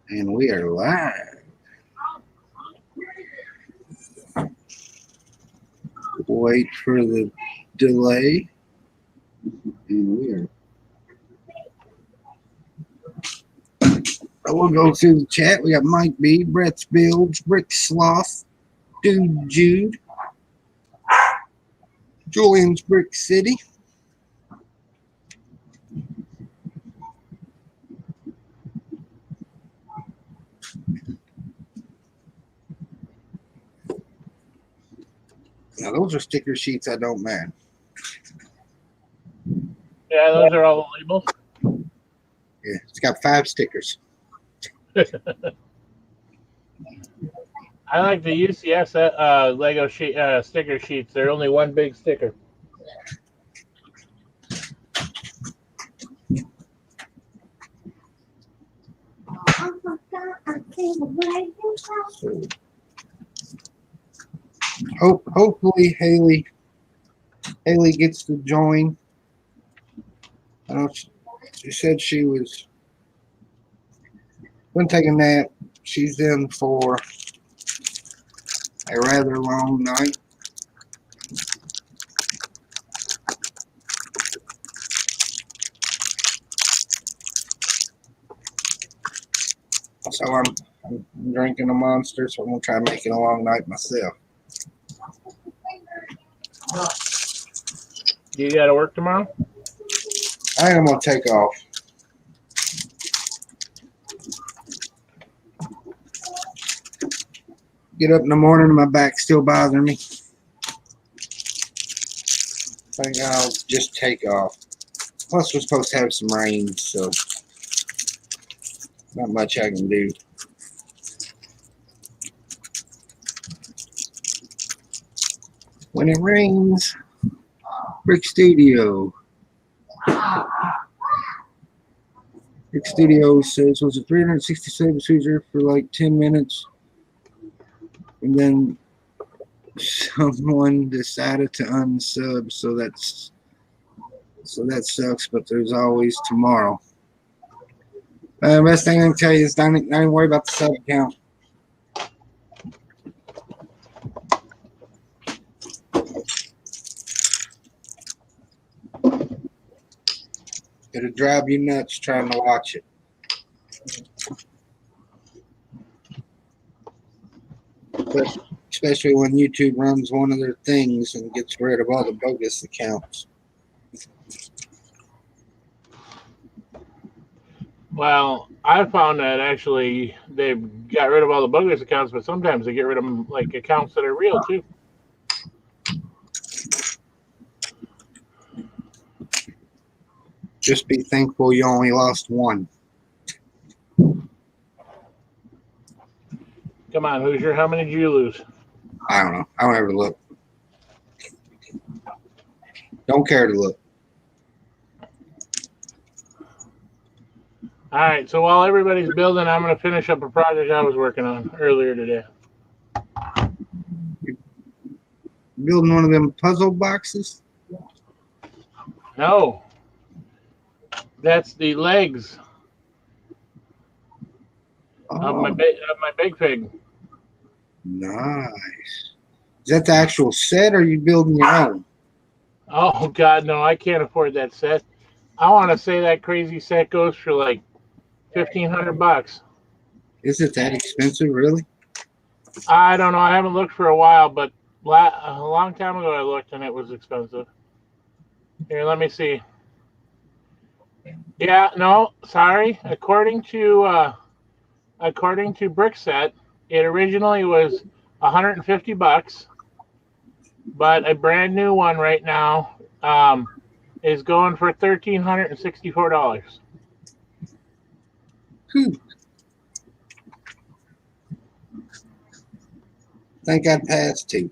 And we are live. Wait for the delay. And we are. We'll go through the chat. We got Mike B, Brett's Builds, Brick Sloth, Dude Jude, Julian's Brick City. Now, those are sticker sheets I don't mind. Yeah, those are all the labels. Yeah, it's got 5 stickers. I like the UCS Lego sheet sticker sheets. They're only one big sticker. Hopefully Haley gets to join. I know she said she was going to take a nap. She's in for a rather long night. So I'm drinking a Monster, so I'm going to try making a long night myself. You got to work tomorrow? I am going to take off. Get up in the morning and my back's still bothering me. I think I'll just take off. Plus, we're supposed to have some rain, so not much I can do. When it rains, Brick Studio. Brick Studio says, was it 367 Hoosier for like 10 minutes? And then someone decided to unsub, so that sucks, but there's always tomorrow. Best thing I can tell you is don't even worry about the sub count. It'll drive you nuts trying to watch it. But especially when YouTube runs one of their things and gets rid of all the bogus accounts. Well, I found that actually they got rid of all the bogus accounts, but sometimes they get rid of them, like accounts that are real too. Just be thankful you only lost one. Come on, Hoosier, how many did you lose? I don't know. I don't ever look. Don't care to look. All right, so while everybody's building, I'm going to finish up a project I was working on earlier today. Building one of them puzzle boxes? No, that's the legs of my big pig. Nice. Is that the actual set, or are you building your own? Oh God, no! I can't afford that set. I want to say that crazy set goes for like $1,500. Is it that expensive, really? I don't know. I haven't looked for a while, but a long time ago I looked and it was expensive. Here, let me see. Yeah, no, sorry. According to Brickset, it originally was $150, but a brand new one right now is going for $1,364. Think I'd pass too.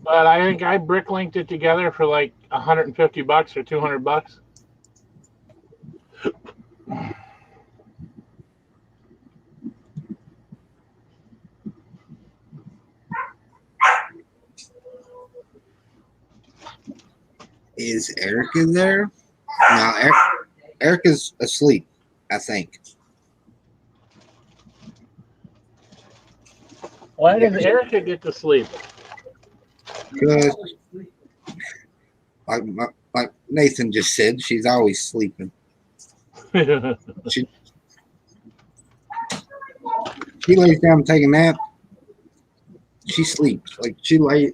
But I think I brick linked it together for like $150 or $200. Is Erica there? No, Erica's asleep, I think. Why does Erica get to sleep? Because, like Nathan just said, she's always sleeping. She lays down and take a nap. She sleeps. Like she lay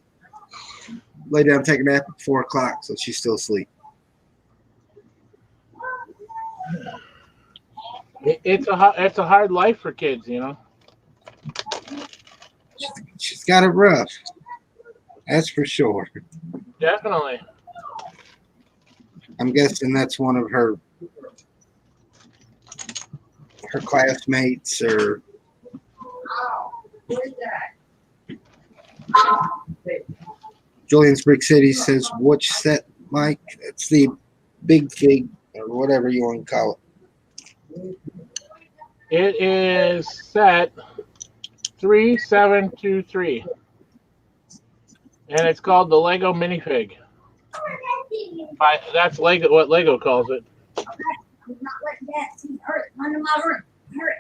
down and take a nap at 4 o'clock, so she's still asleep. It's a hard life for kids, you know. She's got it rough. That's for sure. Definitely. I'm guessing that's one of her classmates or. Julian's Brick City says, "Which set, Mike?" It's the Big Fig or whatever you want to call it. It is set 3723, and it's called the Lego minifig. That's Lego. What Lego calls it. I'm not letting Dad see. Hurry, run to my room. Hurry.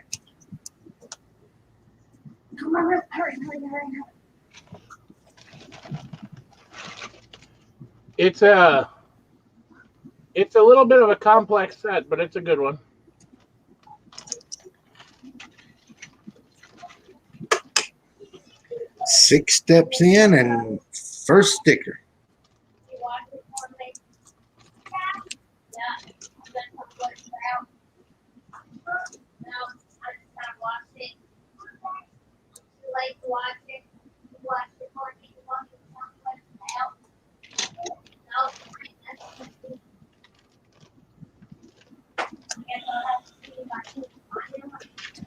Come on, hurry, hurry, hurry, hurry. It's a little bit of a complex set, but it's a good one. Six steps in and first sticker.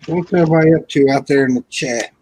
What's everybody up to out there in the chat?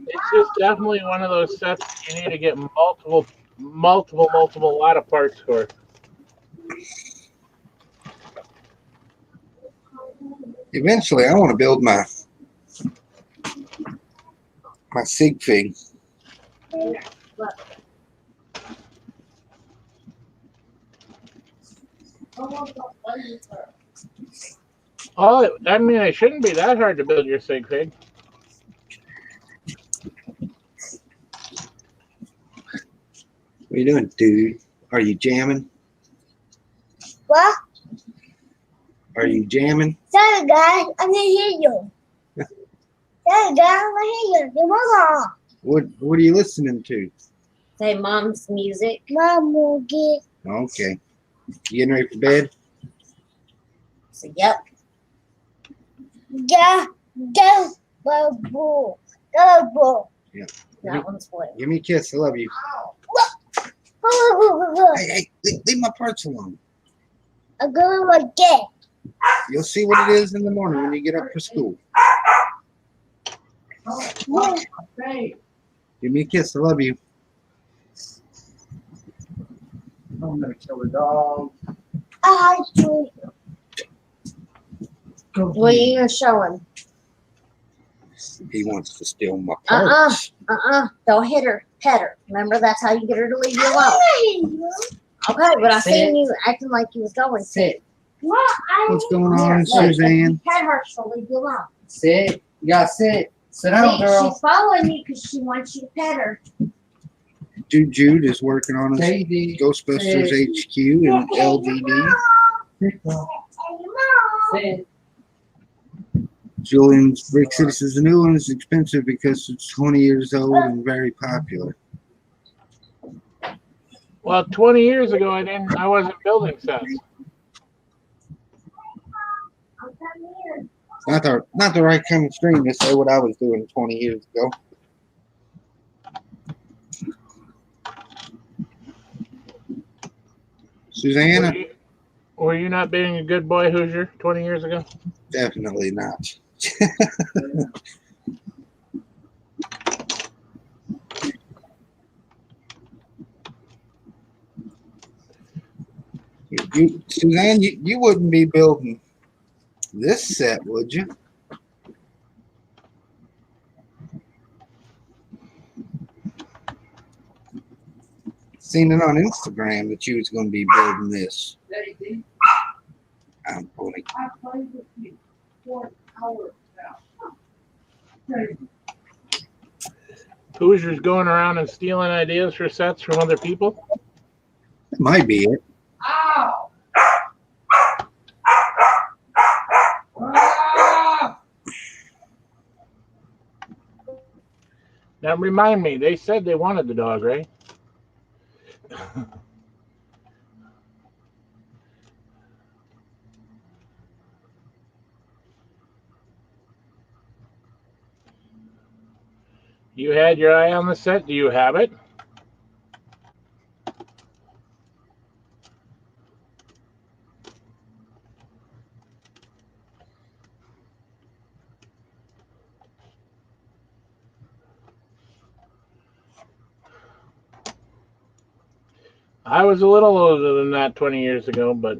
It's just definitely one of those sets you need to get multiple lot of parts for. Eventually, I want to build my sig fig. Oh, I mean, it shouldn't be that hard to build your sig fig. What are you doing, dude? Are you jamming? What? Are you jamming? Sorry, guys. I didn't hear you. Sorry, guys. I didn't hear you. Your mama. What are you listening to? Say mom's music. Mom will get. Okay. You getting ready for bed? So, yep. Yeah. Go. Go. Go. That one's blue. Give me a kiss. I love you. Hey, leave my parts alone. I'm going to get. You'll see what it is in the morning when you get up for school. Give me a kiss. I love you. I'm gonna kill the dog. What are you showing? He wants to steal my parts. Don't hit her. Pet her. Remember, that's how you get her to leave you alone. Okay, but I seen you acting like you was going. Sit. What's going on, Look, Suzanne? Pet her, she'll leave you alone. Sit. You gotta sit. Sit down, girl. She's following you because she wants you to pet her. Dude Jude is working on his JD. Ghostbusters HQ and LVD. Sit. Julian's Brick City says the new one is expensive because it's 20 years old and very popular. Well, 20 years ago, I wasn't building sets. Not the right kind of stream to say what I was doing 20 years ago. Susanna, Were you not being a good boy, Hoosier, 20 years ago? definitely not. Suzanne, you wouldn't be building this set, would you? Seen it on Instagram that you was going to be building this. I'm funny. I played with you 4 hours now. Hoosier's going around and stealing ideas for sets from other people? That might be it. Ow! Ah! Now remind me, they said they wanted the dog, right? You had your eye on the set. Do you have it? I was a little older than that 20 years ago, but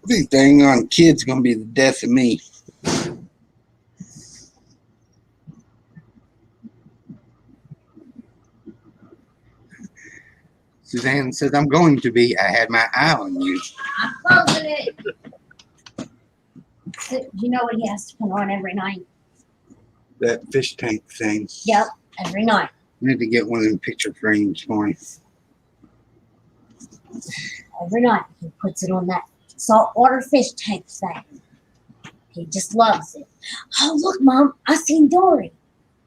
These dang on kids gonna be the death of me. Suzanne says I'm going to be. I had my eye on you. I'm closing it. So, you know what he has to put on every night? That fish tank thing. Yep, every night. I need to get one of them picture frames for him. Every night he puts it on that saltwater fish tank thing. He just loves it. Oh, look, Mom, I seen Dory.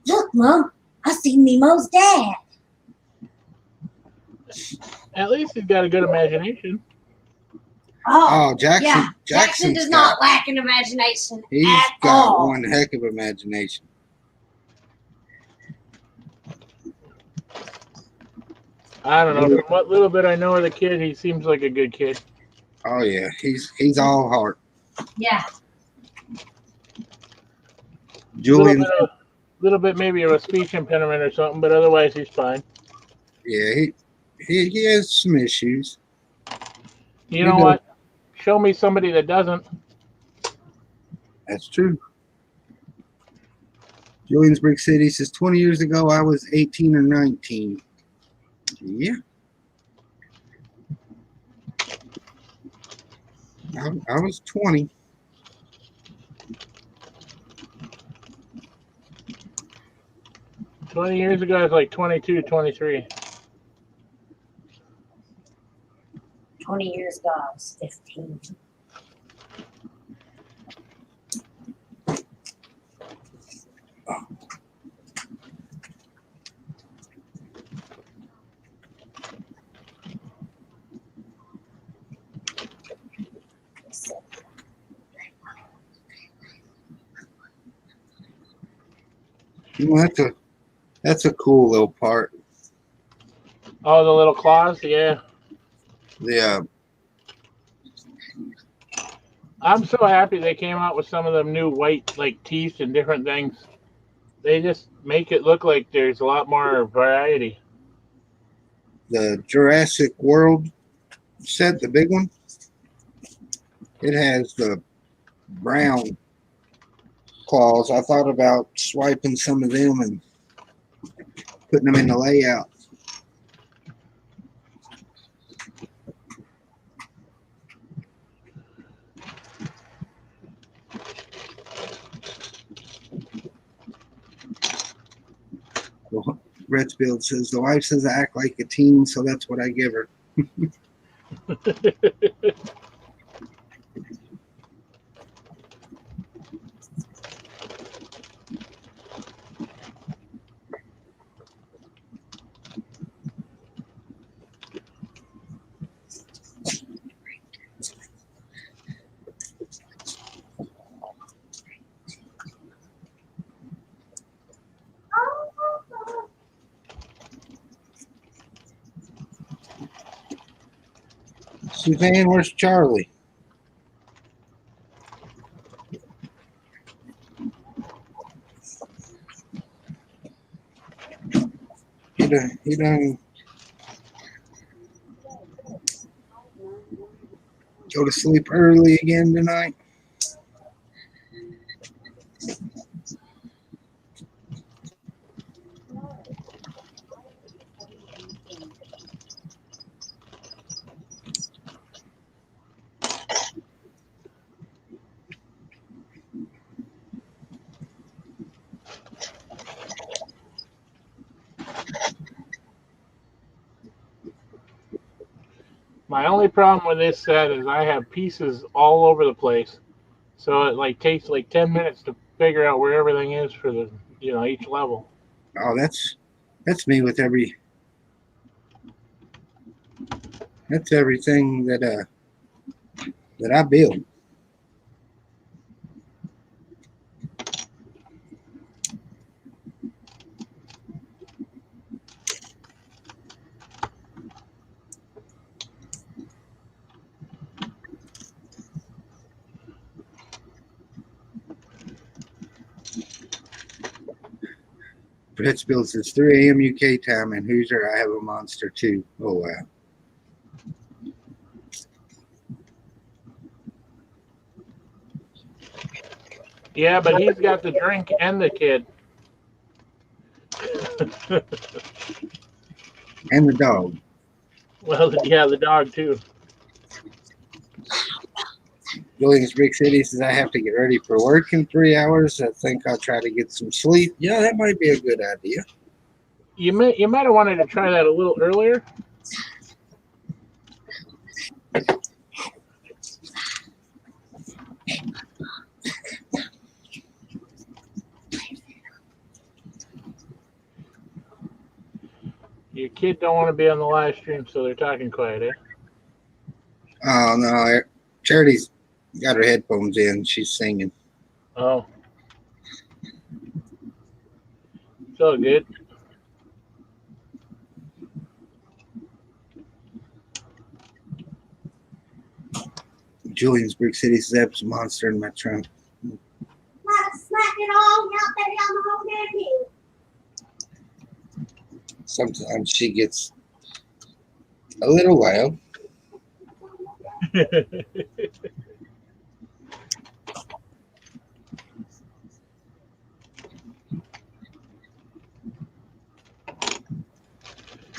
Look, Mom, I seen Nemo's dad. at least he's got a good imagination. Oh, Oh, Jackson. yeah. Jackson Jackson's does got, not lack in imagination He's at got all. one heck of imagination. I don't know. From what little bit I know of the kid, he seems like a good kid. Oh yeah, he's all heart. Yeah. Julian, Little bit maybe of a speech impediment or something, but otherwise he's fine. yeah, he has some issues. You know what? Show me somebody that doesn't. That's true. Julian's Brick City says 20 years ago I was 18 or 19. Yeah. I was 20. $20 years ago, I was like 22, 23. 20 years ago, I was 15. You know, that's a cool little part. Oh, the little claws? Yeah. The I'm so happy they came out with some of them new white, like, teeth and different things. They just make it look like there's a lot more variety. the Jurassic World set, the big one, it has the brown claws. I thought about swiping some of them and putting them in the layout. Well, Redfield says the wife says I act like a teen, so that's what I give her. Suzanne, where's Charlie? He done go to sleep early again tonight. My only problem with this set is I have pieces all over the place, so it like takes like 10 minutes to figure out where everything is for the each level. Oh, that's me with everything that I build. Fritz builds it's 3 a.m. UK time, and Hoosier, I have a monster too. Oh wow. Yeah, but he's got the drink and the kid. And the dog. Well, yeah, the dog too. Julian's Big City says I have to get ready for work in 3 hours. I think I'll try to get some sleep. Yeah, that might be a good idea. You might have wanted to try that a little earlier. Your kid don't want to be on the live stream, so they're talking quiet, eh? Oh no, Charity's got her headphones in. She's singing. Oh. It's all good. Julian's Brick City says there's a monster in my trunk. Smack it all out there on the whole damn hill. Sometimes she gets a little loud.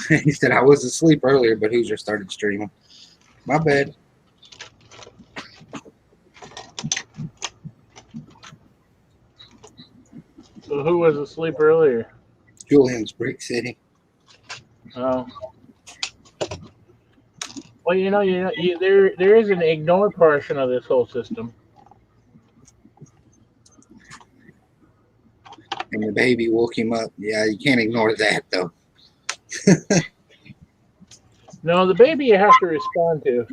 He said I was asleep earlier, but Hoosier started streaming. My bad. So who was asleep earlier? Julian's Brick City. Oh. Well, there is an ignore portion of this whole system. And the baby woke him up. Yeah, you can't ignore that though. No, the baby you have to respond to.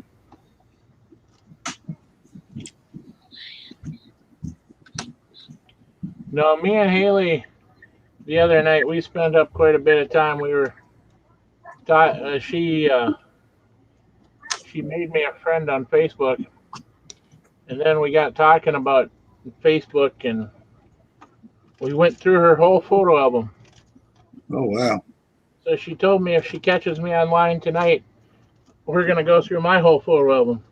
No, me and Haley the other night we spent up quite a bit of time. We were she made me a friend on Facebook, and then we got talking about Facebook, and we went through her whole photo album. Oh wow. So she told me if she catches me online tonight, we're gonna go through my whole photo album.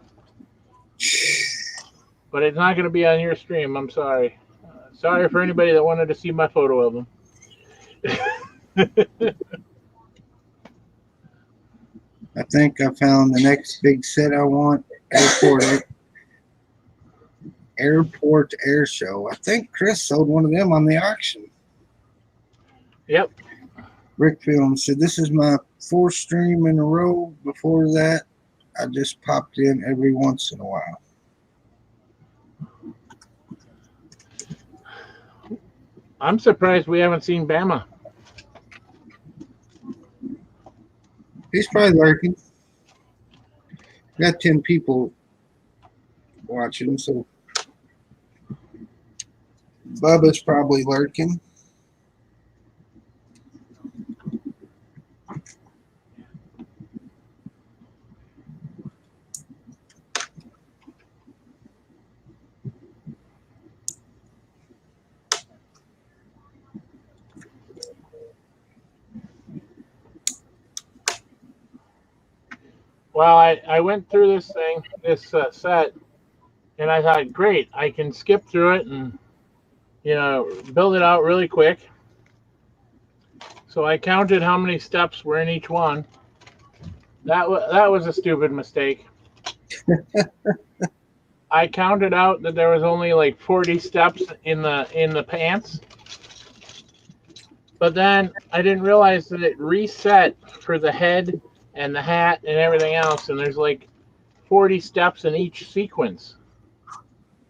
But it's not gonna be on your stream. I'm sorry. Sorry for anybody that wanted to see my photo album. I think I found the next big set I want. Airport Air Show. I think Chris sold one of them on the auction. Yep. Rick Film said, "This is my 4th stream in a row. Before that, I just popped in every once in a while. I'm surprised we haven't seen Bama. He's probably lurking. Got 10 people watching, so Bubba's probably lurking. Well, I went through this thing, this set, and I thought, great, I can skip through it and build it out really quick. So I counted how many steps were in each one. That was a stupid mistake. I counted out that there was only like 40 steps in the pants. But then I didn't realize that it reset for the head and the hat and everything else, and there's like 40 steps in each sequence.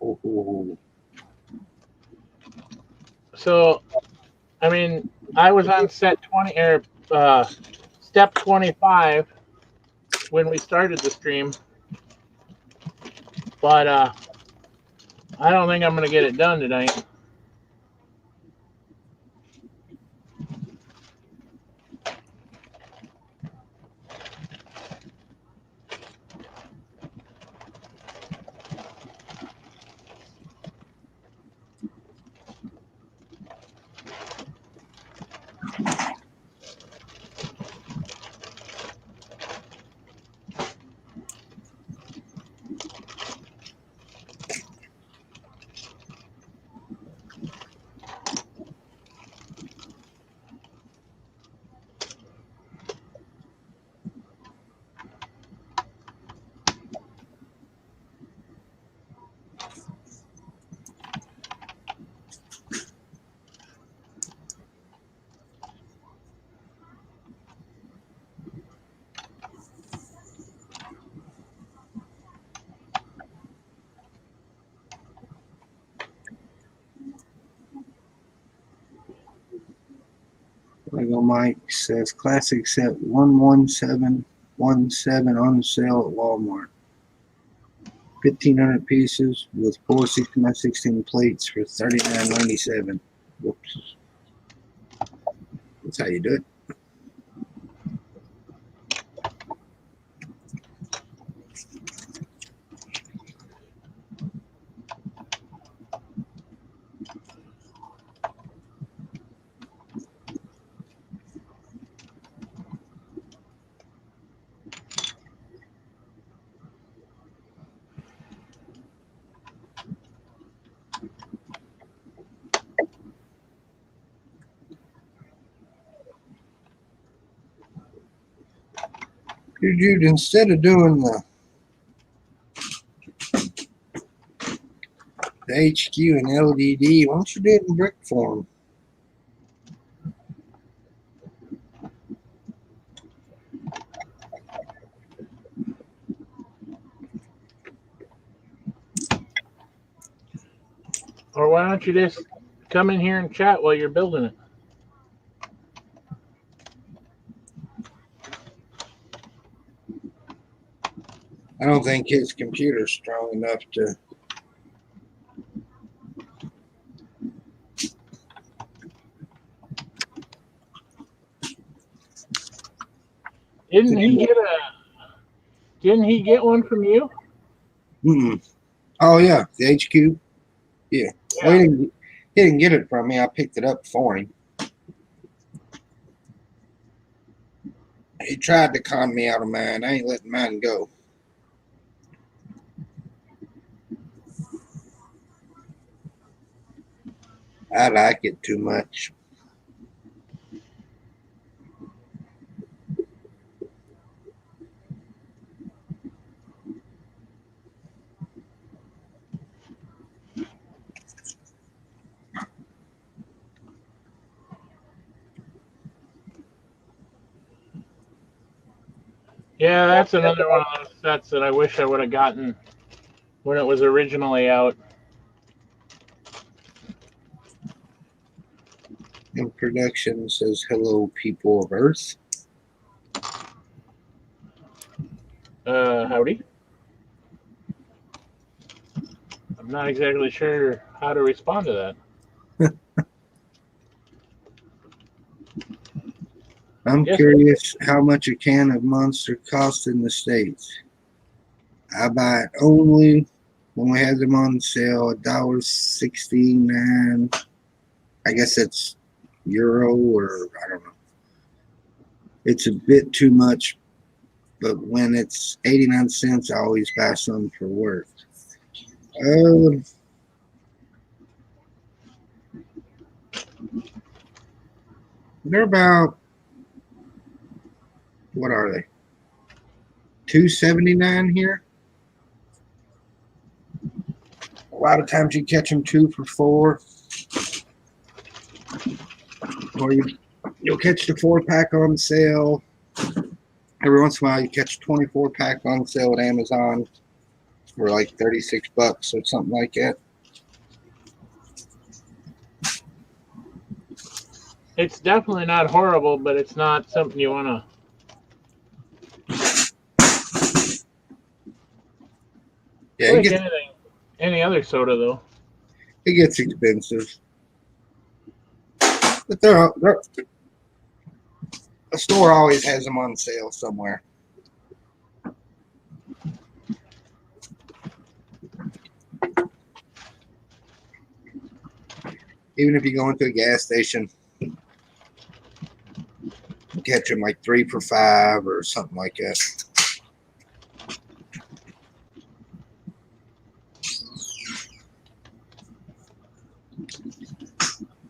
Oh. So, I mean, I was on set 20 or step 25 when we started the stream, but I don't think I'm going to get it done tonight. Lego Mike says classic set 11717 on sale at Walmart. 1,500 pieces with 4 16x16 plates for $39.97. Whoops. That's how you do it. Dude, instead of doing the HQ and LDD, why don't you do it in brick form? Or why don't you just come in here and chat while you're building it? I don't think his computer's strong enough to. Didn't he get one from you? Oh, yeah, the HQ. Yeah. Well, Yeah. he didn't get it from me. I picked it up for him. He tried to con me out of mine. I ain't letting mine go. I like it too much. Yeah, that's another one of those sets that I wish I would have gotten when it was originally out. In production says hello, people of Earth. Howdy. I'm not exactly sure how to respond to that. I'm Yes. curious how much a can of Monster costs in the States. I buy it only when we have them on sale, $1.69. I guess it's euro or I don't know. It's a bit too much, but when it's 89 cents, I always buy some for work. They're about, what are they? $2.79 here. A lot of times you catch them 2 for $4, or you'll catch the 4-pack on sale. Every once in a while, you catch a 24-pack on sale at Amazon for like $36 or something like that. It's definitely not horrible, but it's not something you want to. Yeah, Like any other soda, though. it gets expensive, but a store always has them on sale somewhere. Even if you go into a gas station, you catch them like 3 for $5 or something like that.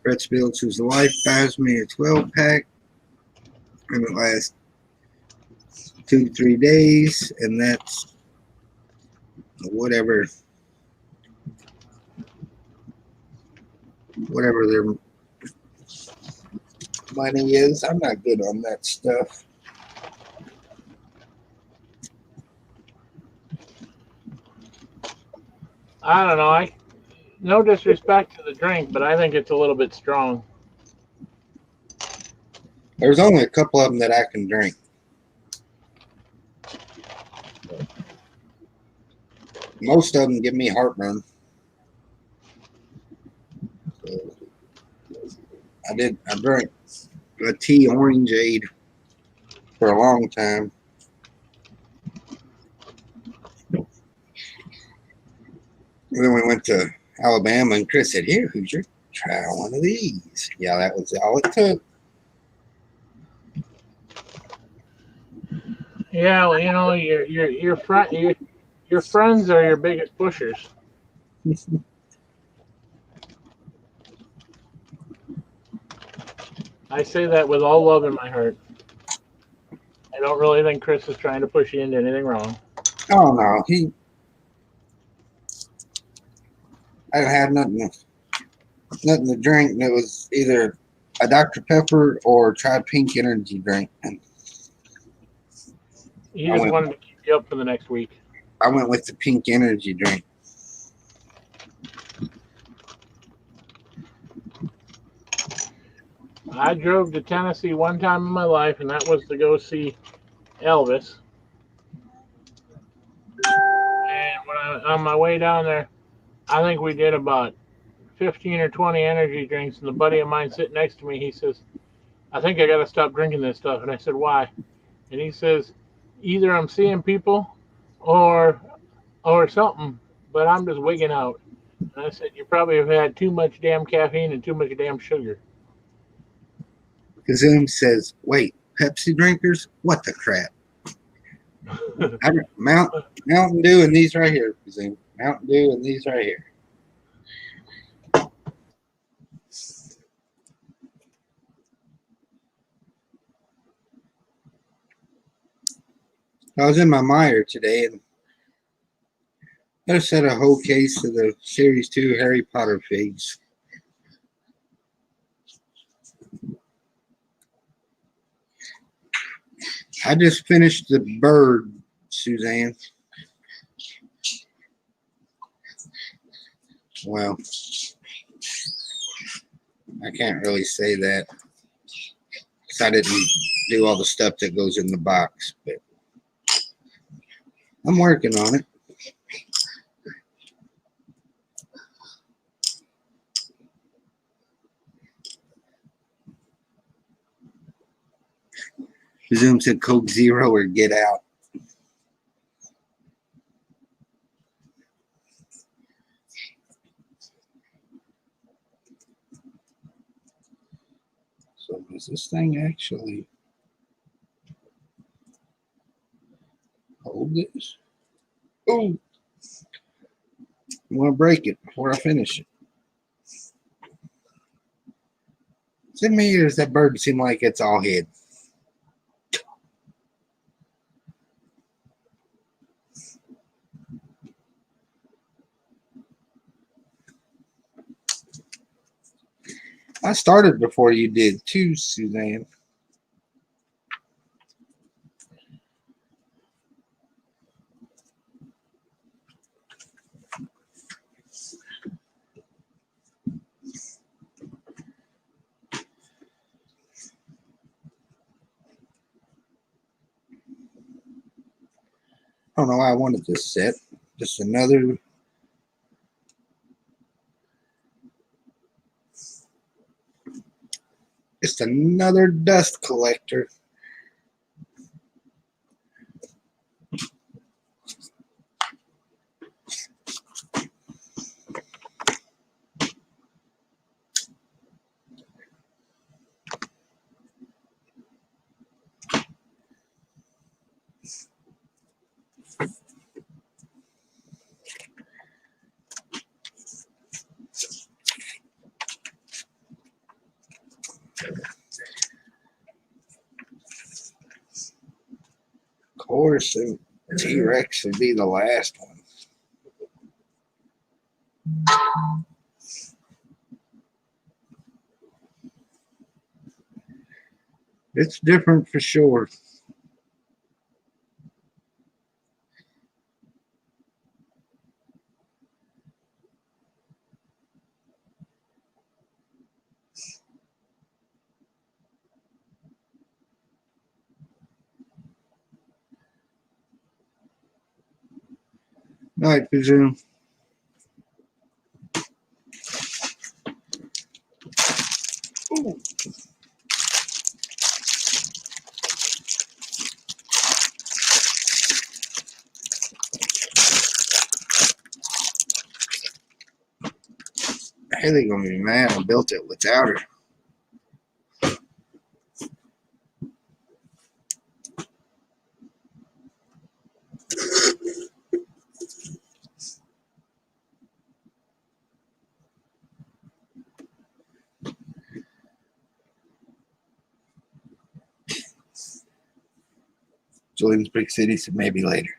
Brett Spill says the wife buys me a 12-pack and it lasts 2 to 3 days, and that's whatever their money is. I'm not good on that stuff. I don't know. No disrespect to the drink, but I think it's a little bit strong. There's only a couple of them that I can drink. Most of them give me heartburn. So I drank a tea orangeade for a long time. Then we went to Alabama, and Chris said, "Here, Hoosier, try one of these." Yeah, that was all it took. Yeah, well, you know, your friends are your biggest pushers. I say that with all love in my heart. I don't really think Chris is trying to push you into anything wrong. Oh no, I had nothing to drink, and it was either a Dr. Pepper or try pink energy drink. And He just wanted to keep you up for the next week. I went with the pink energy drink. I drove to Tennessee one time in my life, and that was to go see Elvis. And on my way down there, I think we did about 15 or 20 energy drinks. And the buddy of mine sitting next to me, he says, "I think I got to stop drinking this stuff." And I said, "Why?" And he says, "Either I'm seeing people, or something, but I'm just wigging out." And I said, "You probably have had too much damn caffeine and too much damn sugar." Kazoom says, "Wait, Pepsi drinkers? What the crap?" Mountain Dew and these right here, Kazoom. Mountain Dew and these right here. I was in my Meijer today, and I just had a whole case of the Series 2 Harry Potter figs. I just finished the bird, Suzanne. Well, I can't really say that because I didn't do all the stuff that goes in the box, but I'm working on it. Zoom said Coke Zero or get out. So does this thing actually hold this? Oh, I'm gonna break it before I finish it. To me, does that bird seem like it's all head? I started before you did too, Suzanne. I don't know why I wanted this set. Just another. Just another dust collector. Of course, and T-Rex would be the last one. It's different for sure. Night, presume. Ooh. Haley gonna be mad I built it without her. Julian's Big City said maybe later.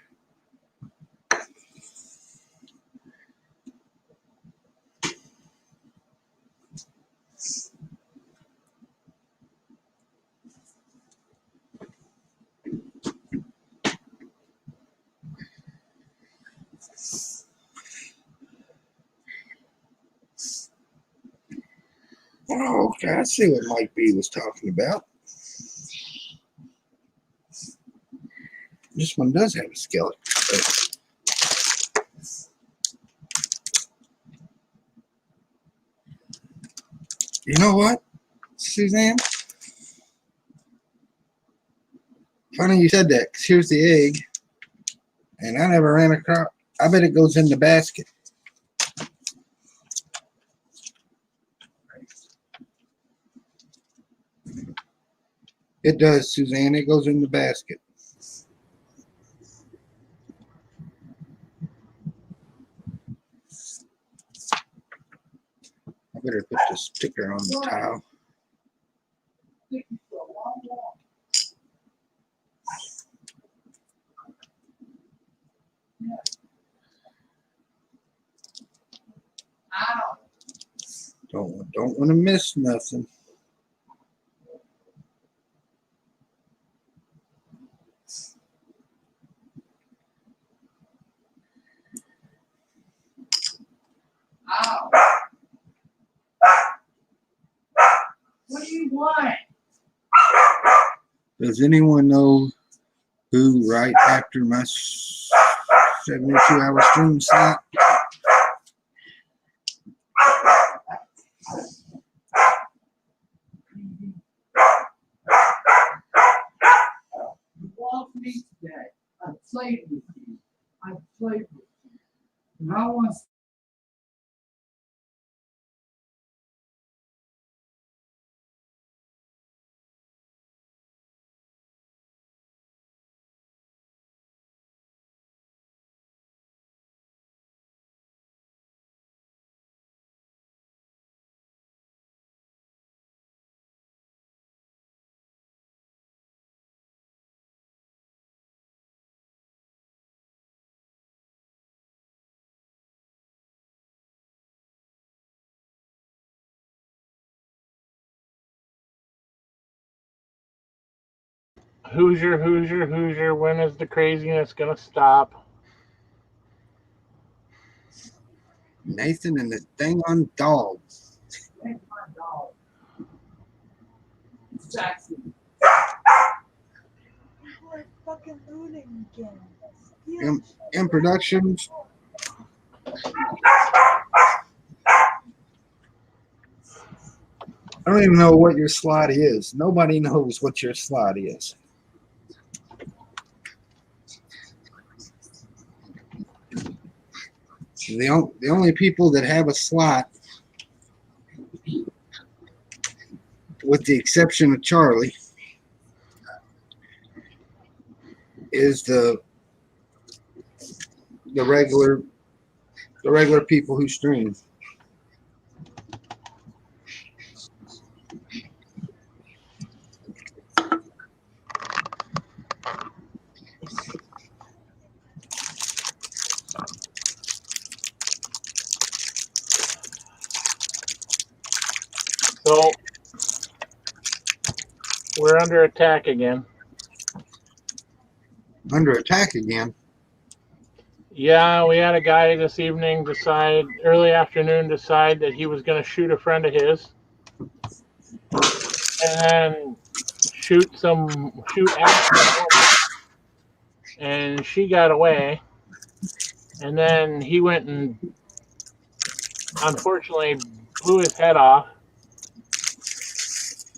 Oh, okay, I see what Mike B was talking about. This one does have a skeleton. You know what, Suzanne? Funny you said that, because here's the egg. And I never ran across. I bet it goes in the basket. It does, Suzanne. It goes in the basket. I better put the sticker on the tile. Don't want to miss nothing. Does anyone know who right after my 72-hour stream slot? You lost me today. I played with you. I played with you. And I want to Hoosier, Hoosier, Hoosier, when is the craziness gonna stop? Nathan and the dang on dog. thank my dog. Jackson. People are fucking looting again. In Productions. I don't even know what your slot is. Nobody knows what your slot is. The only people that have a slot, with the exception of Charlie, is the regular people who stream. So we're under attack again. Under attack again. Yeah, we had a guy this evening early afternoon decide that he was going to shoot a friend of his, and then shoot at the woman, and she got away, and then he went and unfortunately blew his head off.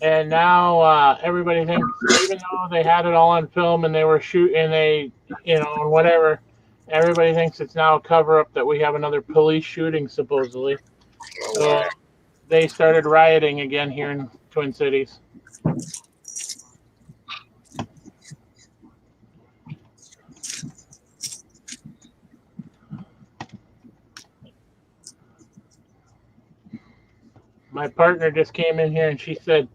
And now everybody thinks, even though they had it all on film and they were shooting, and whatever, everybody thinks it's now a cover up that we have another police shooting supposedly. So they started rioting again here in Twin Cities. My partner just came in here and she said,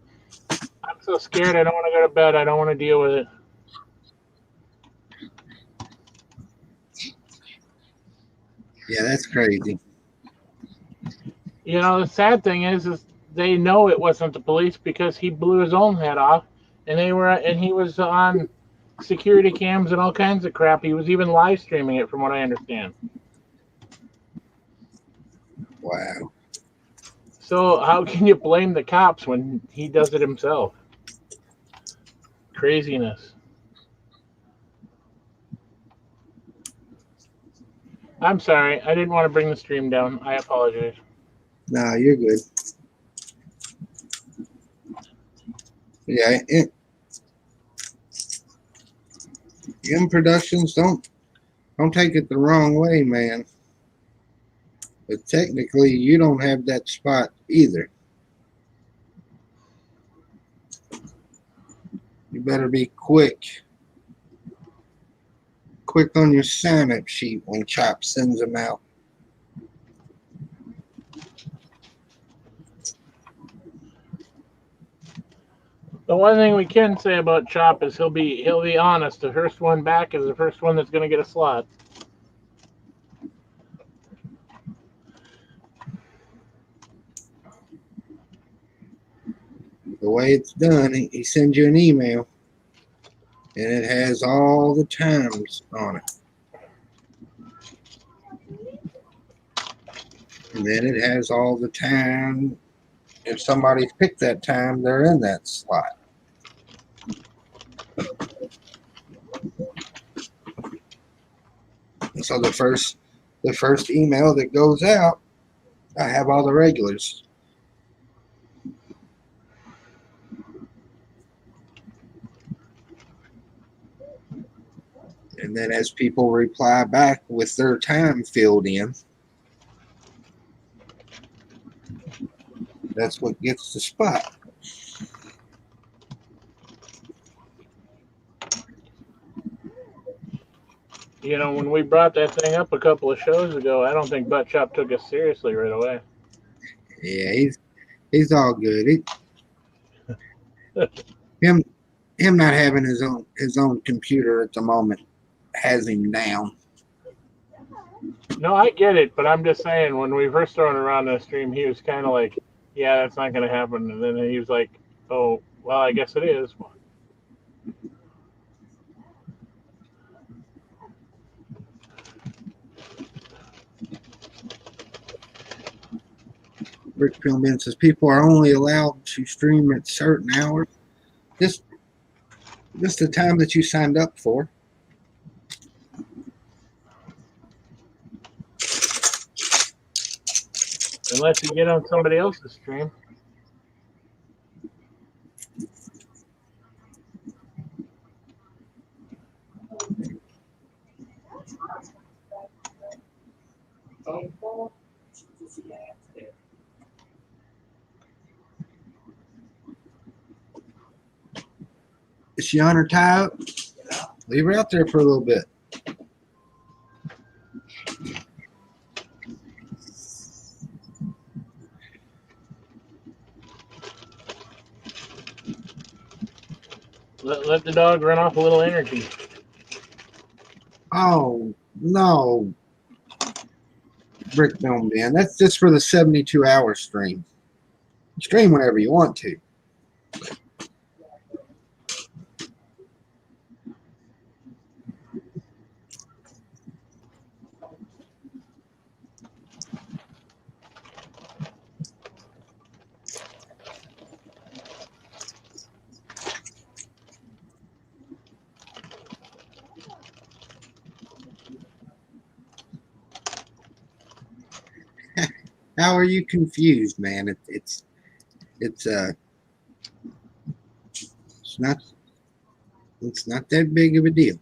"I'm so scared. I don't want to go to bed. I don't want to deal with it." Yeah, that's crazy. The sad thing is they know it wasn't the police because he blew his own head off, and he was on security cams and all kinds of crap. He was even live streaming it, from what I understand. Wow. So how can you blame the cops when he does it himself? Craziness. I'm sorry. I didn't want to bring the stream down. I apologize. Nah, you're good. Yeah, in Productions, don't take it the wrong way, man. But technically, you don't have that spot either. You better be quick on your sign-up sheet when Chop sends them out. The one thing we can say about Chop is he'll be honest. The first one back is the first one that's going to get a slot. The way it's done, he sends you an email, and it has all the times on it. And then it has all the time. If somebody's picked that time, they're in that slot. So the first email that goes out, I have all the regulars. And then as people reply back with their time filled in, that's what gets the spot. You know, when we brought that thing up a couple of shows ago, I don't think Butt Chop took us seriously right away. Yeah, he's all good. Him not having his own computer at the moment has him down. No, I get it, but I'm just saying, when we first thrown around the stream, he was kind of like, "Yeah, that's not going to happen," and then he was like, "Oh, well, I guess it is." Rick Philbin says people are only allowed to stream at certain hours. Just the time that you signed up for. Unless you get on somebody else's stream. Is she on her tie up? Leave her out there for a little bit. Let the dog run off a little energy. Oh no, Rick Philbin. That's just for the 72-hour stream. Stream whenever you want to. How are you confused, man? It's not that big of a deal.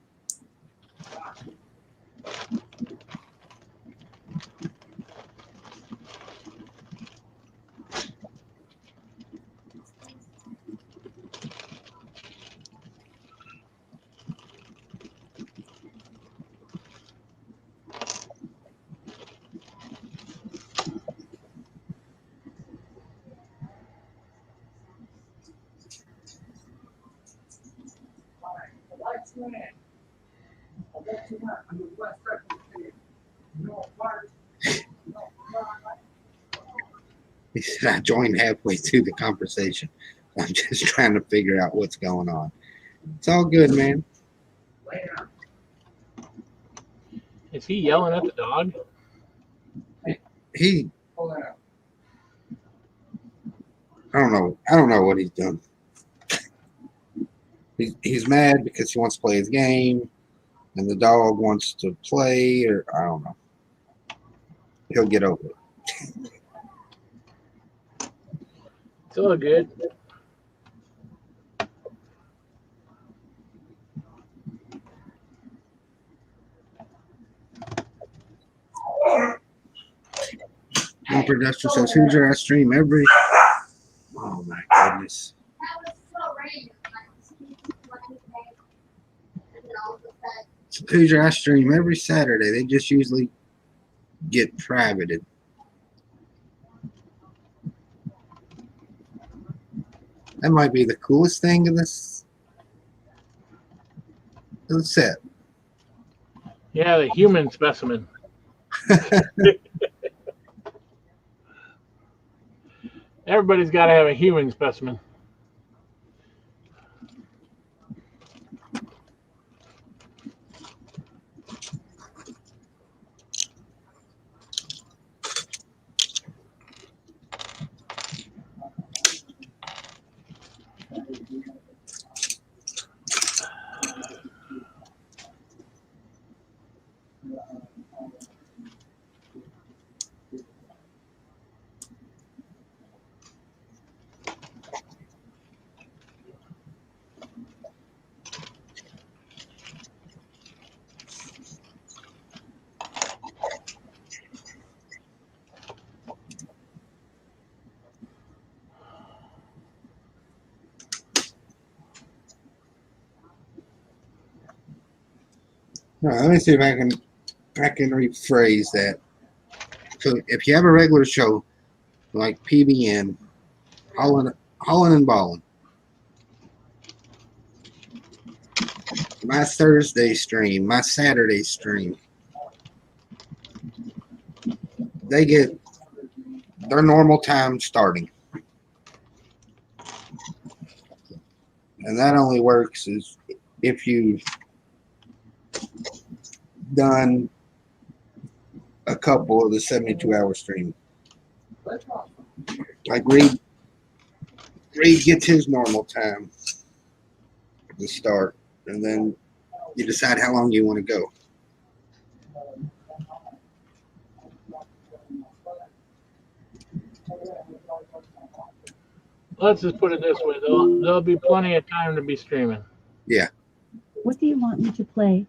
He said I joined halfway through the conversation. I'm just trying to figure out what's going on. It's all good, man. Is he yelling at the dog? He I don't know what he's doing. He's mad because he wants to play his game and the dog wants to play, or I don't know. He'll get over it. It's all good. Production says Hoosier, I stream every. Oh my goodness. Hoosier, I stream every Saturday. They just usually get privated. That might be the coolest thing in this set. Yeah, the human specimen. Everybody's got to have a human specimen. No, let me see if I can rephrase that. So if you have a regular show like PBN, Holland and Ballin, my Thursday stream, my Saturday stream, they get their normal time starting. And that only works is if you've done a couple of the 72-hour stream. Like Reed gets his normal time to start, and then you decide how long you want to go. Let's just put it this way: there'll be plenty of time to be streaming. Yeah. What do you want me to play?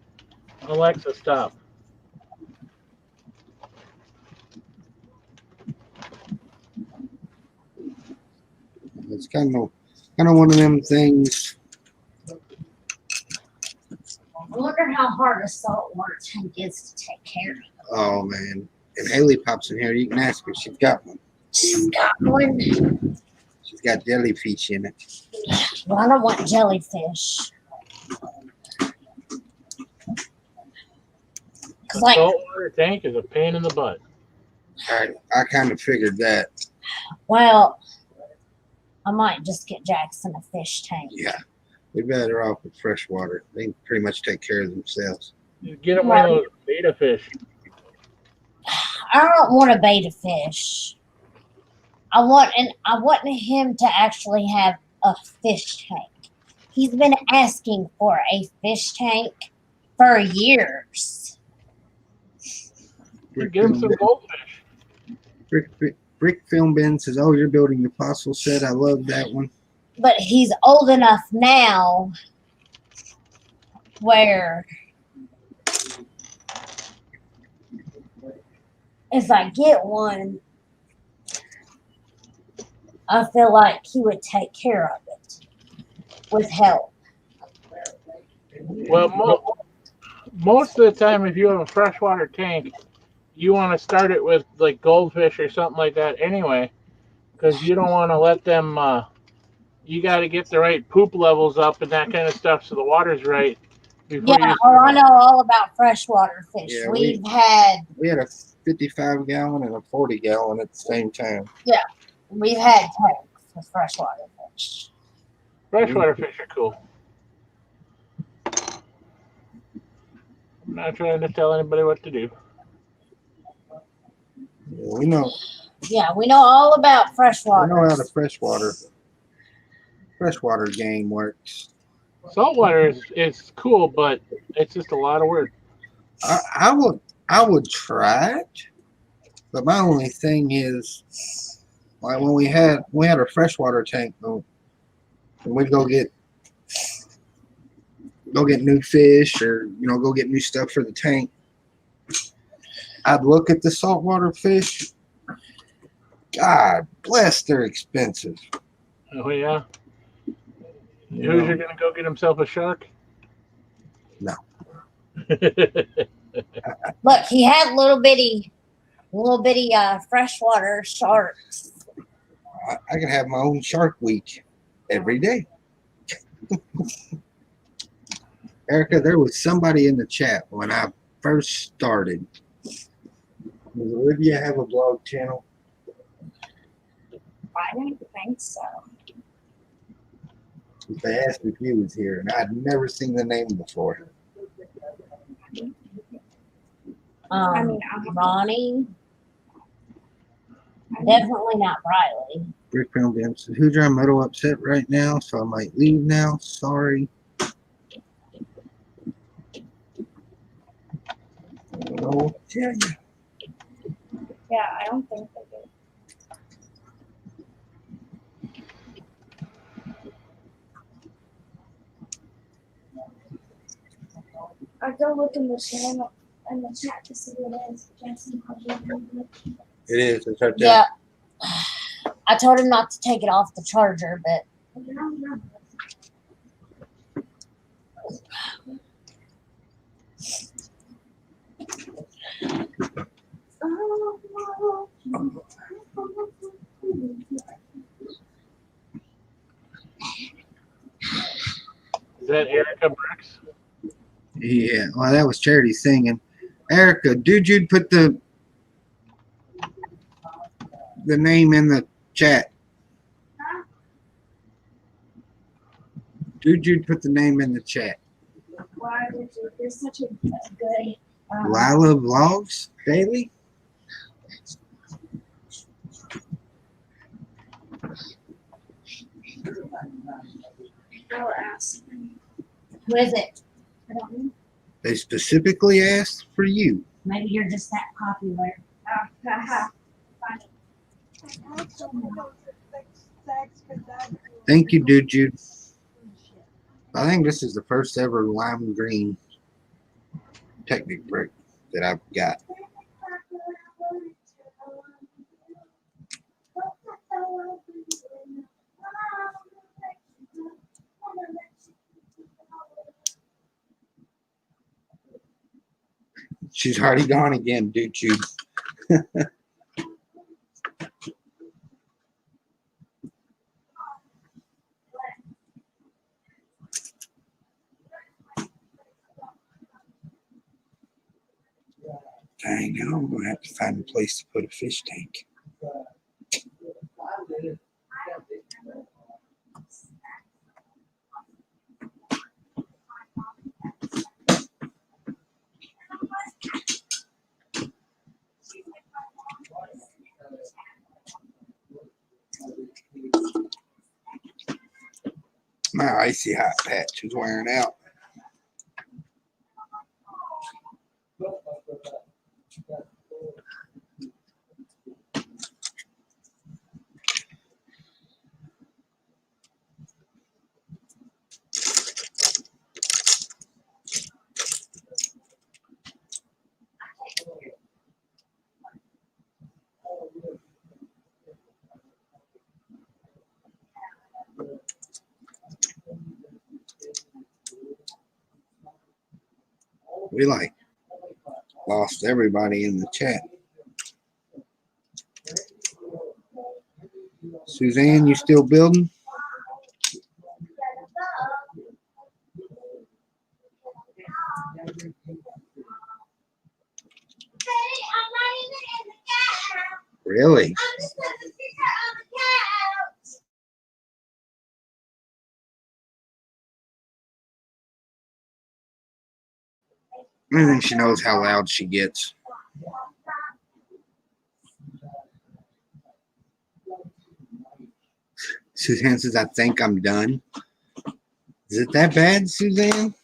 Alexa, stop. It's kind of one of them things. I wonder how hard a saltwater tank is to take care of. Oh man, if Haley pops in here, you can ask her. She's got one. She's got one. She's got jellyfish in it. Well, I don't want jellyfish. A Like, saltwater tank is a pain in the butt. I kind of figured that. well, I might just get Jackson a fish tank. Yeah, we're better off with freshwater. They can pretty much take care of themselves. Just get him one of those beta fish. I don't want a beta fish. I want him to actually have a fish tank. He's been asking for a fish tank for years. Get him some goldfish. Brick Film Ben says, "Oh, you're building your fossil set. I love that one." But he's old enough now where if I get one, I feel like he would take care of it with help. Well, most of the time, if you have a freshwater tank, you want to start it with like goldfish or something like that anyway, because you don't want to let them. You got to get the right poop levels up and that kind of stuff, so the water's right. Yeah, I know all about freshwater fish. Yeah, we had a 55-gallon and a 40-gallon at the same time. we've had tanks with freshwater fish. Freshwater fish are cool. I'm not trying to tell anybody what to do. Yeah, we know all about we freshwater. know how the freshwater game works. Saltwater is cool, but it's just a lot of work. I would try it, but my only thing is, like when we had a freshwater tank, though, and we'd go get new fish or go get new stuff for the tank. I'd look at the saltwater fish. God bless, they're expensive. Oh yeah. You Hoosier know, gonna go get himself a shark? No. Look, he had little bitty freshwater sharks. I can have my own Shark Week every day. Erica, there was somebody in the chat when I first started. Does Olivia have a blog channel? I don't think so. They asked if you was here, and I'd never seen the name before. Ronnie. Definitely not Riley. Brick Film Jam says, Hoosier, I'm a little upset right now, so I might leave now. Sorry. Oh, yeah. Yeah, I don't think they do. I'll go look in the channel in the chat to see what it is. Jackson, It is. It's right there. Yeah. I told him not to take it off the charger, but that Erica Brooks? Yeah, well, that was Charity singing. Erica, dude, you'd put the name in the chat. Dude, you'd put the name in the chat. Why did you? You're such a good. Lila Vlogs Daily? I'll ask. Who is it? I don't know. They specifically asked for you. Maybe you're just that popular. Thank you, dude, Jude. I think this is the first ever lime green Technic brick that I've got. She's already gone again, dude, Jude. Dang, now I'm going to have to find a place to put a fish tank. My icy hot patch is wearing out. We like lost everybody in the chat. Suzanne, you still building? Really? I think she knows how loud she gets. Suzanne says, I think I'm done. Is it that bad, Suzanne?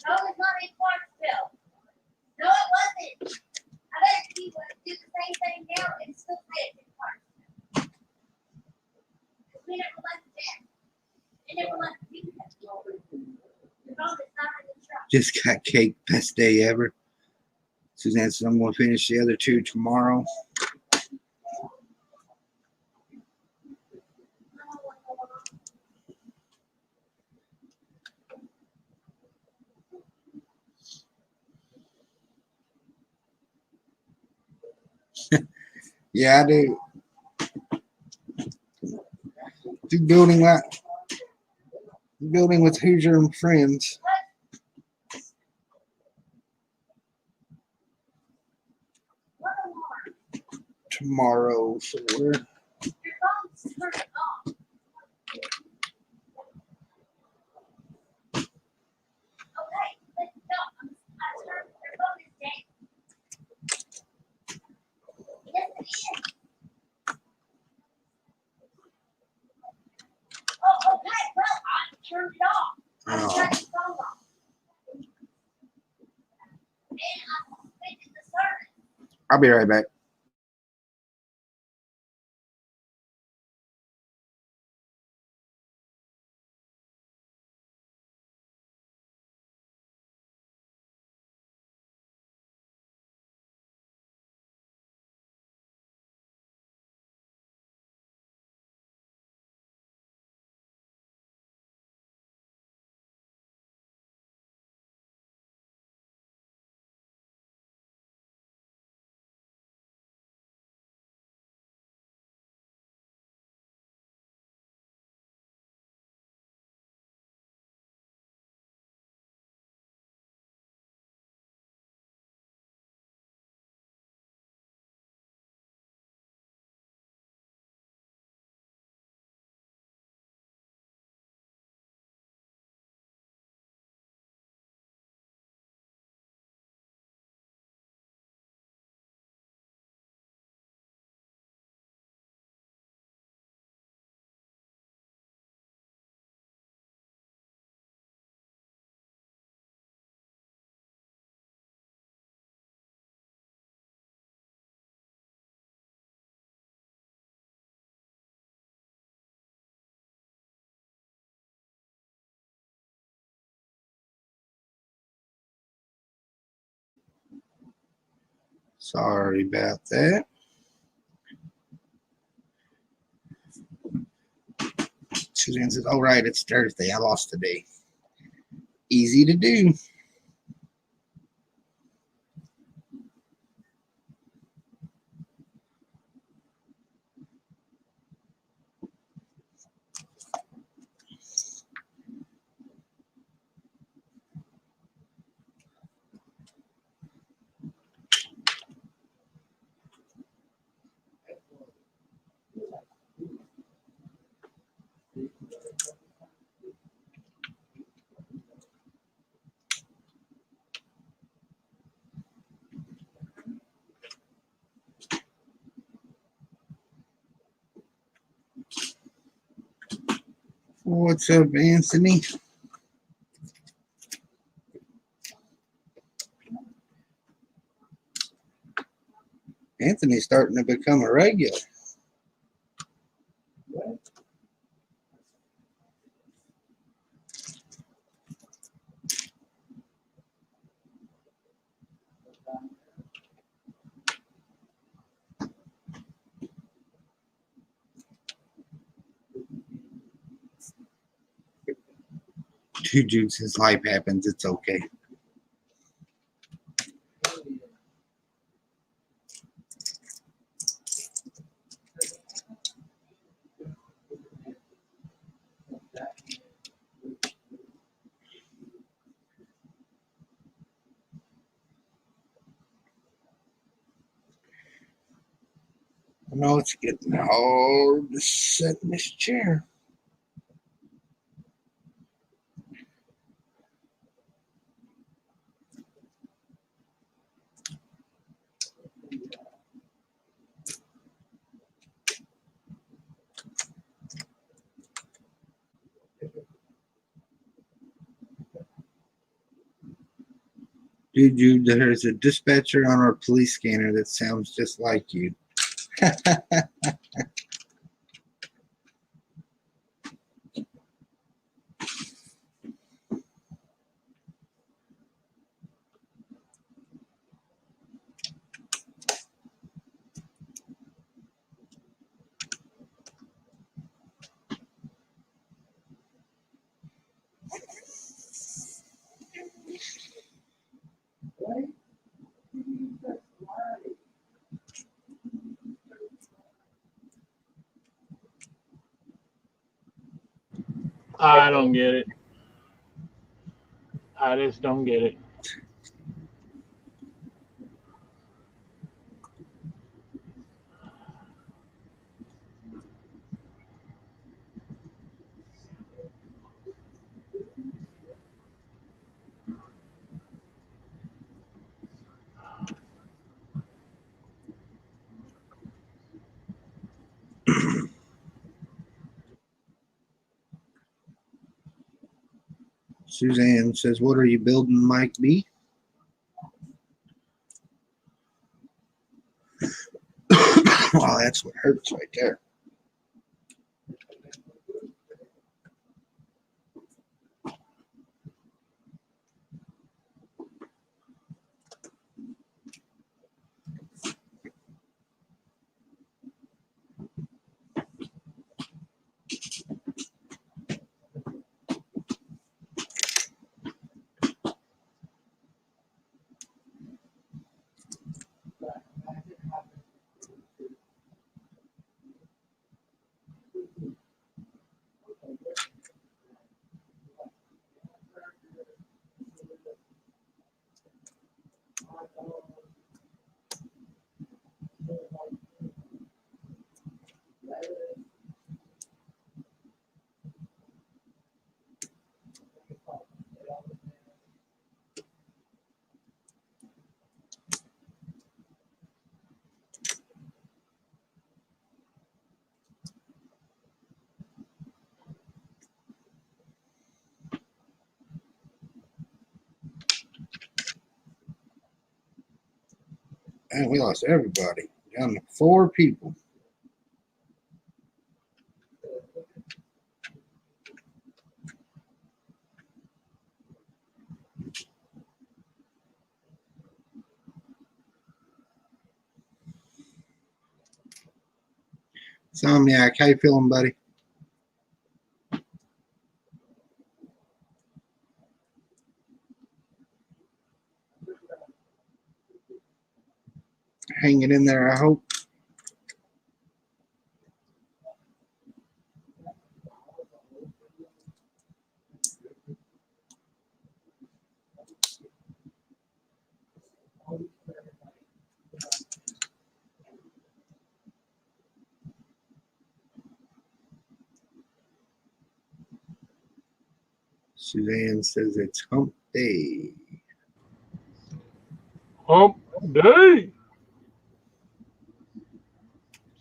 No, it's not in Clarksville. No, it wasn't. I bet you would do the same thing now and still say it's in Clarksville. Because we never left them. They never left you. The phone is not in the truck. Just got cake. Best day ever. Suzanne says, I'm going to finish the other two tomorrow. Yeah, I do. Do building with Hoosier and friends. Tomorrow, so we're Your phone's turned off. Okay, but no, I turned your phone is dead. Yes, it is. Oh, okay. Well, I turned it off. I turned the phone off. And I suspended the service. I'll be right back. Sorry about that. Suzanne says, "All right, it's Thursday. I lost today. Easy to do." What's up, Anthony? Anthony's starting to become a regular. Juju says life happens. It's okay. I know it's getting hard to sit in this chair. Juju, there's a dispatcher on our police scanner that sounds just like you. I don't get it. I just don't get it. Suzanne says, "What are you building, Mike B?" Wow, that's what hurts right there. And we lost everybody. Down to 4 people. Somniac, how you feeling, buddy? Hanging in there, I hope. Suzanne says it's hump day. Hump day.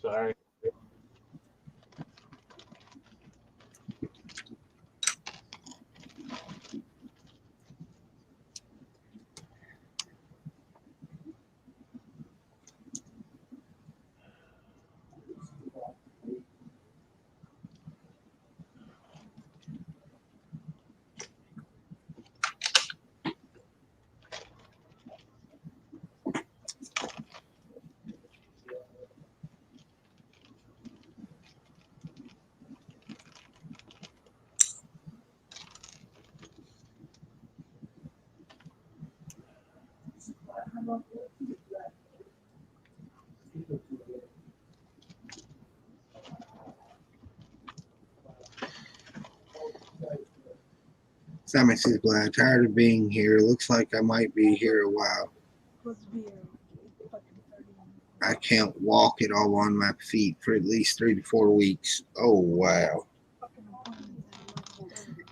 Sorry. Simon says, "Glad tired of being here. Looks like I might be here a while. Let's be here. Fucking 30 I can't walk at all on my feet for at least 3 to 4 weeks." Oh, wow. fucking appointments at 11:30.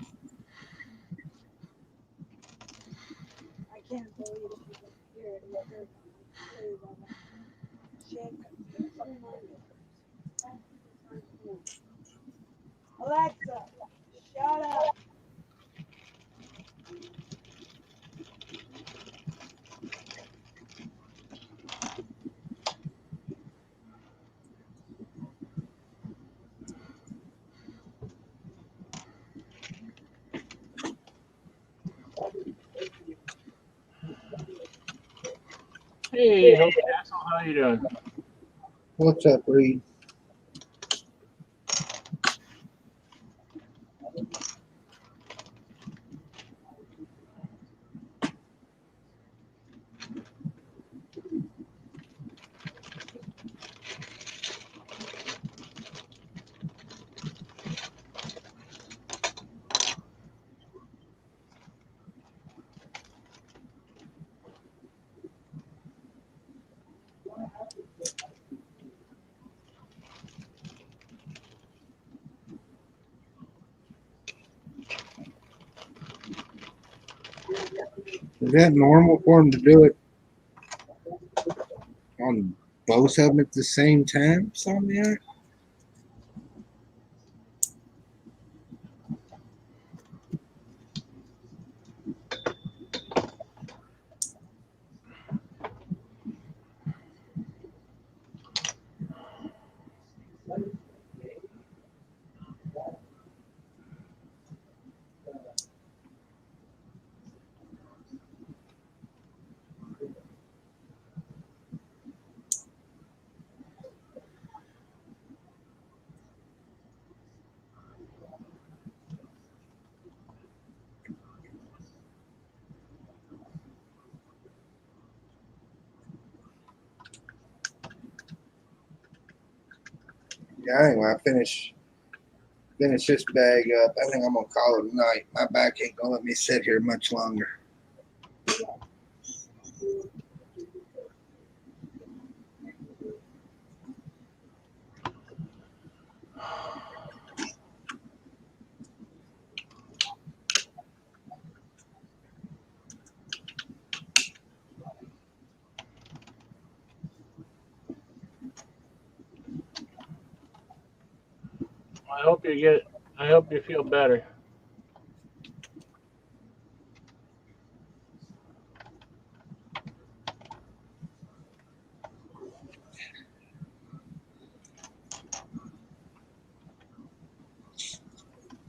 I can't believe she's here at 11:30. Please, I'm like, shit, fucking Alexa, shut up. Hey, Hope Castle, how you doing? What's up, Reed? Is that normal for him to do it on both of them at the same time? Somniac? Yeah, anyway, I finish this bag up. I think I'm gonna call it a night. My back ain't gonna let me sit here much longer. I hope you feel better.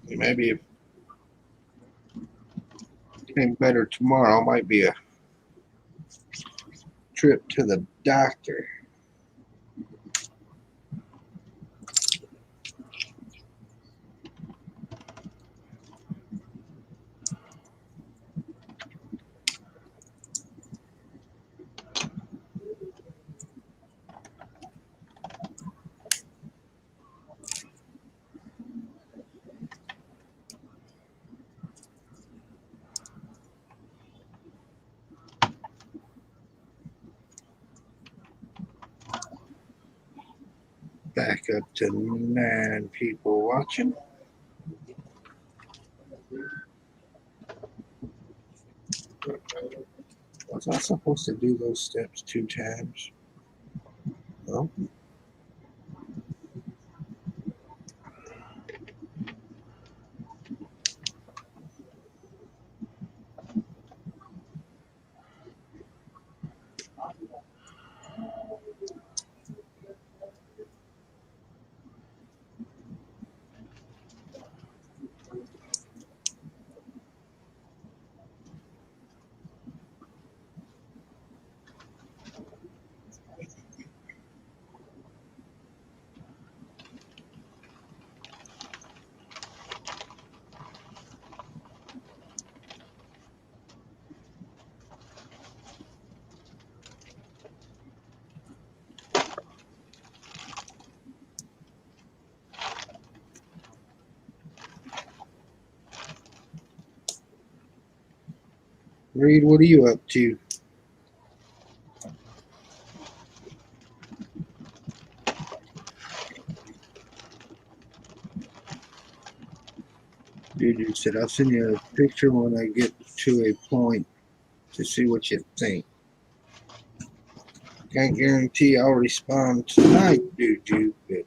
Maybe if getting better tomorrow might be a trip to the doctor. Back up to 9 people watching. Was I supposed to do those steps 2 times? No. Reed, what are you up to? Dude said I'll send you a picture when I get to a point to see what you think. Can't guarantee I'll respond tonight, dude, but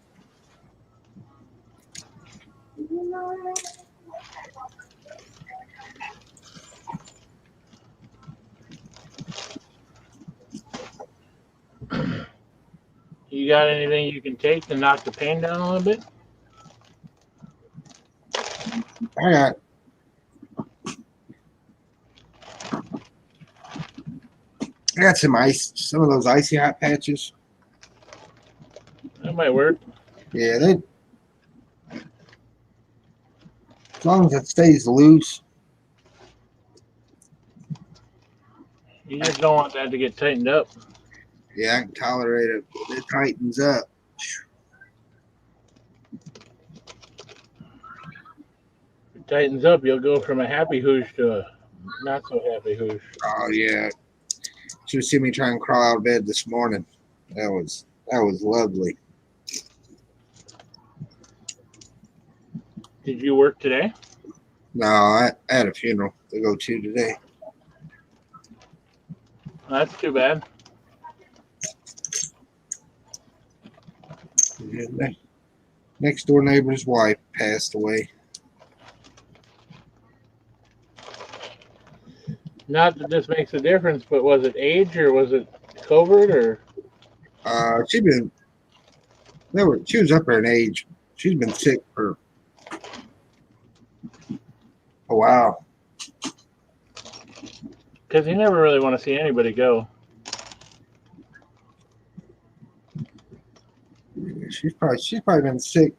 You got anything you can take to knock the pain down a little bit? I got some ice, some of those icy hot patches. That might work. Yeah, as long as it stays loose. You just don't want that to get tightened up. Yeah, I can tolerate it. It tightens up. If it tightens up, you'll go from a happy hoosh to a not so happy hoosh. Oh yeah. Should have seen me try and crawl out of bed this morning. That was lovely. Did you work today? No, I had a funeral to go to today. That's too bad. Yeah, next door neighbor's wife passed away. Not that this makes a difference, but was it age or was it covert or? She was up there in age. She's been sick for a while. Because you never really want to see anybody go. She's probably been sick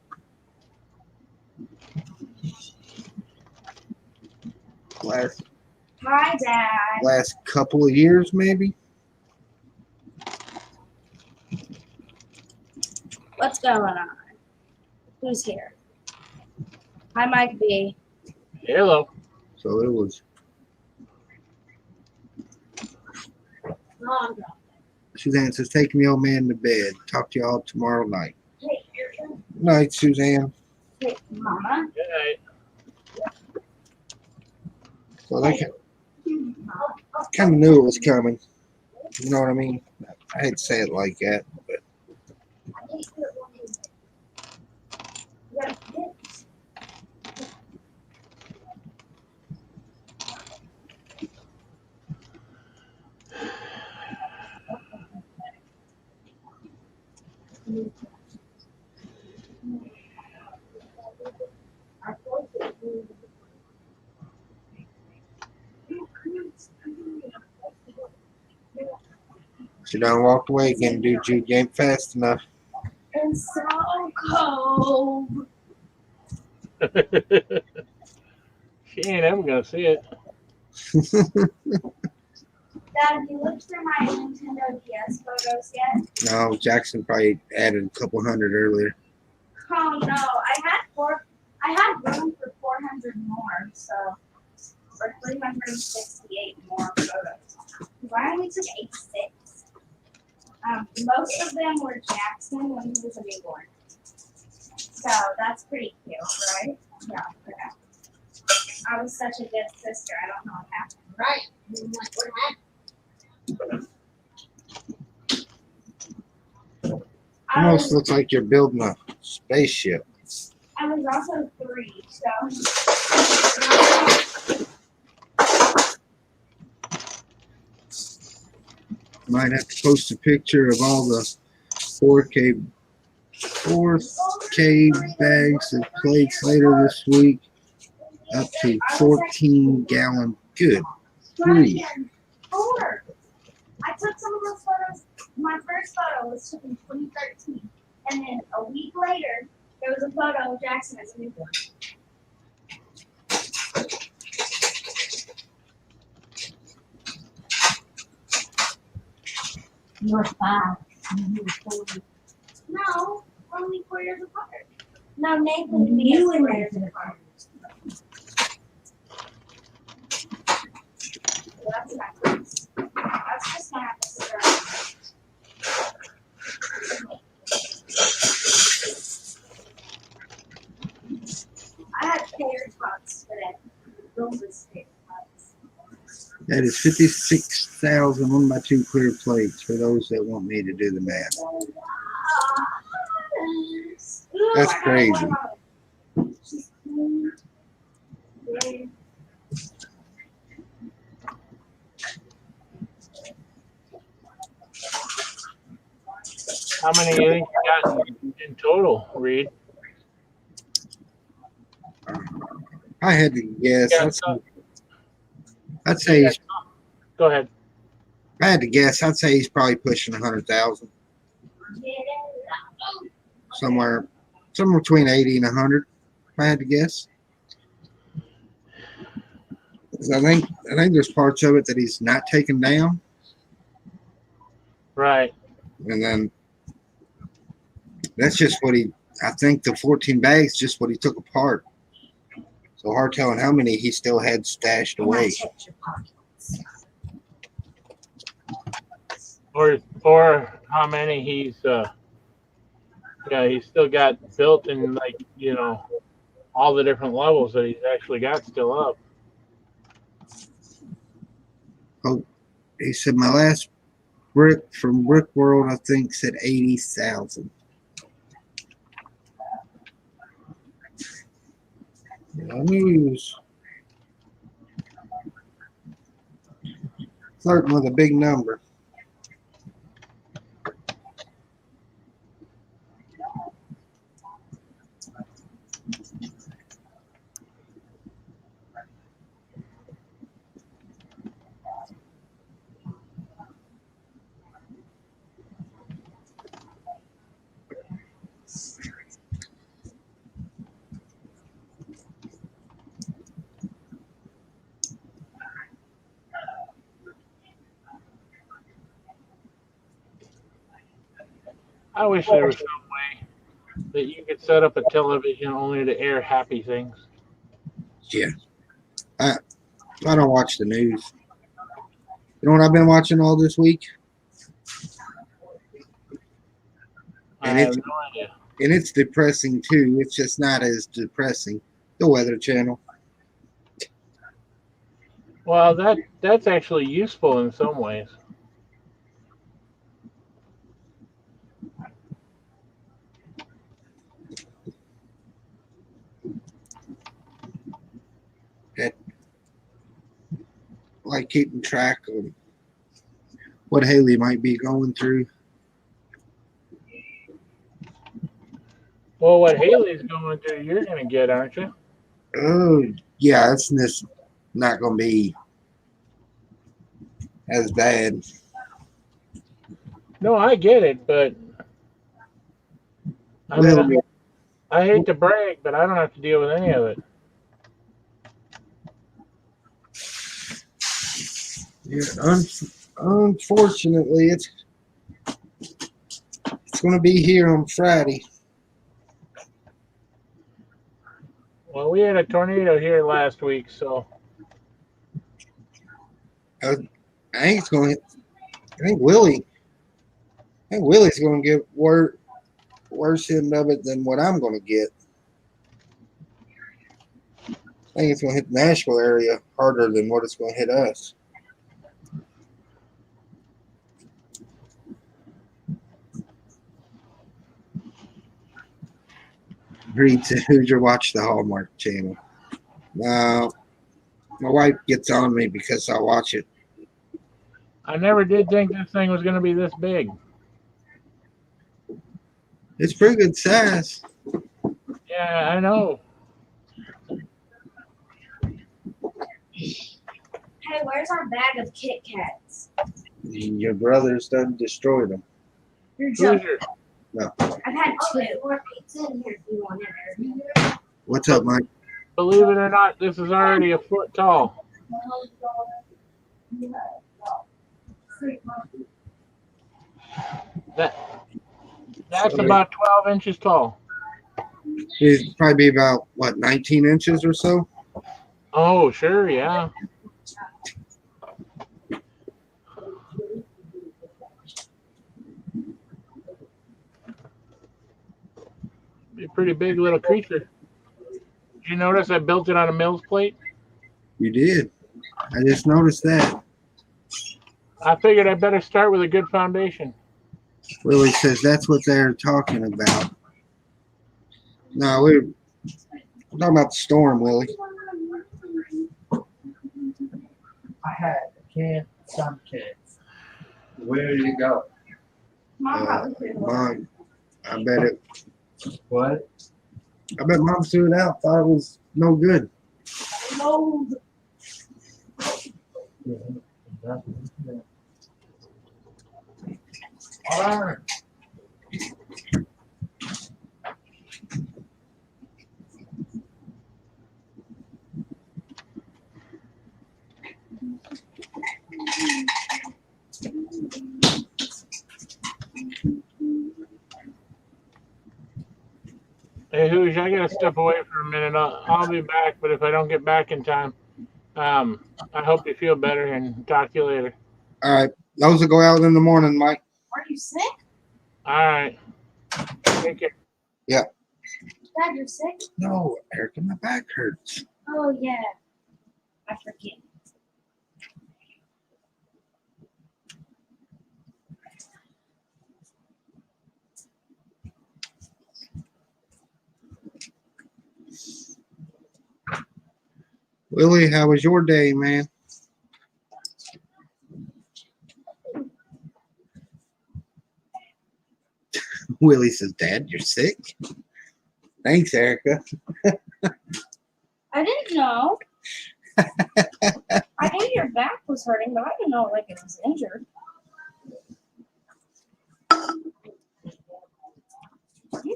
Hi, Dad. last couple of years, maybe. What's going on? Who's here? Hi, Mike B. Hello. So it was. Mom. Suzanne says, taking the old man to bed. Talk to y'all tomorrow night. Hey, Night, Suzanne. hey, Mama. Good night. So they kind of knew it was coming. You know what I mean? I hate to say it like that, but she done walked away again, dude. You ain't fast enough. It's so cold. She ain't ever gonna see it. Dad, have you looked through my Nintendo DS photos yet? No, Jackson probably added a couple hundred earlier. Oh no, I had room for 400 more, so for 368 more photos. I only took 86. Most of them were Jackson when he was a newborn. So that's pretty cute, right? Yeah. Okay. I was such a good sister. I don't know what happened. Right. Almost looks like you're building a spaceship. I was also 3, so. Might have to post a picture of all the 4K bags of plates later this week. Up to 14-gallon. Good grief. 4. I took some of those photos. My first photo was taken in 2013. And then a week later, there was a photo of Jackson as a newborn. You're 5. And you were 4. No, only 4 years apart. No, Nathan, you and Nathan apart. So that's not nice. That's just gonna have to start. I had pair spots today. Those are pair spots. That is 56,000 1x2 clear plates for those that want me to do the math. That's crazy. How many do you think you got in total, Reed? I had to guess. Yeah, I'd say he's, Go ahead. I had to guess. I'd say he's probably pushing 100,000. Somewhere between 80 and 100. If I had to guess. 'Cause I think there's parts of it that he's not taken down, Right. and then that's just what I think the 14 bags just what he took apart. So hard telling how many he still had stashed away. Or how many he's still got built in, like, all the different levels that he's actually got still up. He said my last brick from Brick World I think said 80,000. I knew he was flirting with a big number. I wish there was some way that you could set up a television only to air happy things. Yeah. I don't watch the news. You know what I've been watching all this week? I And have no idea. And it's depressing too. It's just not as depressing. The Weather Channel. Well, that's actually useful in some ways. Like keeping track of what Haley might be going through. Well, what Haley's going through, you're going to get, aren't you? Oh, yeah, it's just not going to be as bad. No, I get it, but I mean, I hate to brag, but I don't have to deal with any of it. Yeah, unfortunately, it's going to be here on Friday. Well, we had a tornado here last week, so I think it's going. I think Willie Hey, Willie's going to get worse end of it than what I'm going to get. I think it's going to hit the Nashville area harder than what it's going to hit us. Reed said, Hoosier, watch the Hallmark Channel. No, my wife gets on me because I watch it. I never did think this thing was going to be this big. It's pretty good size. Yeah, I know. Hey, where's our bag of Kit Kats? Your brother's done destroyed them. You're joking. Hoosier, I've had 2. More pizza in here if you want it. What's up, Mike? believe it or not, this is already a foot tall. That's about 12 inches tall. It'd probably be about, what, 19 inches or so? Oh, sure, yeah. Be a pretty big little creature. Did you notice I built it on a mill's plate? You did. I just noticed that. I figured I better start with a good foundation. Willie says that's what they're talking about. No, we're talking about the storm, Willie. I had a kid, some kids. Where did it go? Mom, I bet it. What? I bet Mom threw it out. Thought it was no good. All right. Hey, Hoosh, I gotta step away for a minute. I'll be back, but if I don't get back in time, I hope you feel better and talk to you later. All right. Those will go out in the morning, Mike. Are you sick? All right. Take care. Dad, you're sick? No, Erica, my back hurts. Oh, yeah. I forget. Willie, how was your day, man? Willie says, Dad, you're sick? Thanks, Erica. I didn't know. I knew your back was hurting, but I didn't know like it was injured. I'm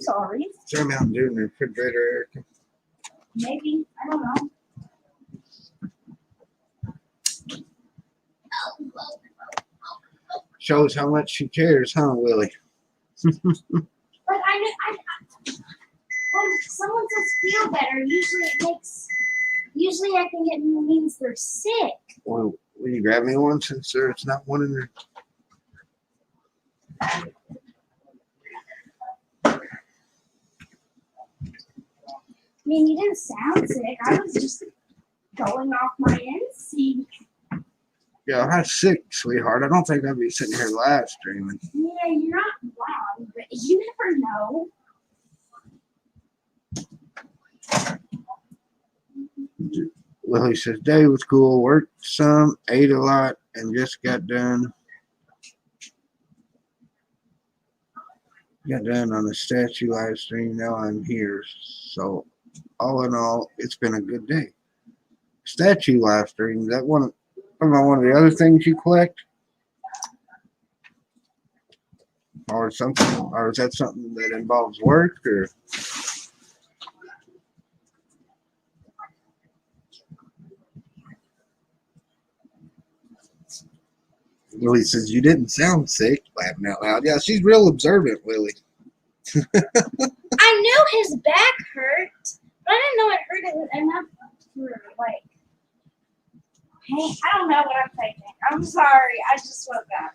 sorry. Is there a Mountain Dew in the refrigerator, Erica? Maybe. I don't know. Shows how much she cares, huh, Willie? But I knew when someone says feel better, usually I think it means they're sick. Well, will you grab me one since there's not one in there? I mean, you didn't sound sick. I was just going off my instinct. Yeah, I'm not sick, sweetheart. I don't think I'd be sitting here live streaming. Yeah, you're not wrong, but you never know. Willie says, day was cool, worked some, ate a lot, and just got done. Got done on the statue live stream. Now I'm here. So, all in all, it's been a good day. Statue live stream, that one, I don't know, one of the other things you collect? Or something, or is that something that involves work, or? Willie says, you didn't sound sick, laughing out loud. Yeah, she's real observant, Willie. I knew his back hurt, but I didn't know it hurt enough for like pain. I don't know what I'm thinking. I'm sorry. I just woke up.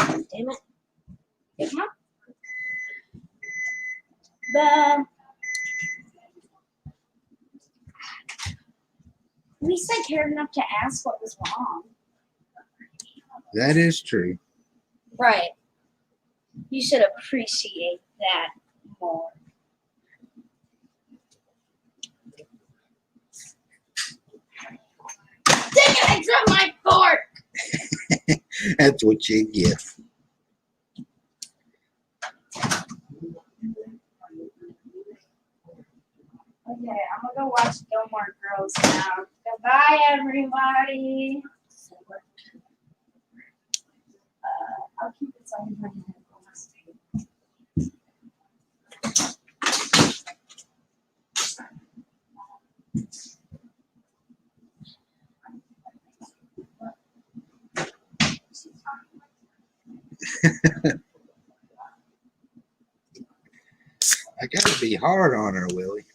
Damn it. Hey, come on. But at least I cared enough to ask what was wrong. That is true. Right. You should appreciate that more. Dang it, I dropped my fork! That's what you get. Okay, I'm gonna go watch Gilmore Girls now. Goodbye, everybody. I'll keep it on my head. I gotta be hard on her, Willie.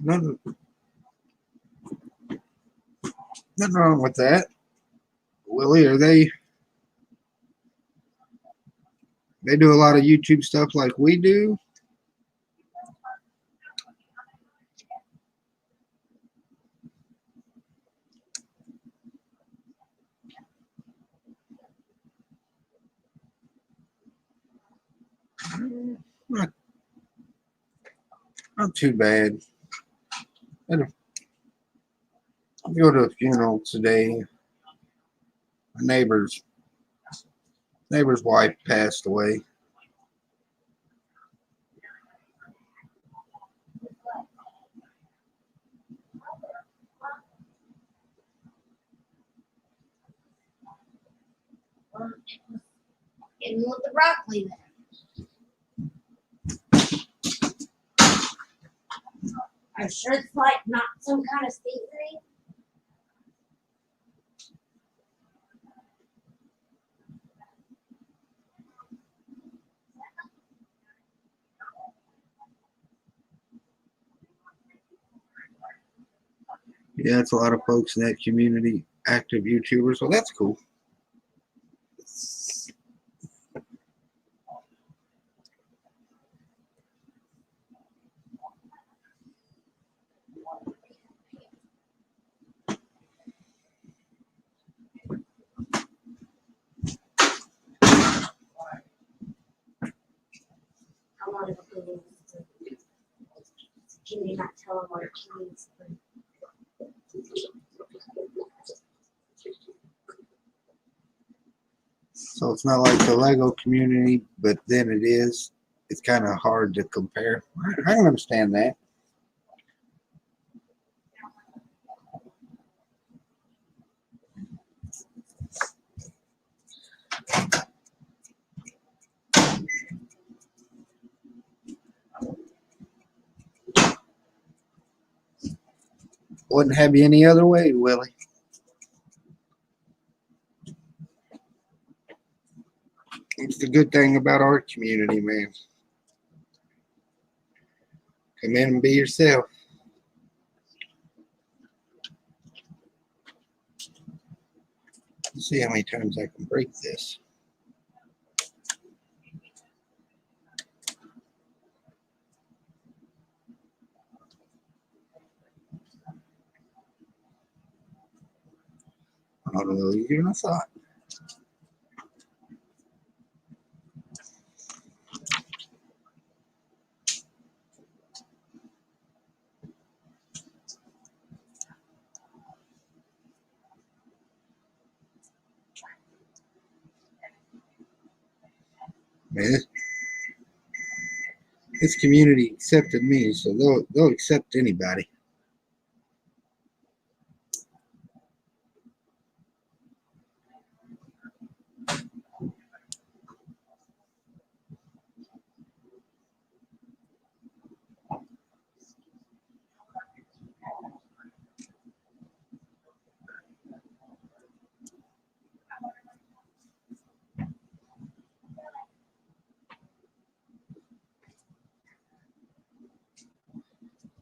Nothing, nothing wrong with that. Willie, are they do a lot of YouTube stuff like we do? Not, not too bad. I go to a funeral today. My neighbor's wife passed away. Getting with the broccoli then. I'm sure it's like not some kind of seasoning. Yeah, it's a lot of folks in that community, active YouTubers. So that's cool. I want to go to can you not tell them what it means? So it's not like the Lego community, but then it is. It's kind of hard to compare. I don't understand that. Wouldn't have you any other way, Willie. It's the good thing about our community, man. Come in and be yourself. Let's see how many times I can break this. A little easier than I thought. Man, this community accepted me, so they'll accept anybody.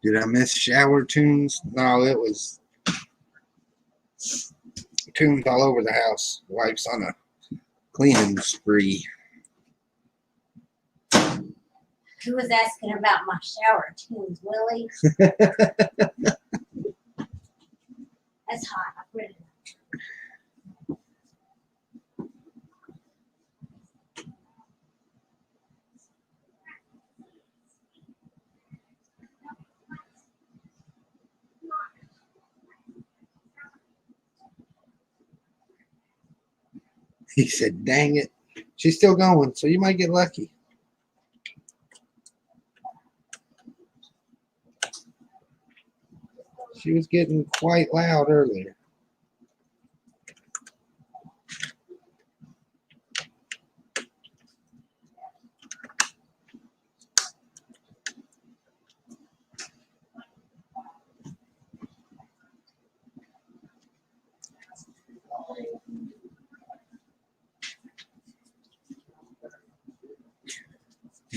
Did I miss shower tunes? No, it was tunes all over the house. Wife's on a cleaning spree. Who was asking about my shower tunes, Willie? That's hot. I put it in. He said, dang it. She's still going, so you might get lucky. She was getting quite loud earlier.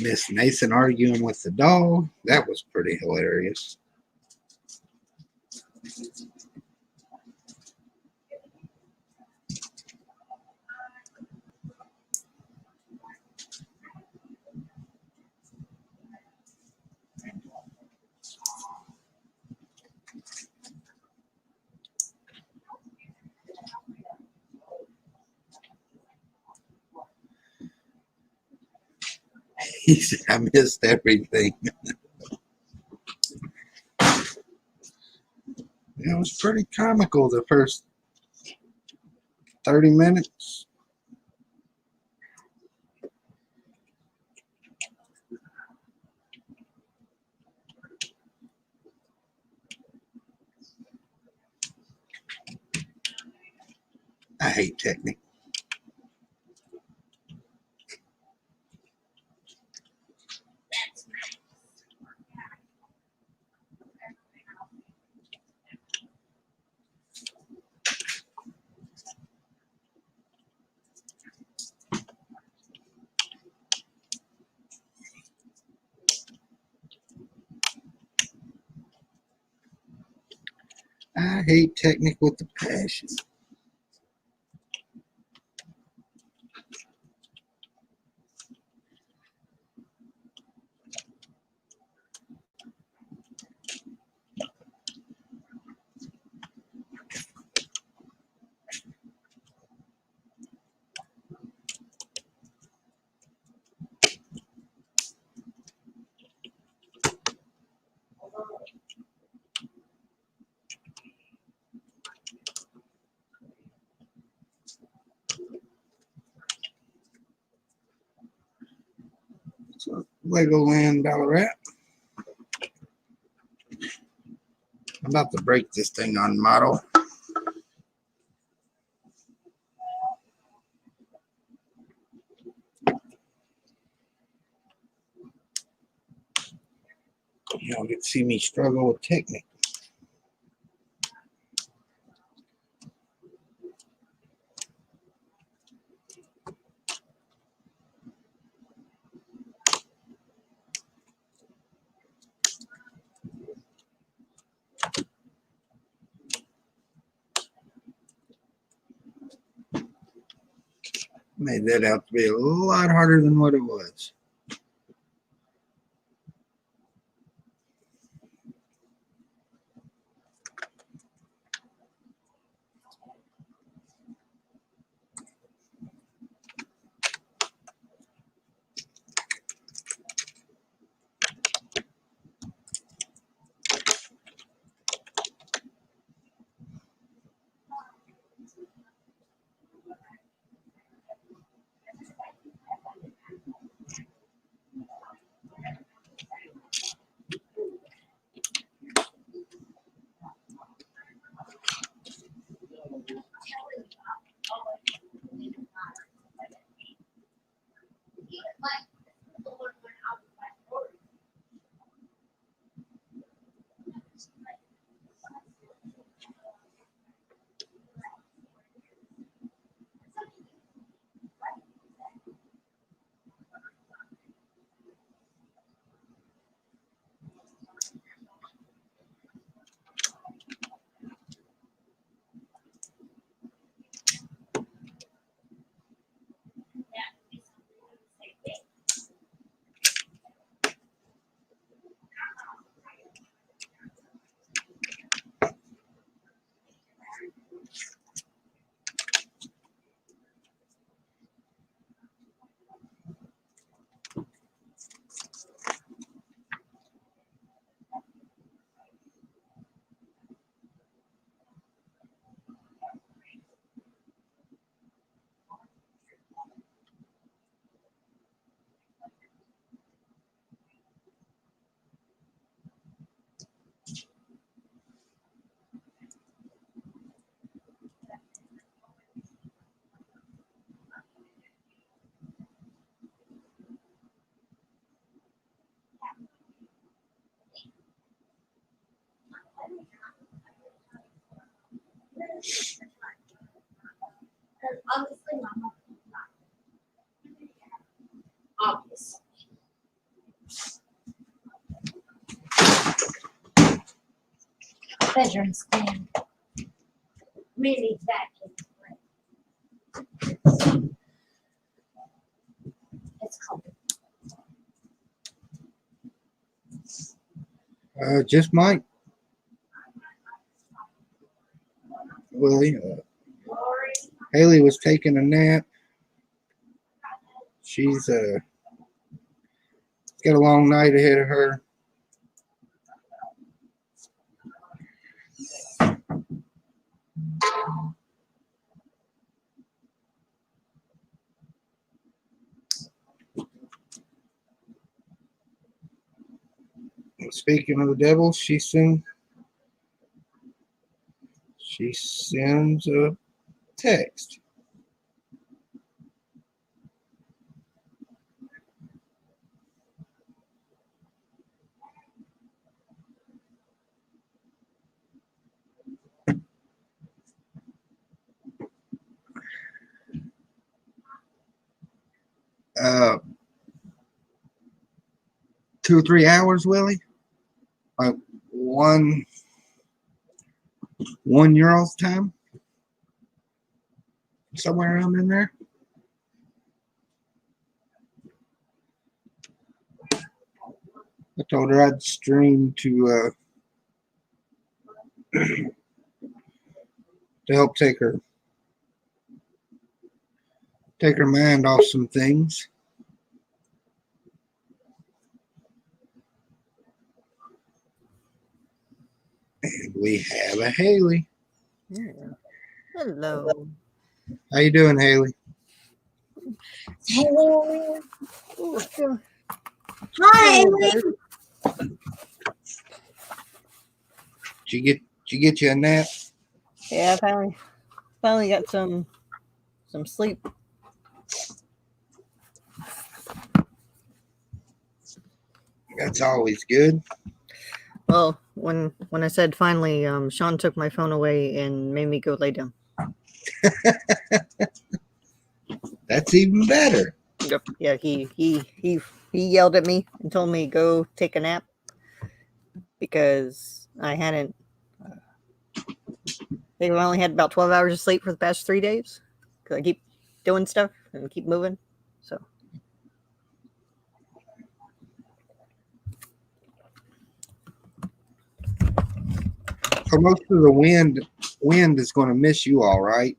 Miss Nathan arguing with the dog. That was pretty hilarious. He said, I missed everything. It was pretty comical the first 30 minutes. I hate technique. I hate technique with the passion. So, Legoland Ballarat. I'm about to break this thing on model. Y'all get to see me struggle with technique. Made that out to be a lot harder than what it was. Obviously, Mama. Obvious. Bedroom stand. Mini vacuum. It's cold. Just Mike. Willie. Haley was taking a nap. She's got a long night ahead of her. Speaking of the devil, she sends a text. Uh, 2 or 3 hours, Willie. Like one Euro's time, somewhere around in there. I told her I'd stream to help take her mind off some things. And we have a Haley. Yeah. Hello. How you doing, Haley? Haley. Ooh, feel- Hi, feel Haley. better. Did you get you a nap? Yeah, finally got some sleep. That's always good. Well, when I said finally, Sean took my phone away and made me go lay down. That's even better. Yep. Yeah, he yelled at me and told me go take a nap because I hadn't. They only had about 12 hours of sleep for the past 3 days because I keep doing stuff and keep moving. So So most of the wind is going to miss you, all right.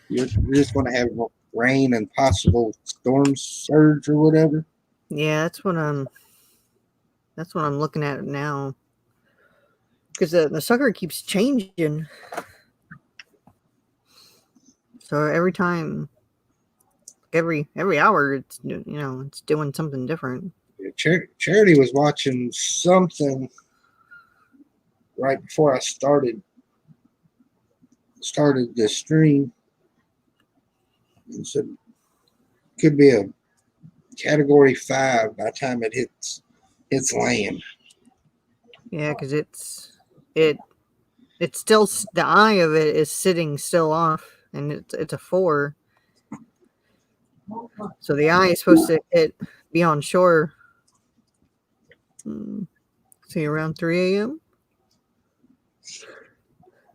You're just going to have rain and possible storm surge or whatever. yeah, that's what I'm looking at now because the sucker keeps changing. So every hour, it's it's doing something different. Charity was watching something right before I started the stream, and said could be a category 5 by the time it hits land. Yeah, because it's still the eye of it is sitting still off, and it's a 4. So the eye is supposed to be on shore. See around 3 a.m.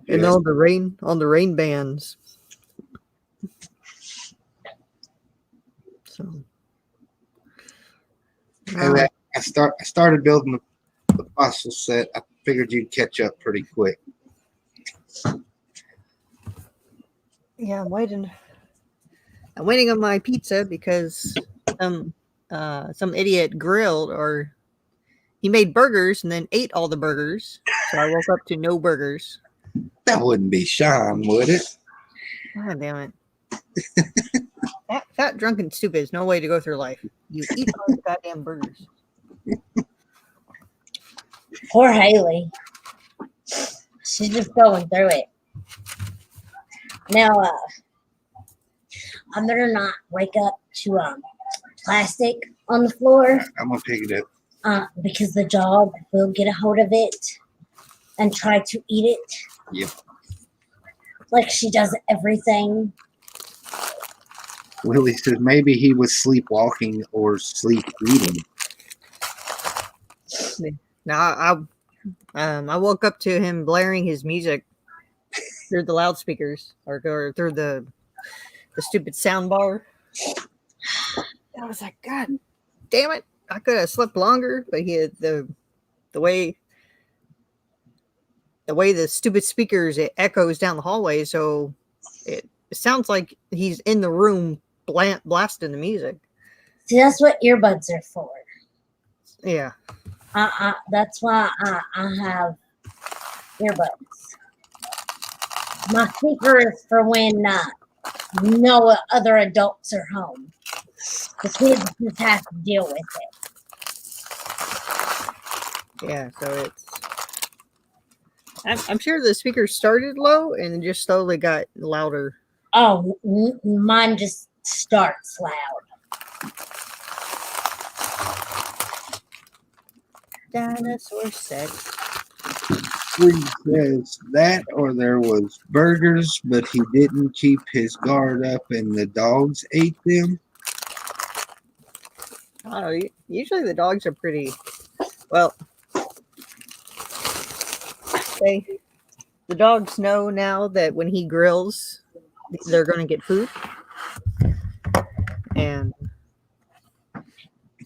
And Yes. all the rain bands. So And I started building the puzzle set. I figured you'd catch up pretty quick. yeah, I'm waiting on my pizza because some idiot grilled or he made burgers and then ate all the burgers. So I woke up to no burgers. That wouldn't be Sean, would it? God damn it. Fat, drunk, and stupid is no way to go through life. You eat all the goddamn burgers. Poor Haley. She's just going through it. Now, I better not wake up to plastic on the floor I'm gonna pick it up. because the dog will get a hold of it and try to eat it. Yep. Like she does everything. Willie says maybe he was sleepwalking or sleep eating. Now I woke up to him blaring his music through the loudspeakers or through the stupid sound bar. I was like, God damn it! I could have slept longer, but he had the way the stupid speakers, it echoes down the hallway, so it sounds like he's in the room blasting the music. See, that's what earbuds are for. Yeah. That's why I have earbuds. My speaker is for when no other adults are home. The kids just have to deal with it. Yeah, so it's. I'm sure the speaker started low and just slowly got louder. Oh, mine just starts loud. Dinosaur sex. He says that or there was burgers, but he didn't keep his guard up and the dogs ate them. I don't know. Usually the dogs are pretty. Well, the dogs know now that when he grills, they're going to get food. And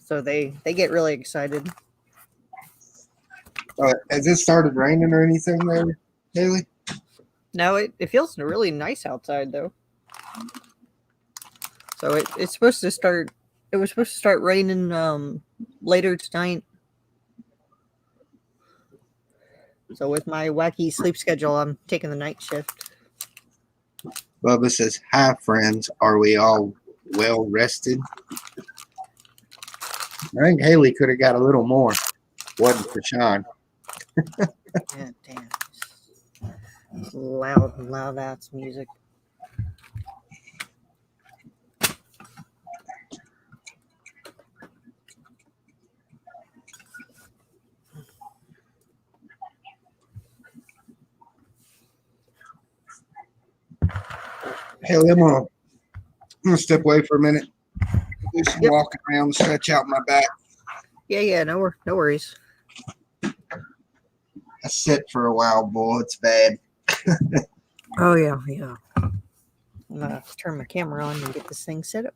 so they get really excited. Has it started raining or anything there, Haley? No, it feels really nice outside though. So it's supposed to start. It was supposed to start raining later tonight. So with my wacky sleep schedule, I'm taking the night shift. Bubba says, "Hi, friends. Are we all well rested?" I think Haley could have got a little more. Wasn't for Sean. Yeah, damn. Loud ass music. Haley, I'm gonna step away for a minute. Do some walking around, stretch out my back. Yeah, no worries. I sit for a while, boy. It's bad. Oh yeah. I'm gonna turn my camera on and get this thing set up.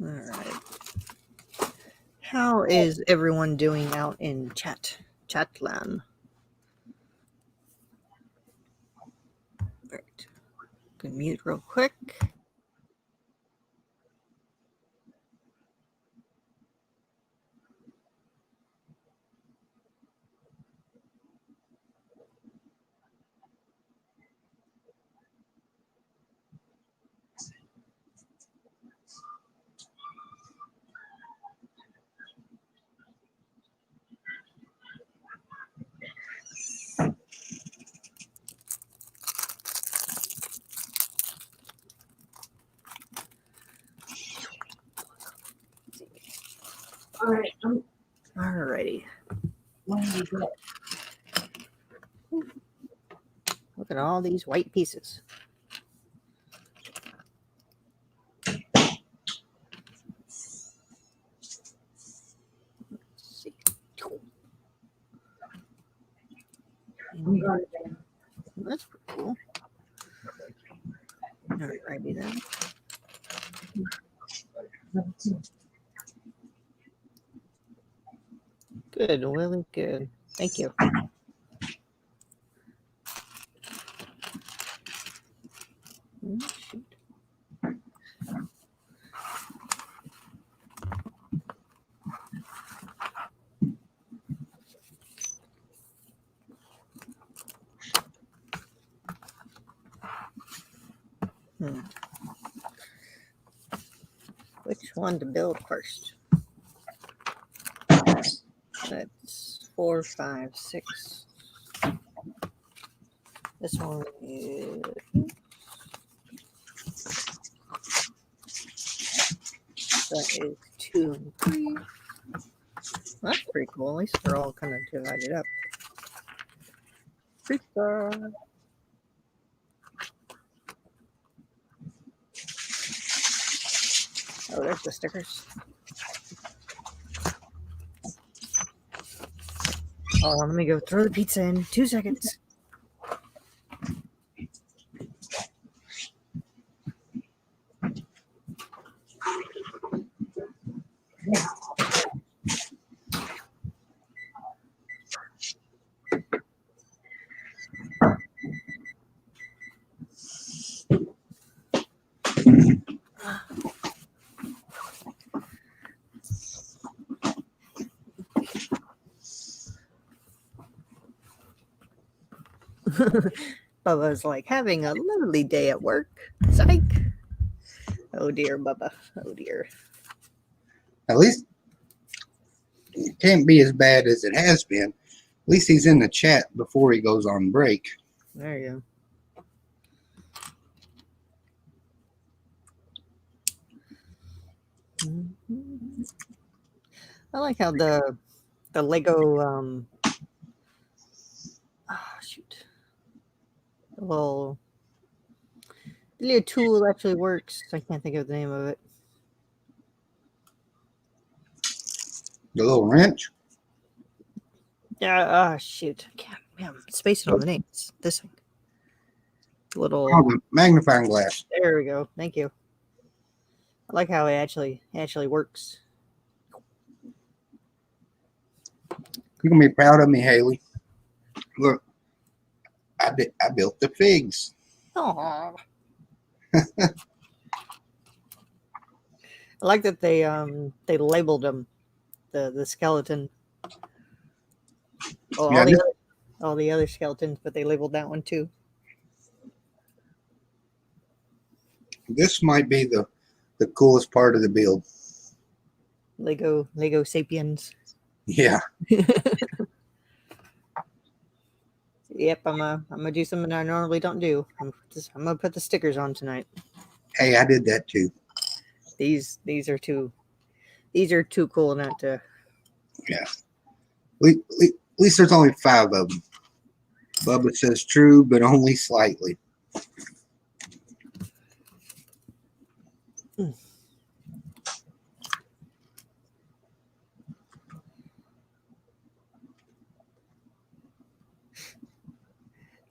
All right. How is everyone doing out in Chatland? Right. Can mute real quick. All right, Alrighty. Look at all these white pieces. Let's see. That's pretty cool. Alrighty then. Good, Willie. Good. Thank you. Shoot. Which one to build first? That's 4, 5, 6. This one is That is 2 and 3. That's pretty cool. At least they're all kind of divided up. Pizza. Oh, there's the stickers. Oh, let me go throw the pizza in 2 seconds. Bubba's like having a lovely day at work. Psych. Oh dear, Bubba. Oh dear. At least it can't be as bad as it has been. At least he's in the chat before he goes on break. There you go. I like how the Lego shoot. The little tool actually works. I can't think of the name of it. The little wrench. Yeah, shoot. I can't. Man, I'm spacing on the names. This thing. Little. Oh, the magnifying glass. There we go. Thank you. I like how it actually works. You're gonna be proud of me, Haley. Look, I built the figs. Aww. I like that they labeled them, the skeleton. Oh, Yeah, all the other skeletons, but they labeled that one too. this might be the coolest part of the build. Lego Sapiens. Yeah. Yep, I'm gonna do something I normally don't do. I'm gonna put the stickers on tonight. Hey, I did that too. These are too cool not to. Yeah. At least there's only 5 of them. Bubba says true, but only slightly.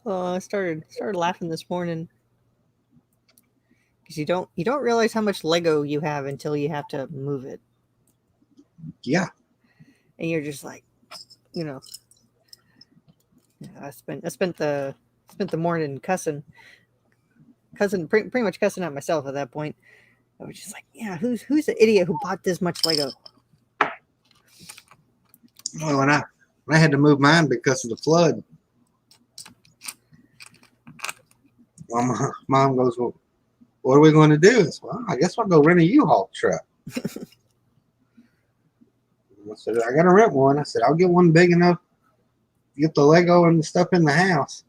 Oh, I started laughing this morning because you don't realize how much Lego you have until you have to move it, Yeah. and you're just like, yeah, I spent the morning cussing, pretty much cussing at myself at that point. I was just like, yeah, who's the idiot who bought this much Lego? Well, when I had to move mine because of the flood, well, Mom goes, well, what are we going to do? I said, well, I guess I'll go rent a U-Haul truck. I said, I got to rent one. I said, I'll get one big enough to get the Lego and the stuff in the house.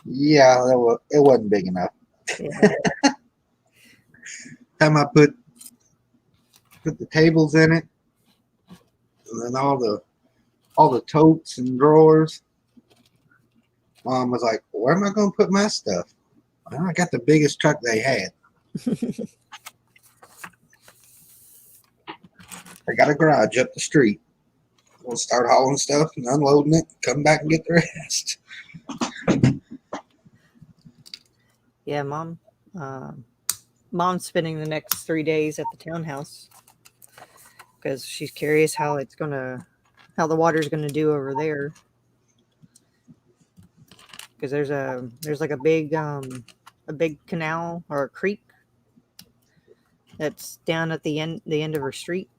Yeah, it wasn't big enough. Yeah. Time I put the tables in it, and then all the totes and drawers. Mom was like, where am I going to put my stuff? Well, I got the biggest truck they had. I got a garage up the street. We'll start hauling stuff and unloading it, come back and get the rest. Yeah, Mom's spending the next 3 days at the townhouse because she's curious how the water's gonna do over there. Because there's like a big canal or a creek that's down at the end of her street.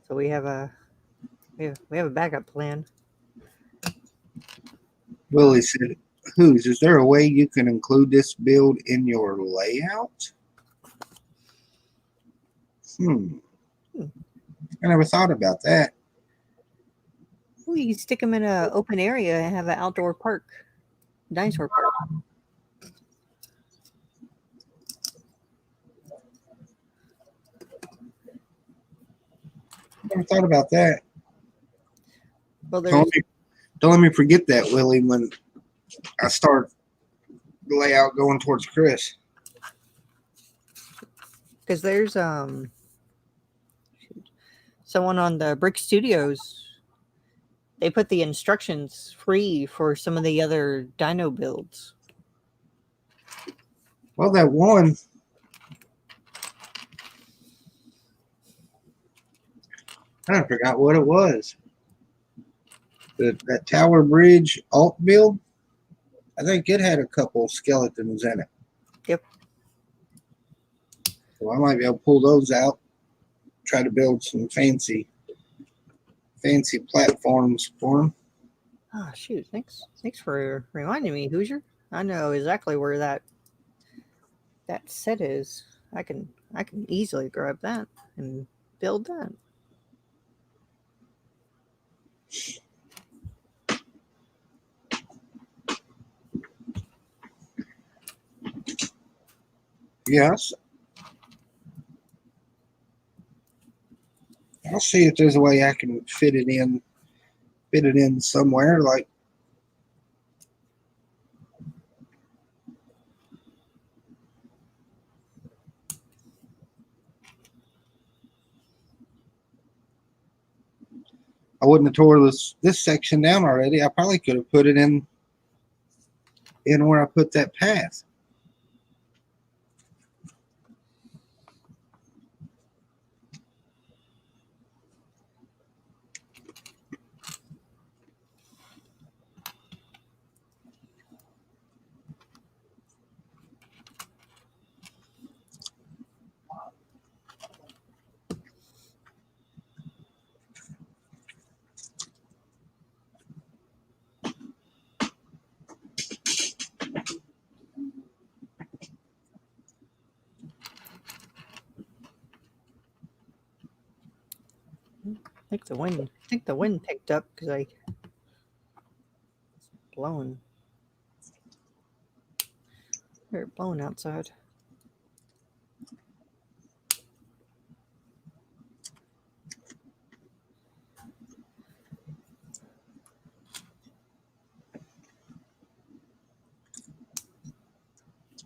So we have a backup plan. Willie said, is there a way you can include this build in your layout? I never thought about that. Well, you can stick them in an open area and have an outdoor park, dinosaur park. never thought about that. Well, Don't there's let, me, don't let me forget that, Willie, when I start the layout going towards Chris. because there's someone on the Brick Studios. They put the instructions free for some of the other dino builds. Well, that one, I forgot what it was. That Tower Bridge alt build, I think it had a couple skeletons in it. Yep. So I might be able to pull those out, try to build some fancy platforms for them. Oh shoot! Thanks for reminding me, Hoosier. I know exactly where that set is. I can easily grab that and build that. Yes. I'll see if there's a way I can fit it in somewhere. Like, I wouldn't have tore this section down already. I probably could have put it in where I put that path. I think the wind picked up because it's blowing. They're blowing outside.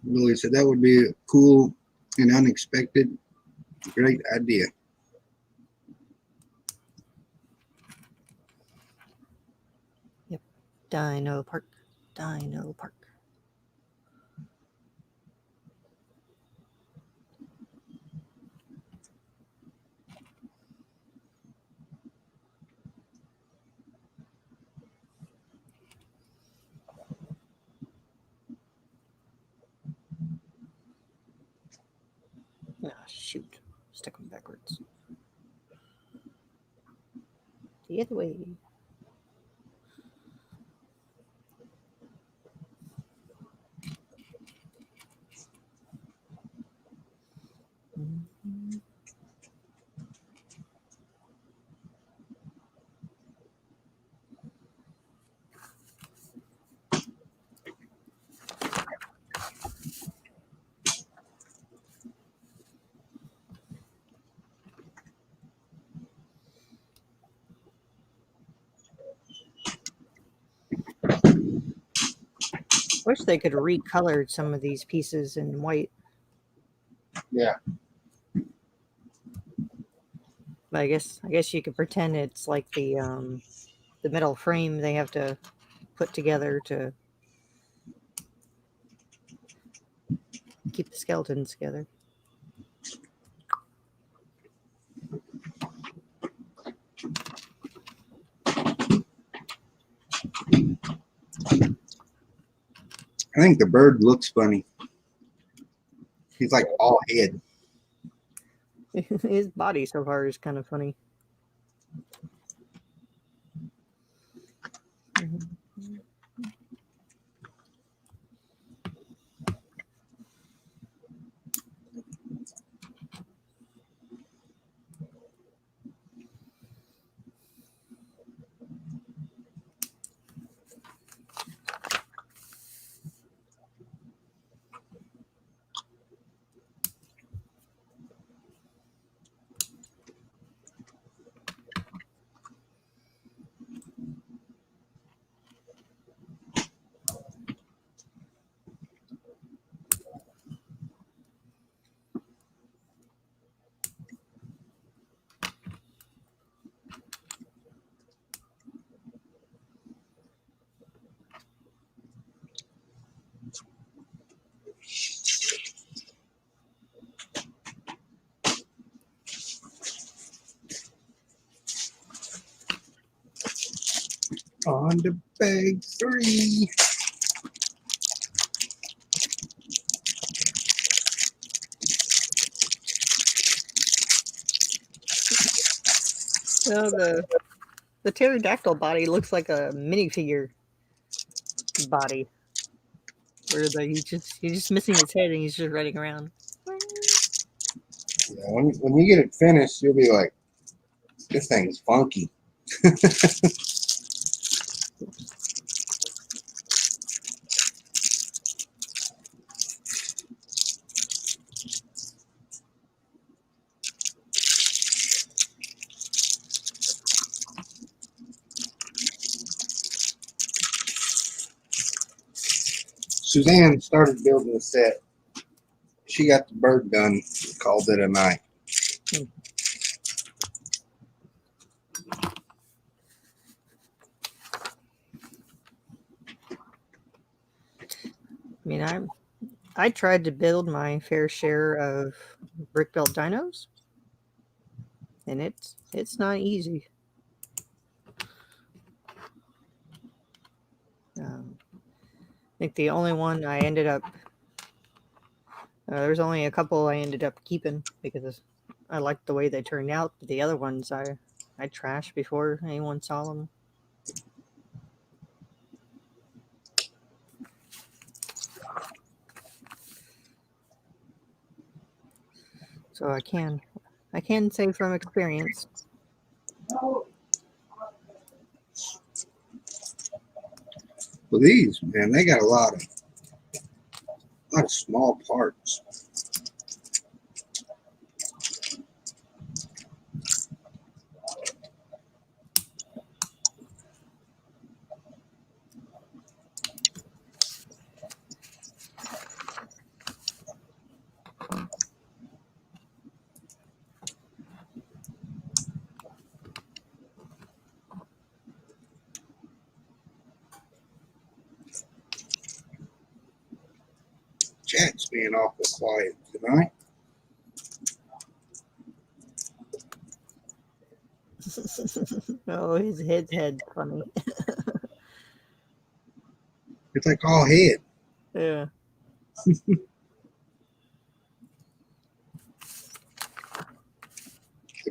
Willie said that would be a cool and unexpected great idea. Yep. Dino Park. Dino Park. Ah, shoot. Stuck them backwards. The other way. Mhm. Wish they could recolor some of these pieces in white. Yeah. But I guess you could pretend it's like the metal frame they have to put together to keep the skeletons together. I think the bird looks funny. He's like all head. His body so far is kind of funny. On to bag 3. So the pterodactyl body looks like a minifigure body, where he's just missing his head and he's just running around. Yeah, when you get it finished, you'll be like, this thing's funky. Suzanne started building the set. She got the bird done, called it a night. I mean, I tried to build my fair share of brick built dinos, and it's not easy. I think the only one I ended up there's only a couple I ended up keeping because I liked the way they turned out. But the other ones I trashed before anyone saw them. So I can say from experience. Well, these, man, they got a lot of small parts. Chat's being awful quiet tonight. Oh, his head's funny. It's like all head. Yeah. They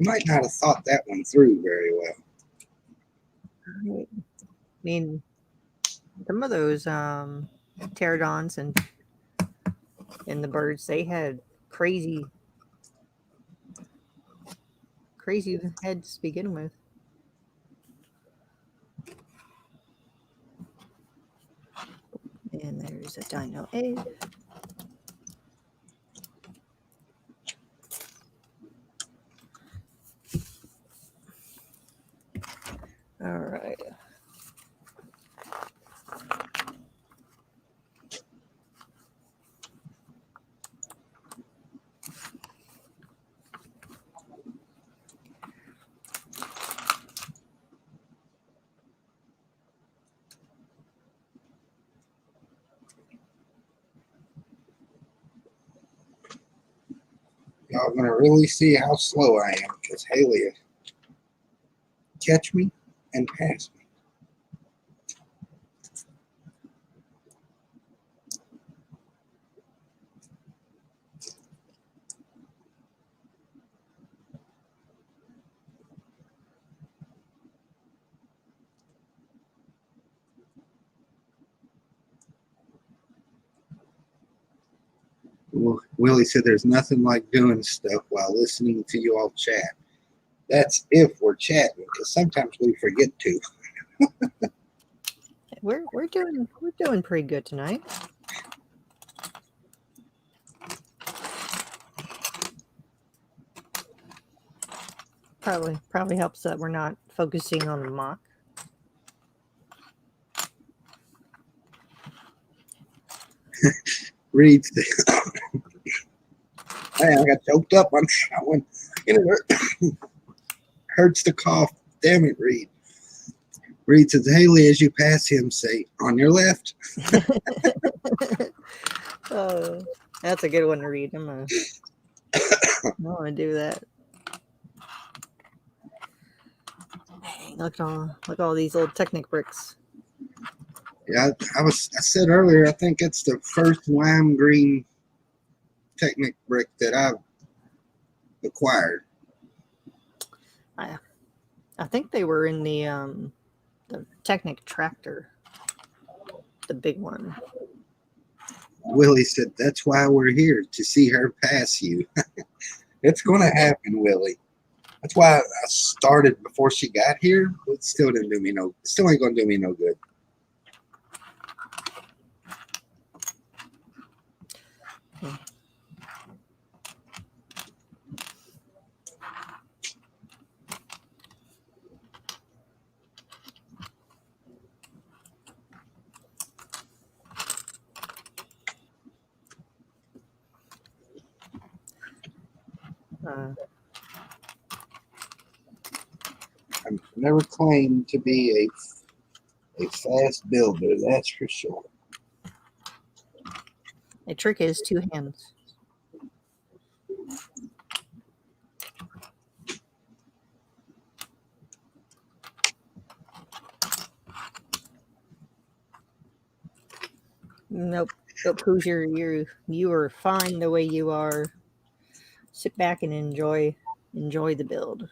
might not have thought that one through very well. I mean, some of those pterodons and the birds, they had crazy heads to begin with. And there's a dino egg. All right. Y'all gonna really see how slow I am because Haley will catch me and pass me. Willie said there's nothing like doing stuff while listening to you all chat. That's if we're chatting, because sometimes we forget to. We're doing pretty good tonight. Probably helps that we're not focusing on the mock. Reads the man, I got choked up on that one. It hurts to cough. Damn it, Reed. Reed says, Haley, as you pass him, say, on your left. Oh, that's a good one to read. I'm gonna do that. Look at all these old Technic bricks. Yeah, I said earlier, I think it's the first lime green Technic brick that I've acquired. I think they were in the Technic tractor, the big one. Willie said, "That's why we're here, to see her pass you." It's going to happen, Willie. That's why I started before she got here. It still didn't do me no. Still ain't going to do me no good. I've never claimed to be a fast builder, that's for sure. The trick is 2 hands. Nope, Hoosier, you are fine the way you are. Sit back and enjoy the build.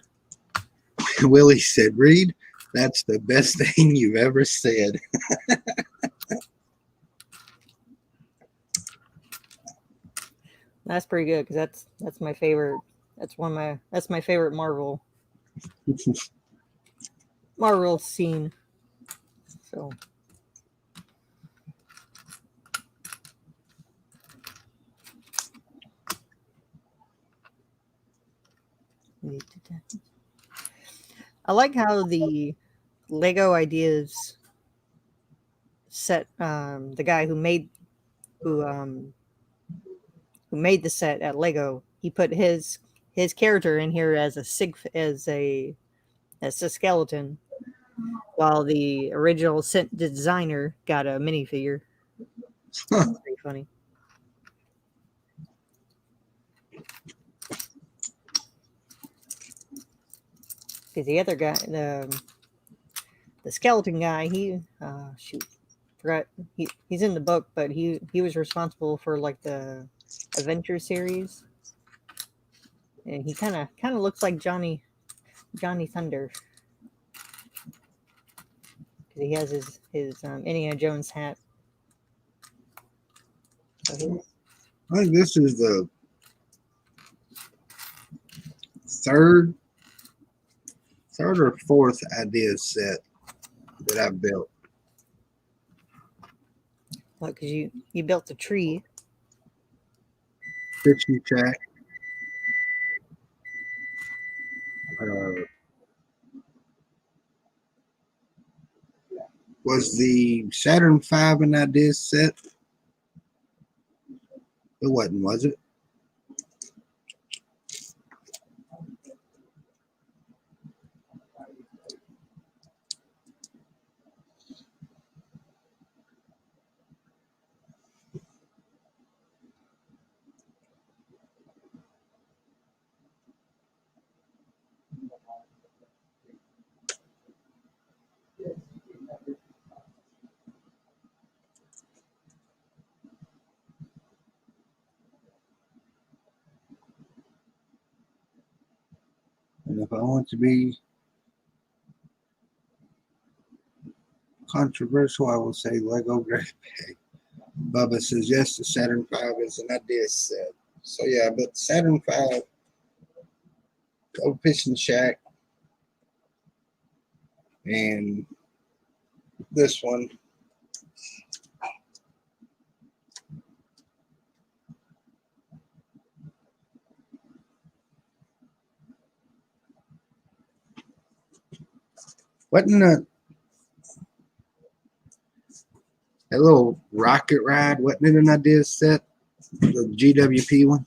Willie said, "Reed, that's the best thing you've ever said." That's pretty good because that's my favorite. That's my favorite Marvel scene. So I like how the Lego Ideas set, the guy who made the set at Lego, he put his character in here as a skeleton, while the original set designer got a minifigure. That's pretty funny. Because the other guy, the skeleton guy, forgot he's in the book, but he was responsible for like the Adventure series, and he kind of looks like Johnny Thunder, because he has his Indiana Jones hat. So I think this is the third or fourth idea set that I've built. because you built a tree. Fishing shack. Was the Saturn V an idea set? It wasn't, was it? And if I want to be controversial, I will say Lego Great Big. Bubba says, yes, the Saturn V is an idea set. So yeah, but Saturn V, Old Fishing Shack, and this one. Wasn't that little rocket ride, wasn't it an idea set? The GWP one?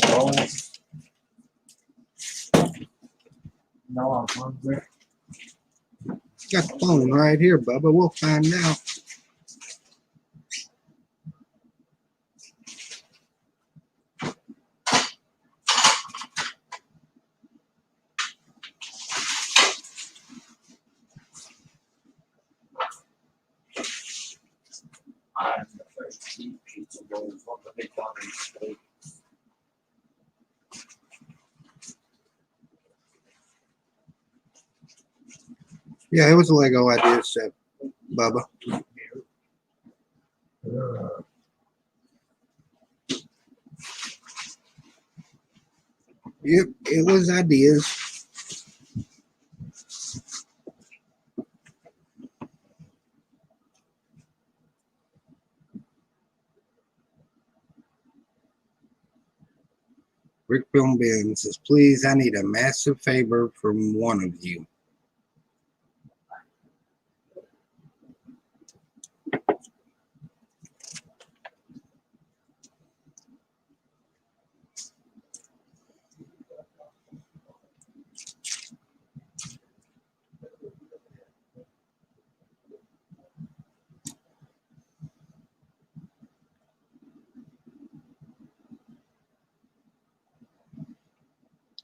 Oh. No, I'm hungry. Got the phone right here, Bubba. We'll find out. I'm the first to eat pizza rolls on the McDonald's steak. Yeah, it was a Lego idea set, Bubba. Yep, it was ideas. Rick Film Ben says, please, I need a massive favor from one of you.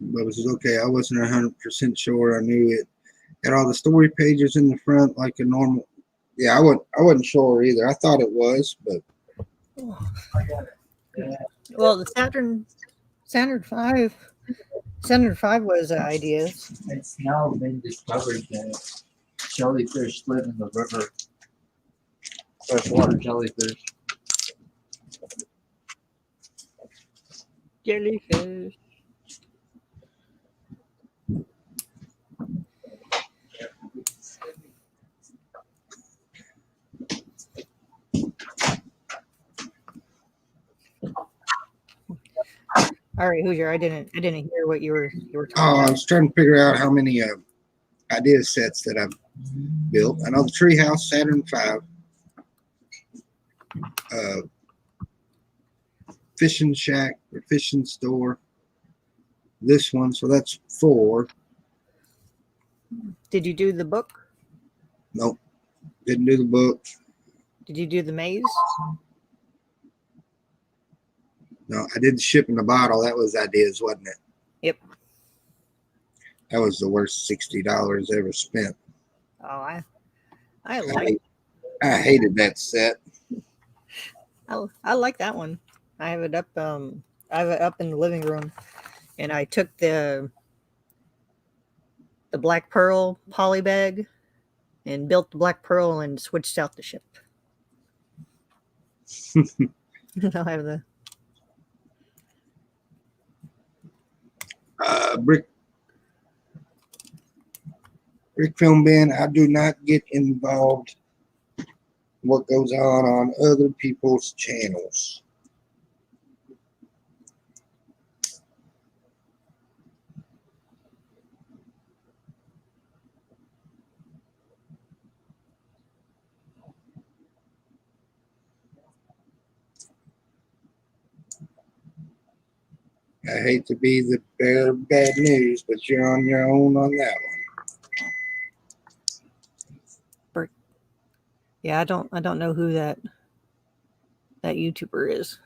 Bubba says, okay, I wasn't 100% sure. I knew it had all the story pages in the front like a normal. Yeah, I wasn't sure either. I thought it was, but Well, the Saturn V was ideas. It's now been discovered that jellyfish live in the river. Freshwater jellyfish. Jellyfish. All right, Hoosier. I didn't hear what you were talking I about. was trying to figure out how many idea sets that I've built. I know the Treehouse Saturn V, Fishing Shack or Fishing Store. This one, so that's 4. Did you do the book? Nope, didn't do the book. Did you do the maze? No, I did the ship in the bottle. That was ideas, wasn't it? Yep. That was the worst $60 ever spent. Oh, I like I hated that set. I like that one. I have it up. I have it up in the living room, and I took the black pearl poly bag and built the black pearl and switched out the ship. I'll have the Brick Film Ben, I do not get involved in what goes on other people's channels. I hate to be the bearer of bad news, but you're on your own on that one. yeah. I don't know who that YouTuber is.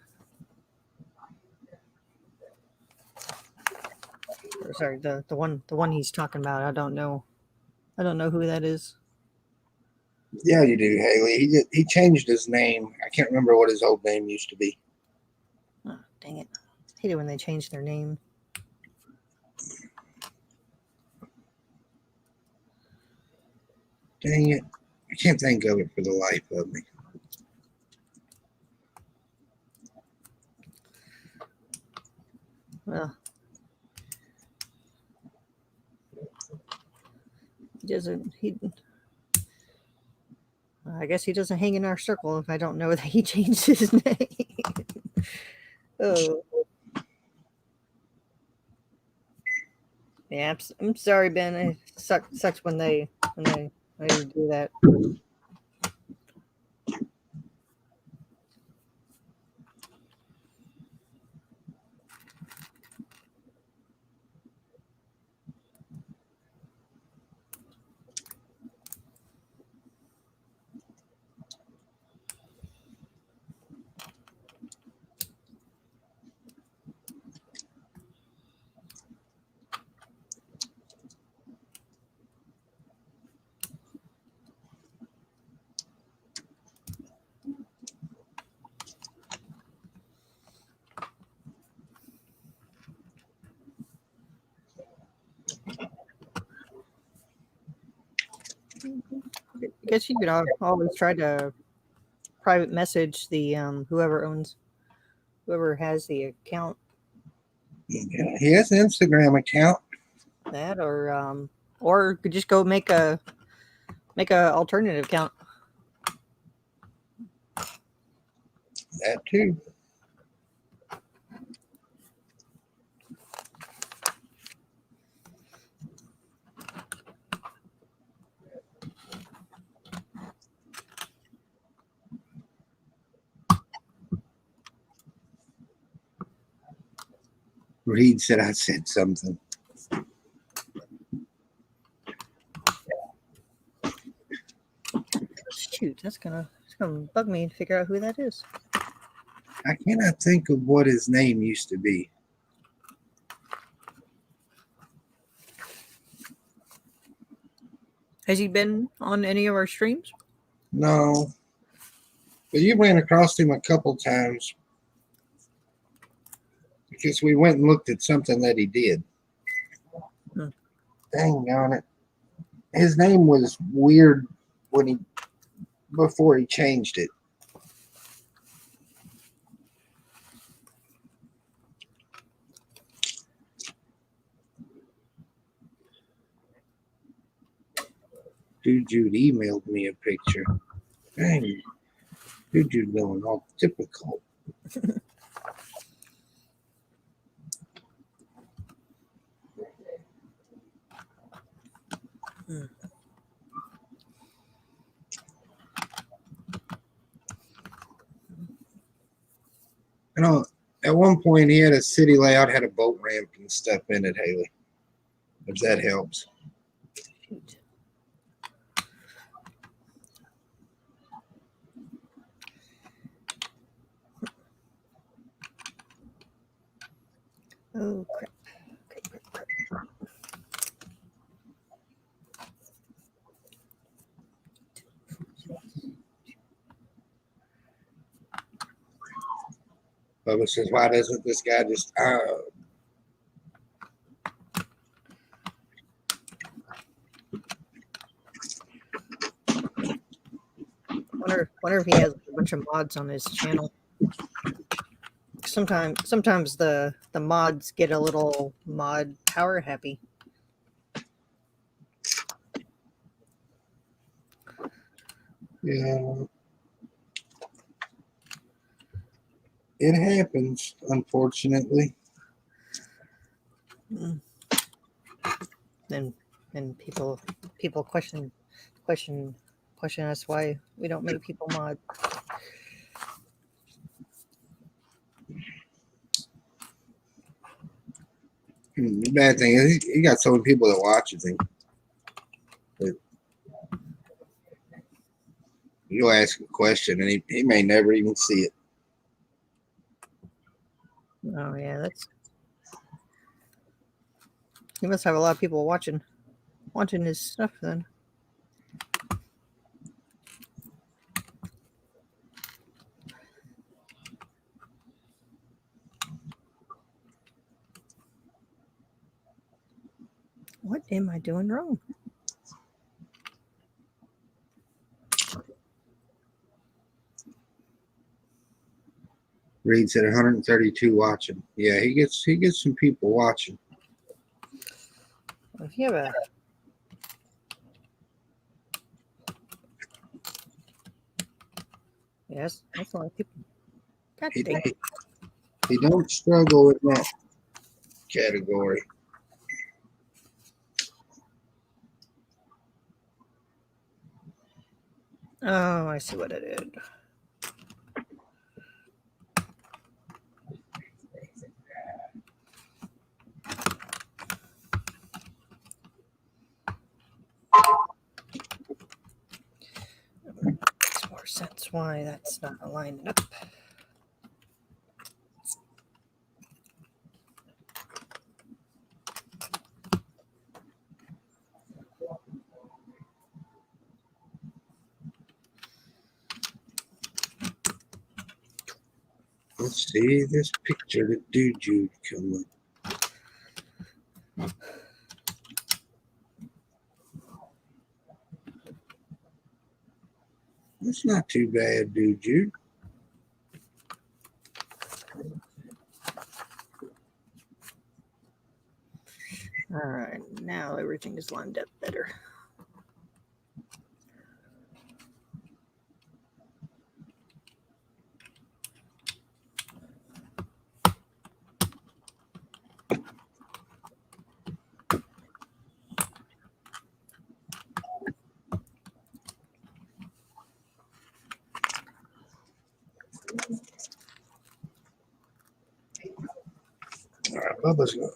Or, sorry, the one he's talking about. I don't know who that is. Yeah, you do, Haley. He changed his name. I can't remember what his old name used to be. Oh, dang it! I hate it when they change their name. Dang it. I can't think of it for the life of me. Well, he doesn't. I guess he doesn't hang in our circle if I don't know that he changed his name. Oh. Yeah, I'm sorry, Ben. It sucks when they do that. guess you could always try to private message the whoever has the account. Yeah, he has an Instagram account. That or could just go make a alternative account. That too. Reed said I said something. Shoot, it's gonna bug me to figure out who that is. I cannot think of what his name used to be. Has he been on any of our streams? No. But you ran across him a couple times because we went and looked at something that he did. Hmm. Dang on it. His name was weird before he changed it. Dude Jude emailed me a picture. Dang. Dude Jude going all typical. You know, at one point he had a city layout, had a boat ramp and stuff in it, Haley. If that helps. Shoot. Oh crap. Crap. Bubba says, why doesn't this guy just Wonder if he has a bunch of mods on his channel. Sometimes the mods get a little mod power happy. yeah. It happens, unfortunately. And people question us why we don't make people mod. The bad thing is he got so many people that watches him. But you'll ask a question and he may never even see it. Oh yeah, he must have a lot of people watching his stuff then. What am I doing wrong? Reed said 132 watching. Yeah, he gets some people watching. If you have a yes, that's a lot of people. God dang. He don't struggle with that category. Oh, I see what I did. Makes more sense why that's not aligned up. Let's see this picture that Dude Jude come up. That's not too bad, dude. You. All right, now everything is lined up better. All right, Bubba's go.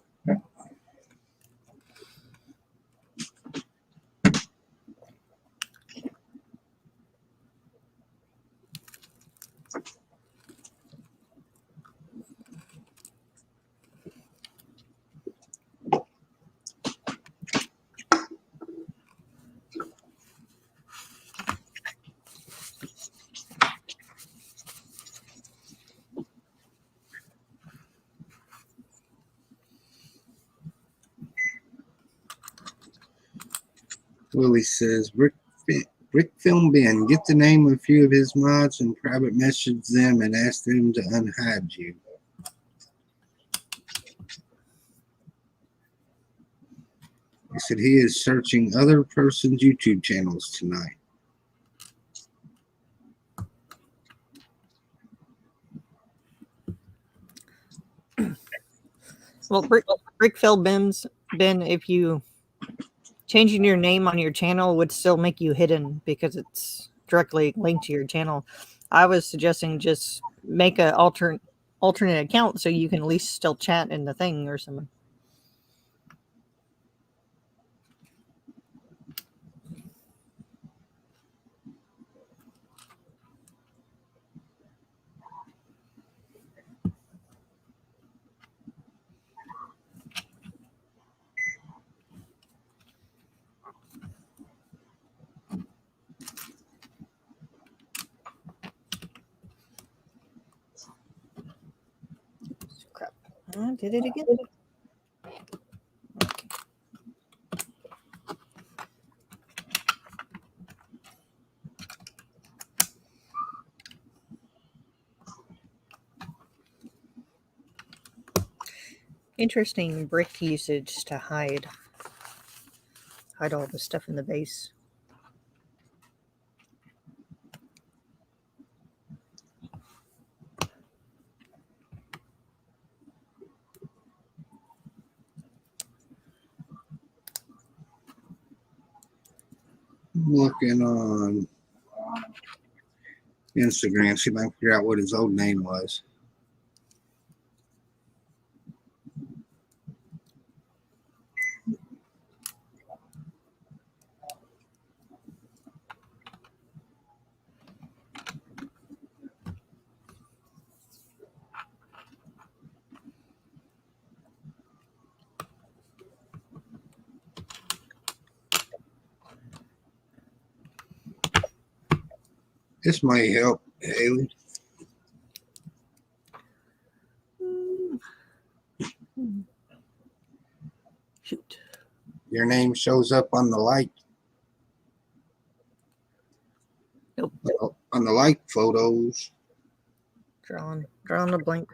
Willie says, Brick Film Ben, get the name of a few of his mods and private message them and ask them to unhide you. He said he is searching other person's YouTube channels tonight. Well, Brickfield Ben, if you changing your name on your channel would still make you hidden because it's directly linked to your channel. I was suggesting just make a alternate account so you can at least still chat in the thing or something. Crap. I did it again. Interesting brick usage to hide all the stuff in the base. I'm looking on Instagram, see if I can figure out what his old name was. This might help, Haley. Shoot. Your name shows up on the like. Nope. On the like photos. Drawing the blank.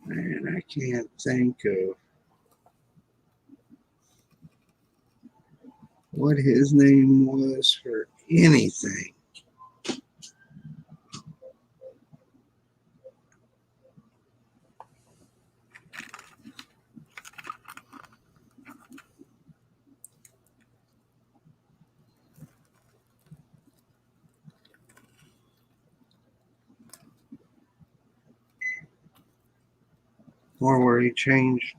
Man, I can't think of what his name was for anything. or where he changed.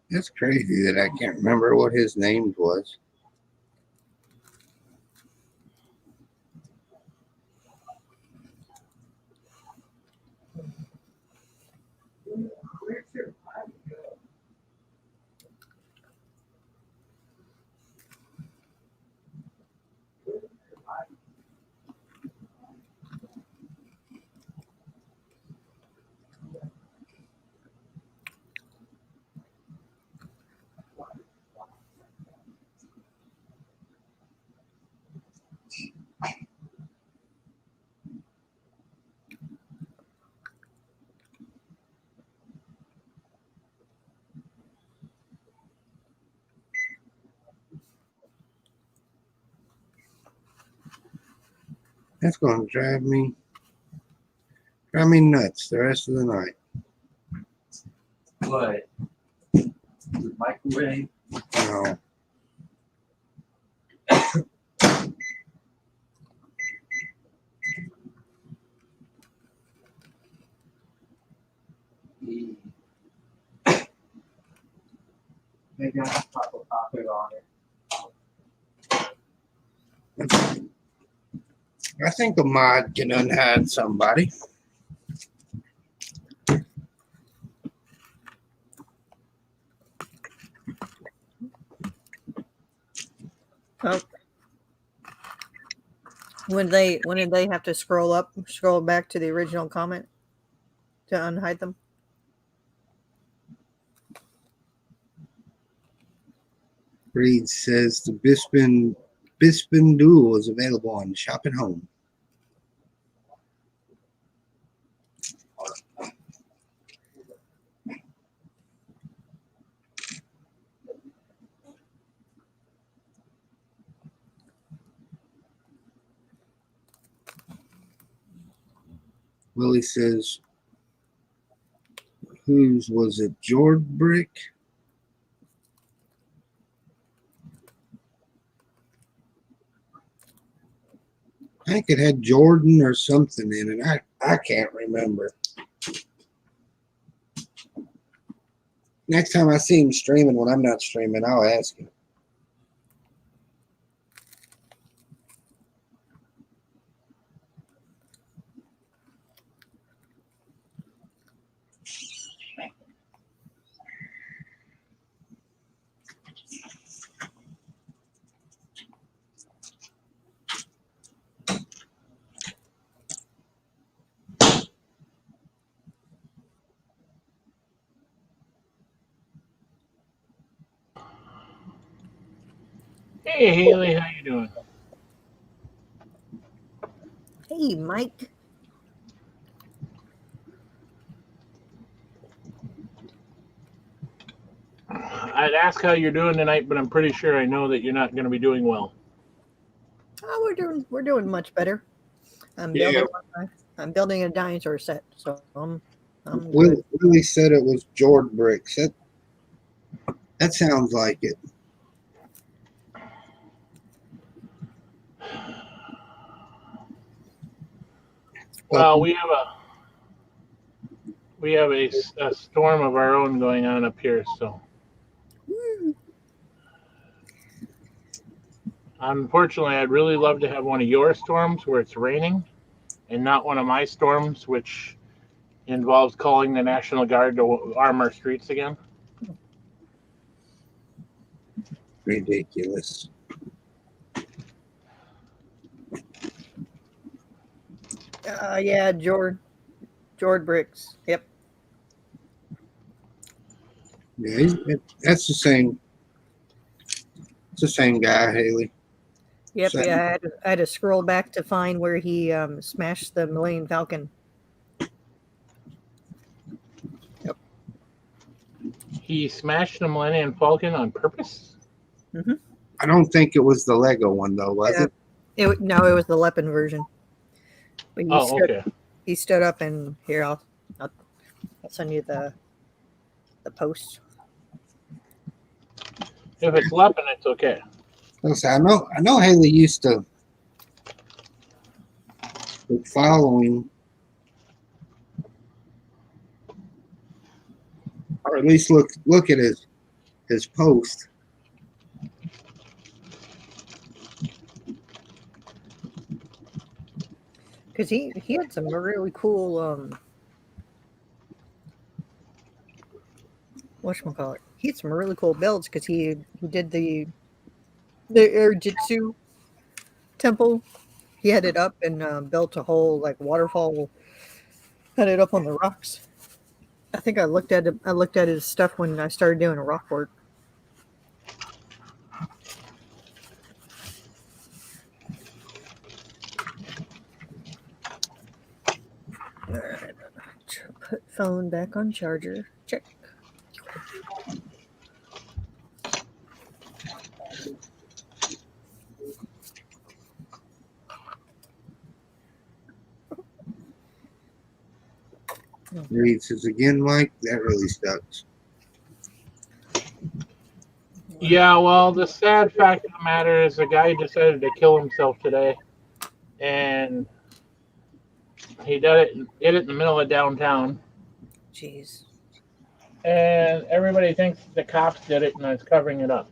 It's crazy that I can't remember what his name was. Where's your pipe go? That's going to drive me nuts the rest of the night. What? The microwave? No. Maybe I'll just pop it on it. I think a mod can unhide somebody. Oh. When did they have to scroll back to the original comment to unhide them? Reed says the Bispin Duel is available on Shop at Home. Willie says, whose was it? George Brick? I think it had Jordan or something in it. I can't remember. Next time I see him streaming when I'm not streaming, I'll ask him. Hey, Haley, how you doing? Hey, Mike. I'd ask how you're doing tonight, but I'm pretty sure I know that you're not going to be doing well. Oh, we're doing much better. I'm building a dinosaur set, so I'm good. Willie said it was George Bricks. That sounds like it. Well, we have a storm of our own going on up here, so Unfortunately, I'd really love to have one of your storms where it's raining and not one of my storms, which involves calling the National Guard to arm our streets again. Ridiculous. Yeah, Jord Bricks. Yep. Yeah, that's the same. It's the same guy, Haley. Yep. Same. Yeah, I had to scroll back to find where he smashed the Millennium Falcon. He smashed the Millennium Falcon on purpose? I don't think it was the Lego one though, was it? No, it was the Leppin version. But Oh, okay. he stood up and here I'll send you the post. If it's Leppin, it's okay. Listen, I know Haley used to following, or at least look at his post. Because he had some really cool whatchamacallit. He had some really cool builds because he did the air jitsu temple. He had it up and built a whole like waterfall. Had it up on the rocks. I think I looked at his stuff when I started doing rock work. Alright. Put phone back on charger. Check. Reed says again, Mike. That really sucks. Yeah, well, the sad fact of the matter is the guy decided to kill himself today. And he did it in the middle of downtown. Jeez. And everybody thinks the cops did it and is covering it up.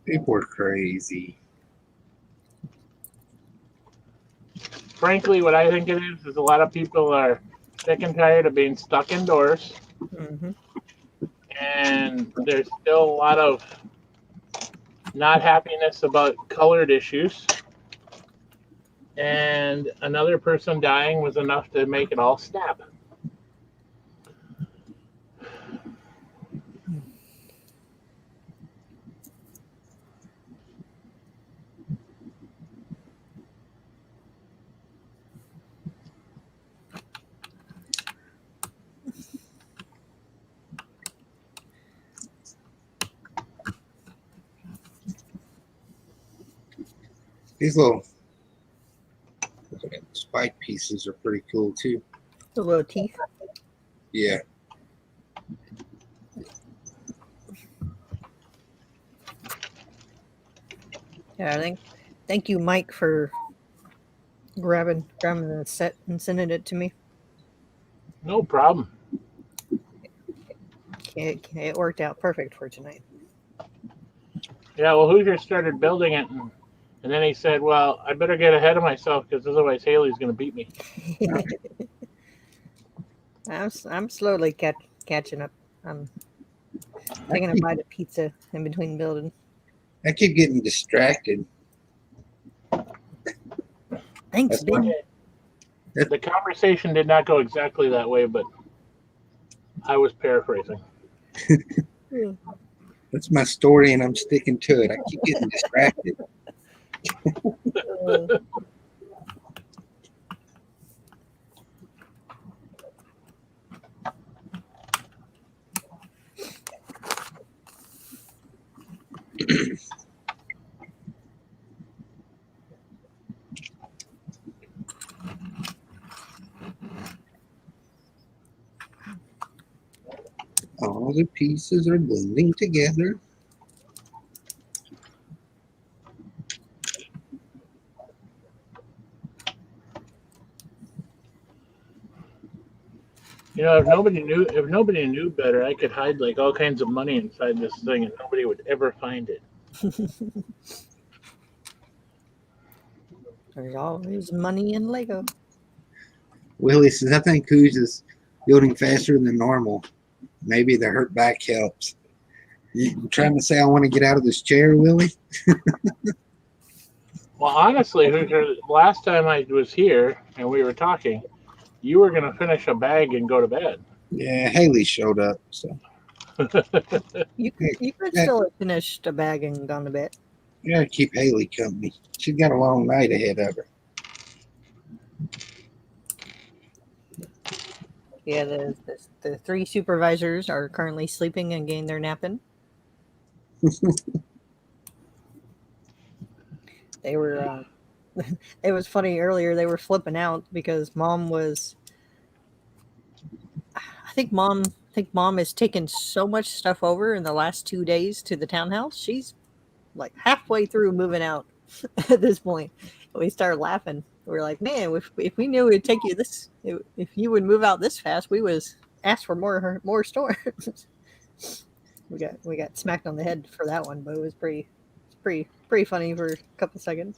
People are crazy. Frankly, what I think it is a lot of people are sick and tired of being stuck indoors. Mm-hmm. And there's still a lot of not happiness about colored issues. And another person dying was enough to make it all snap. These little spike pieces are pretty cool too. The little teeth. Yeah. Yeah, thank you, Mike, for grabbing the set and sending it to me. No problem. It worked out perfect for tonight. Yeah, well, Hoosier started building it, and then he said, well, I better get ahead of myself because otherwise Haley's going to beat me. I'm slowly catching up. I'm taking a bite of pizza in between building. I keep getting distracted. Thanks, That's Ben. The conversation did not go exactly that way, but I was paraphrasing. That's my story, and I'm sticking to it. I keep getting distracted. All the pieces are blending together. You know, if nobody knew better, I could hide like all kinds of money inside this thing, and nobody would ever find it. There's always money in Lego. Willie says, I think Coos is building faster than normal. Maybe the hurt back helps. You trying to say I want to get out of this chair, Willie? Well, honestly, Hoosier, last time I was here and we were talking, you were going to finish a bag and go to bed. Yeah, Haley showed up. So You hey, you could that, still have finished a bag and gone to bed. you gotta keep Haley company. She's got a long night ahead of her. Yeah, the three supervisors are currently sleeping and getting their nap in. They were. It was funny earlier. They were flipping out because mom was. I think mom has taken so much stuff over in the last 2 days to the townhouse. She's like halfway through moving out at this point. We started laughing. We were like, man, if we knew it would take you this, if you would move out this fast, we was asked for more storms. we got smacked on the head for that one, but it was pretty funny for a couple seconds.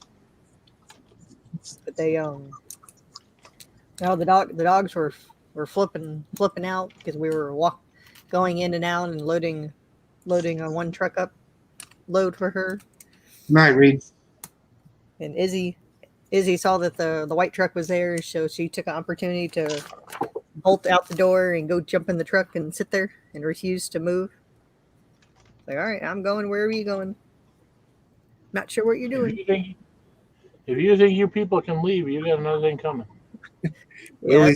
But they no, the dogs were flipping out because we were going in and out and loading on one truck up load for her. Night, Reed. And Izzy saw that the white truck was there, so she took an opportunity to bolt out the door and go jump in the truck and sit there and refuse to move. Like, all right, I'm going wherever you're going. Not sure what you're doing. If you think you people can leave, you got another thing coming. Yeah.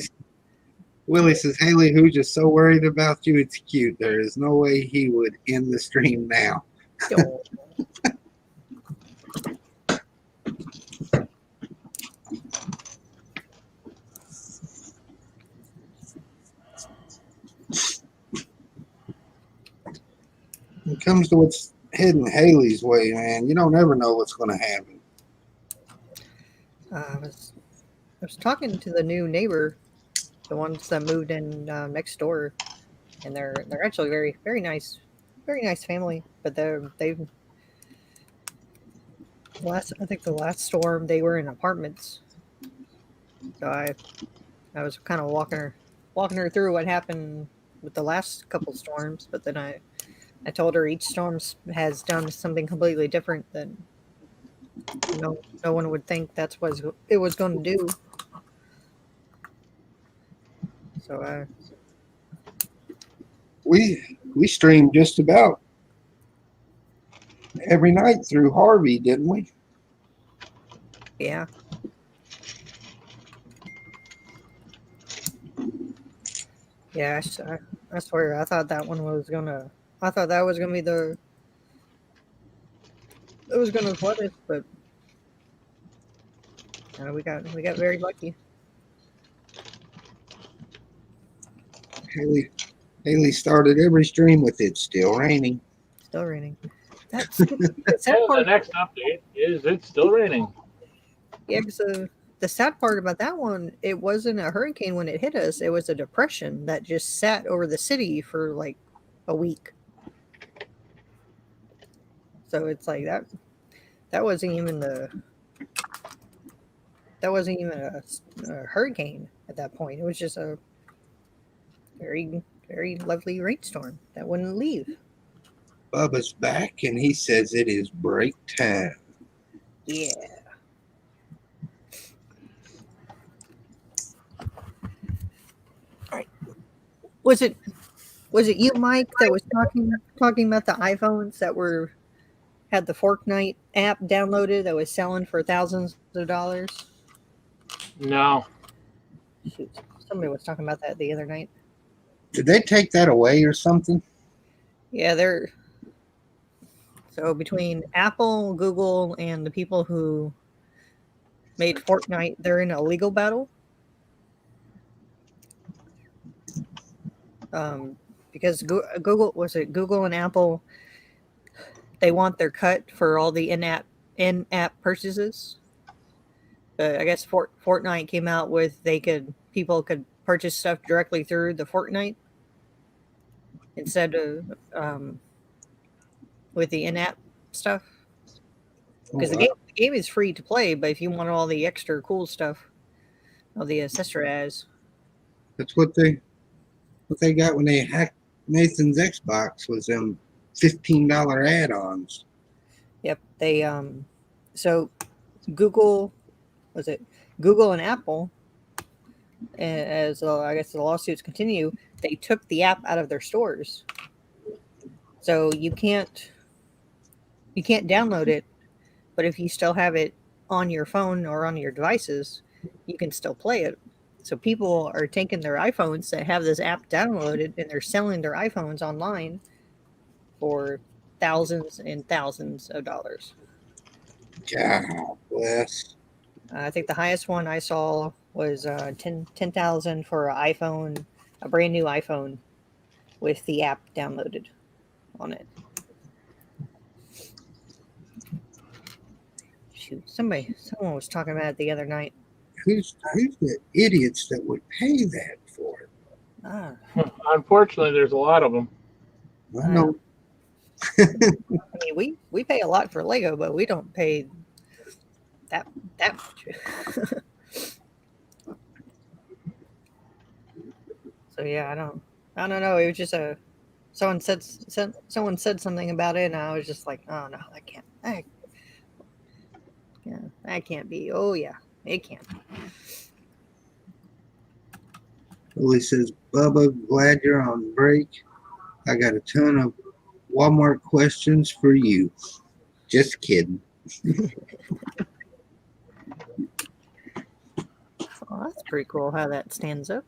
Willie says, Haley, who's just so worried about you, it's cute. There is no way he would end the stream now. Oh. When it comes to what's heading Haley's way, man, you don't ever know what's going to happen. I was talking to the new neighbor, the ones that moved in next door, and they're actually very nice family. But they've I think the last storm they were in apartments. So I was kind of walking her through what happened with the last couple storms, but then I told her each storm has done something completely different that no one would think that's what it was going to do. So We streamed just about every night through Harvey, didn't we? yeah. Yeah, I swear, I thought that was gonna be it was gonna flood it, but we got very lucky. Haley started every stream with "It's still raining." Still raining. That's The next update is it's still raining. Yeah, because the sad part about that one, it wasn't a hurricane when it hit us. It was a depression that just sat over the city for like a week. So it's like that wasn't even a hurricane at that point. It was just a very, very lovely rainstorm that wouldn't leave. Bubba's back, and he says it is break time. Yeah. All right. Was it you, Mike, that was talking about the iPhones that had the Fortnite app downloaded that was selling for thousands of dollars? No. Shoot, somebody was talking about that the other night. Did they take that away or something? Yeah, so between Apple, Google, and the people who made Fortnite, they're in a legal battle. Because Google and Apple, they want their cut for all the in-app purchases. I guess Fortnite came out with people could purchase stuff directly through the Fortnite instead of with the in-app stuff. Because the game is free to play, but if you want all the extra cool stuff, all the accessories, That's what they got when they hacked Nathan's Xbox was them $15 add-ons. Yep, they so Google Google and Apple, as I guess the lawsuits continue, they took the app out of their stores, so you can't download it, but if you still have it on your phone or on your devices, you can still play it. So people are taking their iPhones that have this app downloaded and they're selling their iPhones online for thousands and thousands of dollars. God bless. I think the highest one I saw was 10,000 for an iPhone, a brand new iPhone with the app downloaded on it. Shoot, someone was talking about it the other night. Who's the idiots that would pay that for it? Ah, Unfortunately, there's a lot of them. I know. I mean, we pay a lot for Lego, but we don't pay that much. So yeah, I don't know. It was just someone said something about it, and I was just like, oh no, that can't be. Oh yeah, it can. Willie says, Bubba, glad you're on break. I got a ton of Walmart questions for you. Just kidding. Oh, that's pretty cool how that stands up.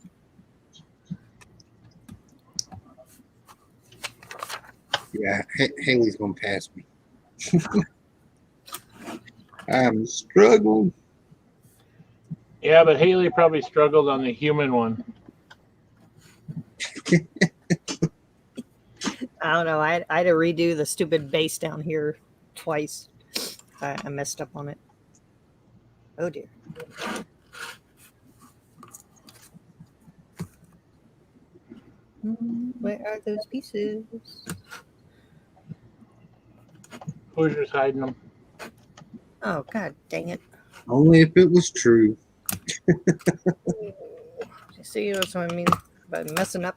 Yeah, Haley's gonna pass me. I'm struggling. Yeah, but Haley probably struggled on the human one. I don't know. I had to redo the stupid base down here twice. I messed up on it. Oh dear. Where are those pieces? Hoosier's hiding them. Oh god dang it. Only if it was true. You see what I mean about messing up?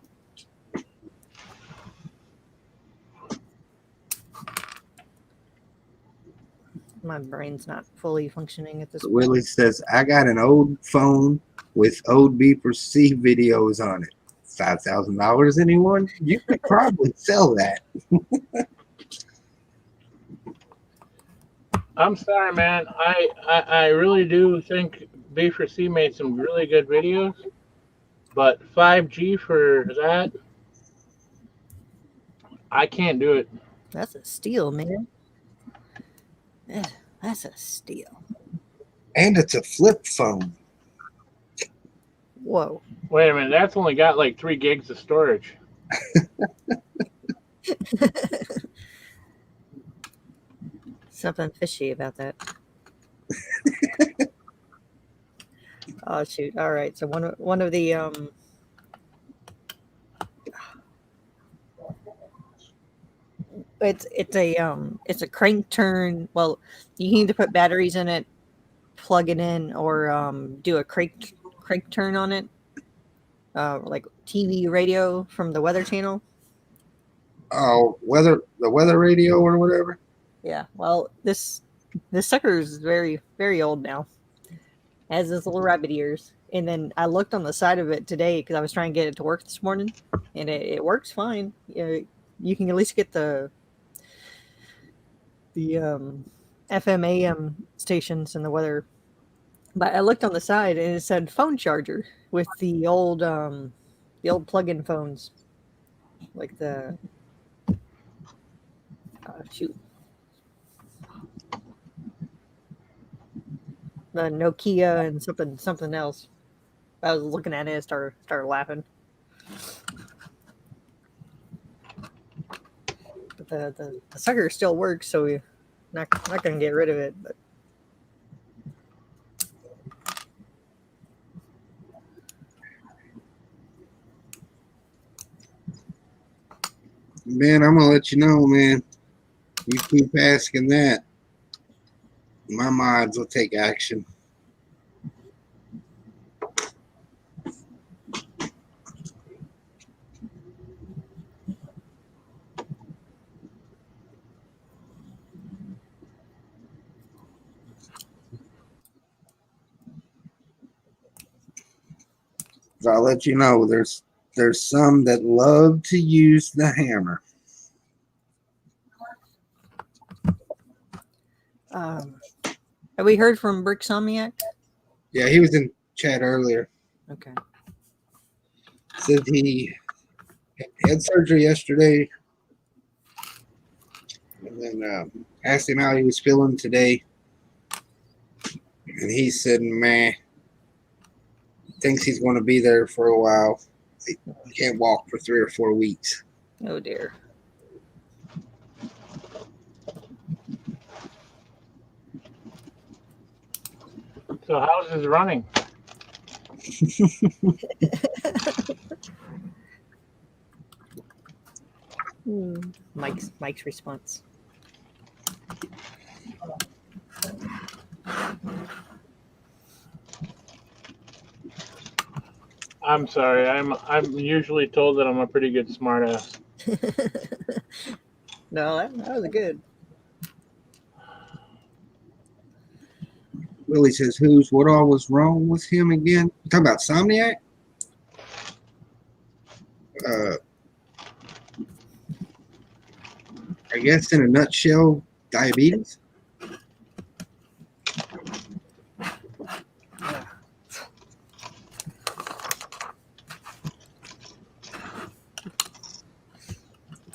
My brain's not fully functioning at this point. Willie says, I got an old phone with old Beeper C videos on it. $5,000, anyone? You could probably sell that. I'm sorry, man. I really do think B4C made some really good videos, but 5G for that, I can't do it. That's a steal, man. That's a steal. And it's a flip phone. Whoa. Wait a minute, that's only got like 3 gigs of storage. Something fishy about that. Oh shoot! All right, so one of the it's a crank turn. Well, you can either put batteries in it, plug it in, or do a crank turn on it, like TV radio from the Weather Channel. Oh, the weather radio or whatever. Yeah. Well, this sucker is very, very old now. Has his little rabbit ears. And then I looked on the side of it today because I was trying to get it to work this morning, and it works fine. You can at least get the FM AM stations and the weather. But I looked on the side and it said phone charger with the old plug-in phones, like the shoot. The Nokia and something else. I was looking at it and started laughing. But the sucker still works, so we're not gonna get rid of it. But Ben, I'm gonna let you know, man. You keep asking that, my mods will take action. So I'll let you know. There's some that love to use the hammer. Have we heard from Bricksomniac? Yeah, he was in chat earlier. Okay. Said he had surgery yesterday, and then asked him how he was feeling today, and he said, "Man, thinks he's going to be there for a while. He can't walk for 3 or 4 weeks." Oh dear. So how's his running? Mike's response. I'm sorry. I'm usually told that I'm a pretty good smartass. No, that was good. Willie says, what all was wrong with him again? You talking about Somniac? I guess in a nutshell, diabetes.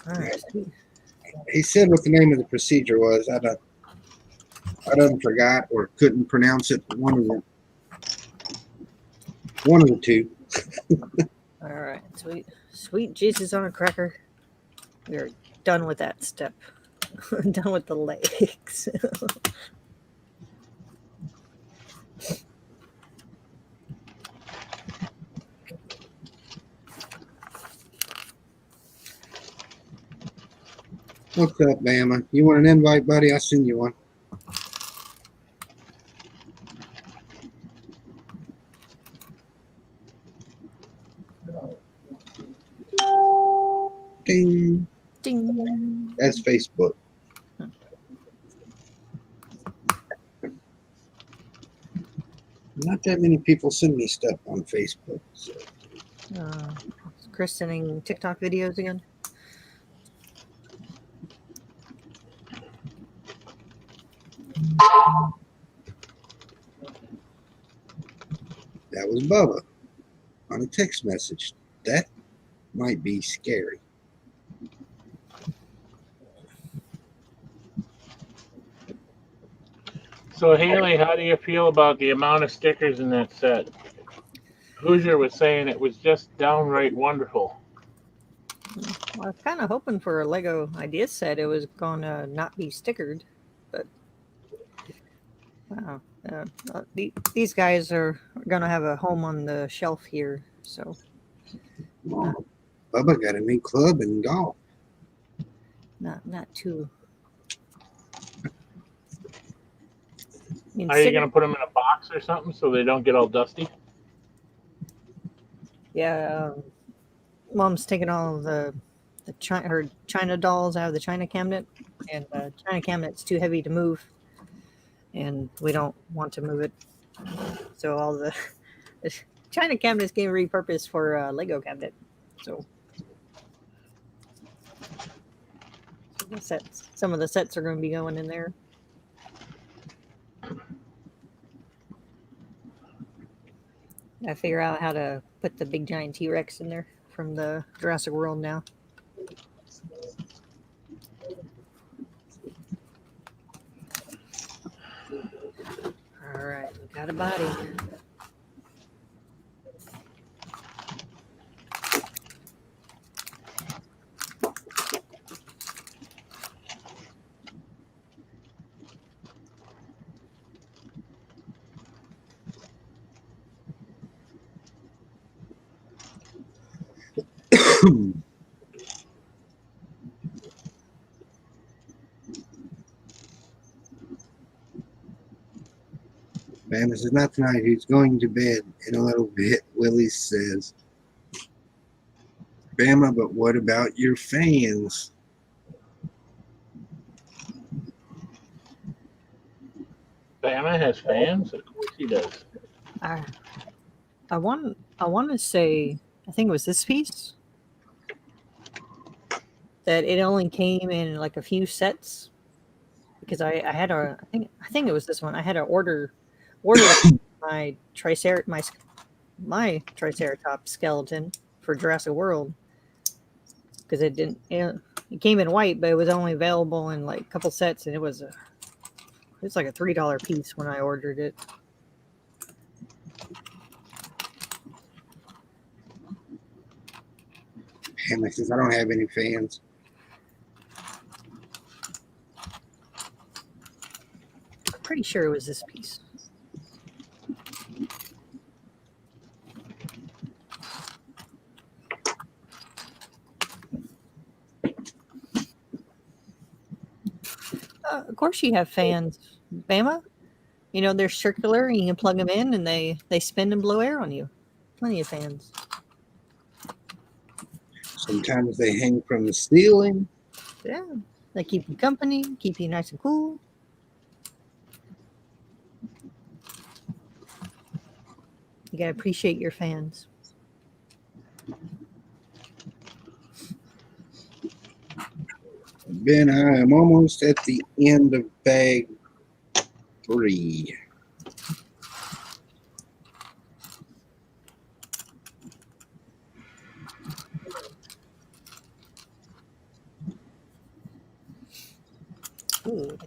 All right. He said what the name of the procedure was. I done forgot or couldn't pronounce it. One of the two. All right. Sweet Jesus on a cracker. We're done with that step. Done with the legs. What's up, Bama? You want an invite, buddy? I'll send you one. Ding. Ding. That's Facebook. Not that many people send me stuff on Facebook. So. Is Chris sending TikTok videos again? That was Bubba on a text message. That might be scary. So Haley, how do you feel about the amount of stickers in that set? Hoosier was saying it was just downright wonderful. Well, I was kind of hoping for a Lego idea set. It was going to not be stickered, but wow. These guys are going to have a home on the shelf here, so. Bubba got a new club in golf. Not too. Are you going to put them in a box or something so they don't get all dusty? Yeah, Mom's taking all her China dolls out of the China cabinet, and the China cabinet's too heavy to move, and we don't want to move it. So all the China cabinet's getting repurposed for a Lego cabinet. So some of the sets are going to be going in there. I figure out how to put the big giant T-Rex in there from the Jurassic World now. All right, we got a body. Bama says, not tonight. He's going to bed in a little bit, Willie says. Bama, but what about your fans? Bama has fans? Of course he does. I want to say, I think it was this piece that it only came in like a few sets because I had a I think it was this one. I had to order my Triceratops skeleton for Jurassic World because it didn't. It came in white, but it was only available in like a couple sets, and it was like a $3 piece when I ordered it. Bama says, I don't have any fans. I'm pretty sure it was this piece. Of course you have fans, Bama. You know, they're circular and you can plug them in and they spin and blow air on you. Plenty of fans. Sometimes they hang from the ceiling. Yeah. They keep you company, keep you nice and cool. You gotta appreciate your fans. Ben, I am almost at the end of bag 3. Ooh.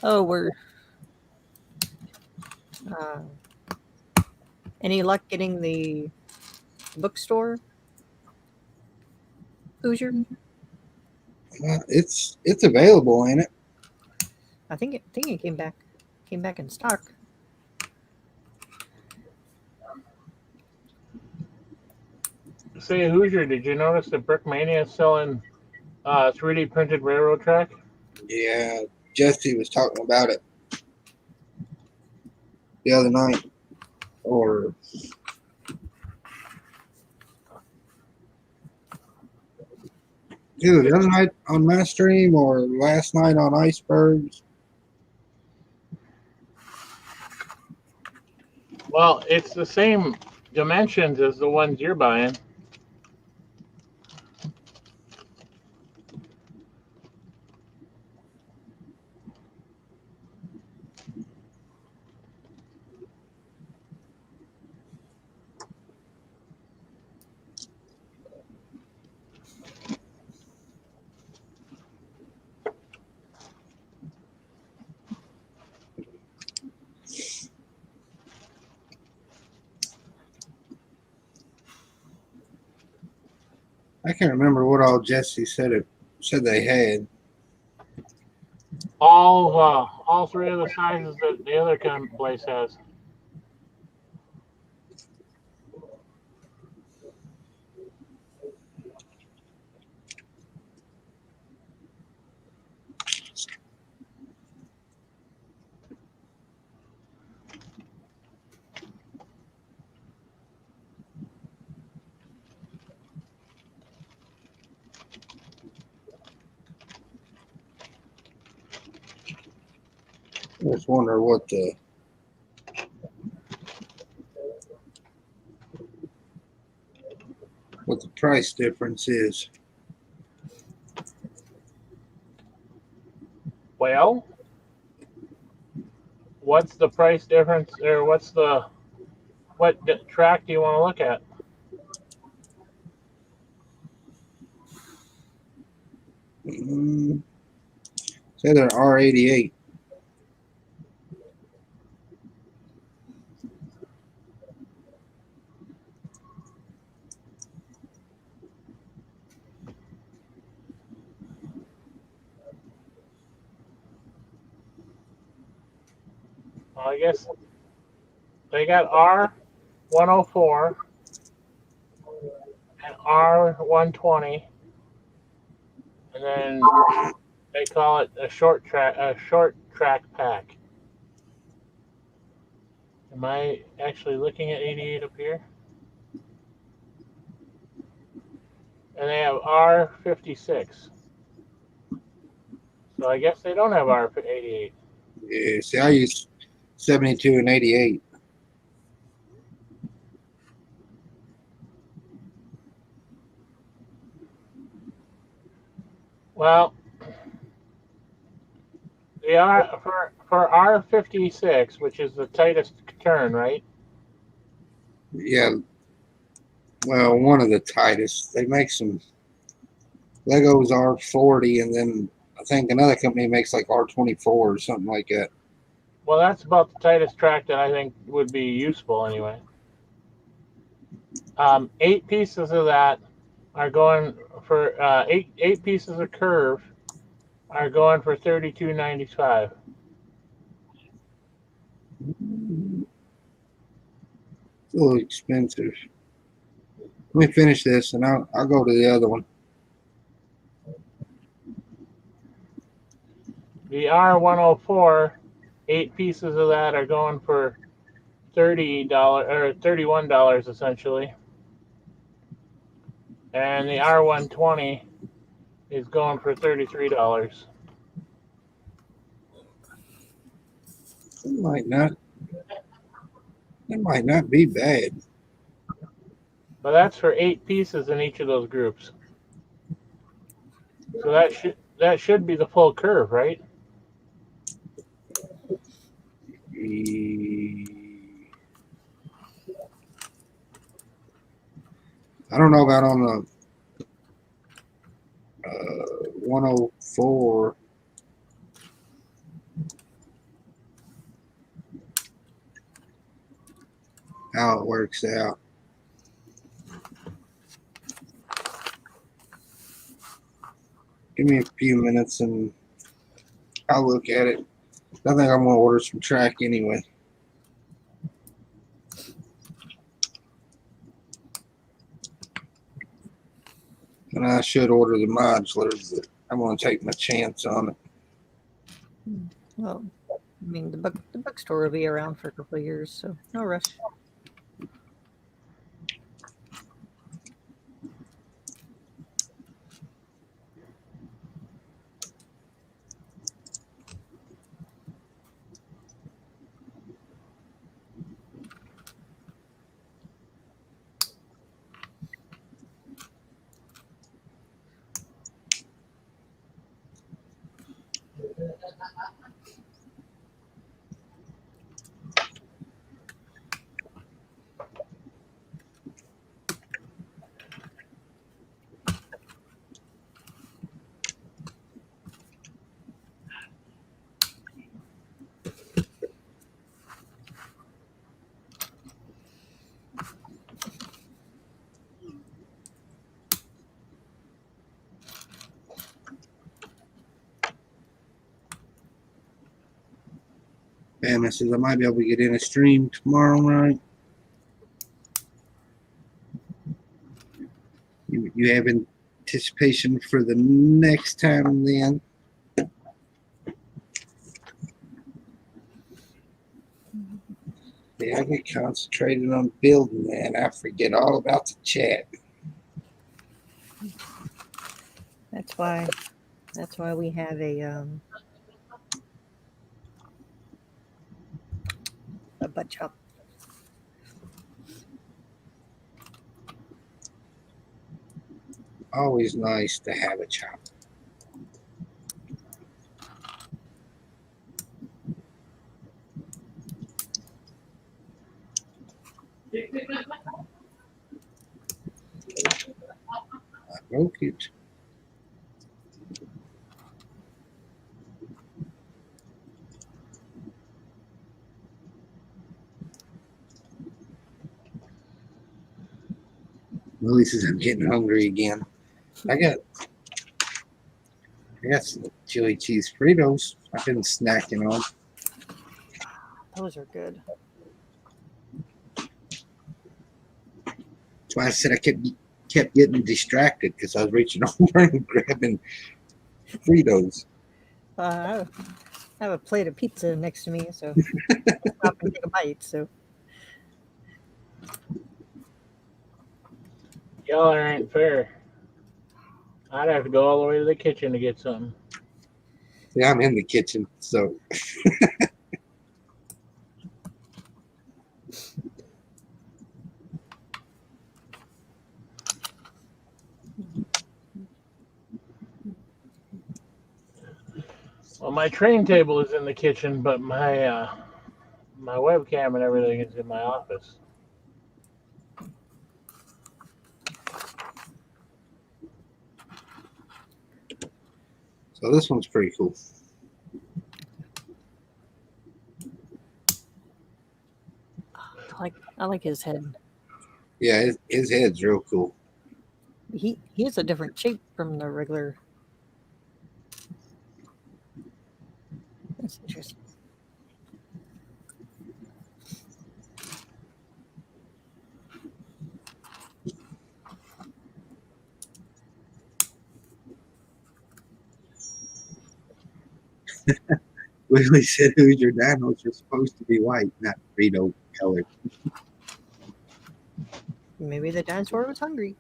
Oh, we're any luck getting the bookstore Hoosier? It's available, ain't it? I think it came back in stock. Say, Hoosier, did you notice that Brickmania is selling 3D printed railroad track? Yeah, Jesse was talking about it the other night. Or either the other night on my stream or last night on Icebergs. Well, it's the same dimensions as the ones you're buying. I can't remember what all Jesse said they had. All three of the sizes that the other place has. I just wonder what the price difference is. Well, what's the price difference, or what track do you want to look at? Say they're R88. Well, I guess they got R104 and R120, and then They call it a short track pack. Am I actually looking at 88 up here? And they have R56. So I guess they don't have R88. Yeah, see, I use 72 and 88. Well, they are for R56, which is the tightest turn, right? Yeah, well, one of the tightest. They make some Legos R40, and then I think another company makes like R24 or something like that. Well, that's about the tightest track that I think would be useful anyway. 8 pieces of that are going for eight pieces of curve are going for $32.95. It's a little expensive. Let me finish this, and I'll go to the other one. The R104, 8 pieces of that are going for $30 or $31 essentially, and the R120 is going for $33. It might not. It might not be bad. But that's for 8 pieces in each of those groups. So that should be the full curve, right? I don't know about on the 104. How it works out. Give me a few minutes and I'll look at it. I think I'm going to order some track anyway. And I should order the modulars, but I'm going to take my chance on it. Well, I mean, the bookstore will be around for a couple of years, so no rush. Bama says I might be able to get in a stream tomorrow night. You have anticipation for the next time then? Yeah, I get concentrated on building, man. I forget all about the chat. That's why we have a butt chop. Always nice to have a chop. I broke it. Willie says I'm getting hungry again. I got some chili cheese Fritos I've been snacking on. Those are good. That's why I said I kept getting distracted because I was reaching over and grabbing Fritos. I have a plate of pizza next to me, so I'll stop and take a bite. So Y'all ain't fair. I'd have to go all the way to the kitchen to get something. See, I'm in the kitchen, so Well, my train table is in the kitchen, but my webcam and everything is in my office. so this one's pretty cool. I like his head. Yeah, his head's real cool. He has a different shape from the regular. That's interesting. Willie said Hoosier dinos are supposed to be white, not Rito colored. Maybe the dinosaur was hungry.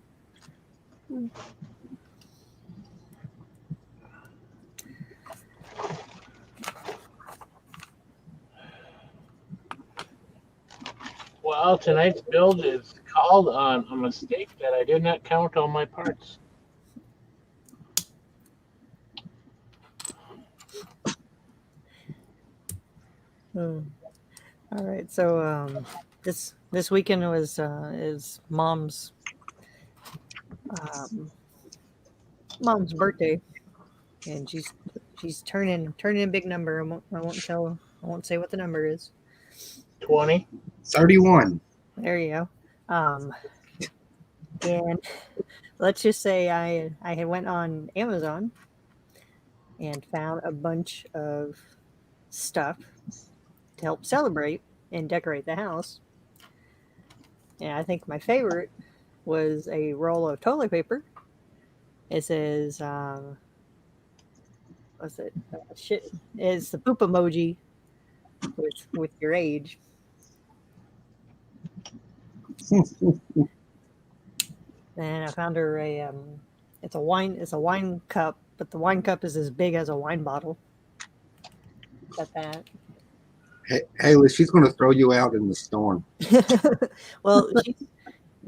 Well, tonight's build is called on a mistake that I did not count all my parts. All right, so this weekend was is mom's birthday, and she's turning a big number. I won't say what the number is. 20. 31. There you go. And let's just say I had went on Amazon and found a bunch of stuff to help celebrate and decorate the house. And I think my favorite was a roll of toilet paper. It says, what's it? Shit. It's the poop emoji with your age. And I found her it's a wine cup, but the wine cup is as big as a wine bottle. Got that. Hey, she's going to throw you out in the storm. Well,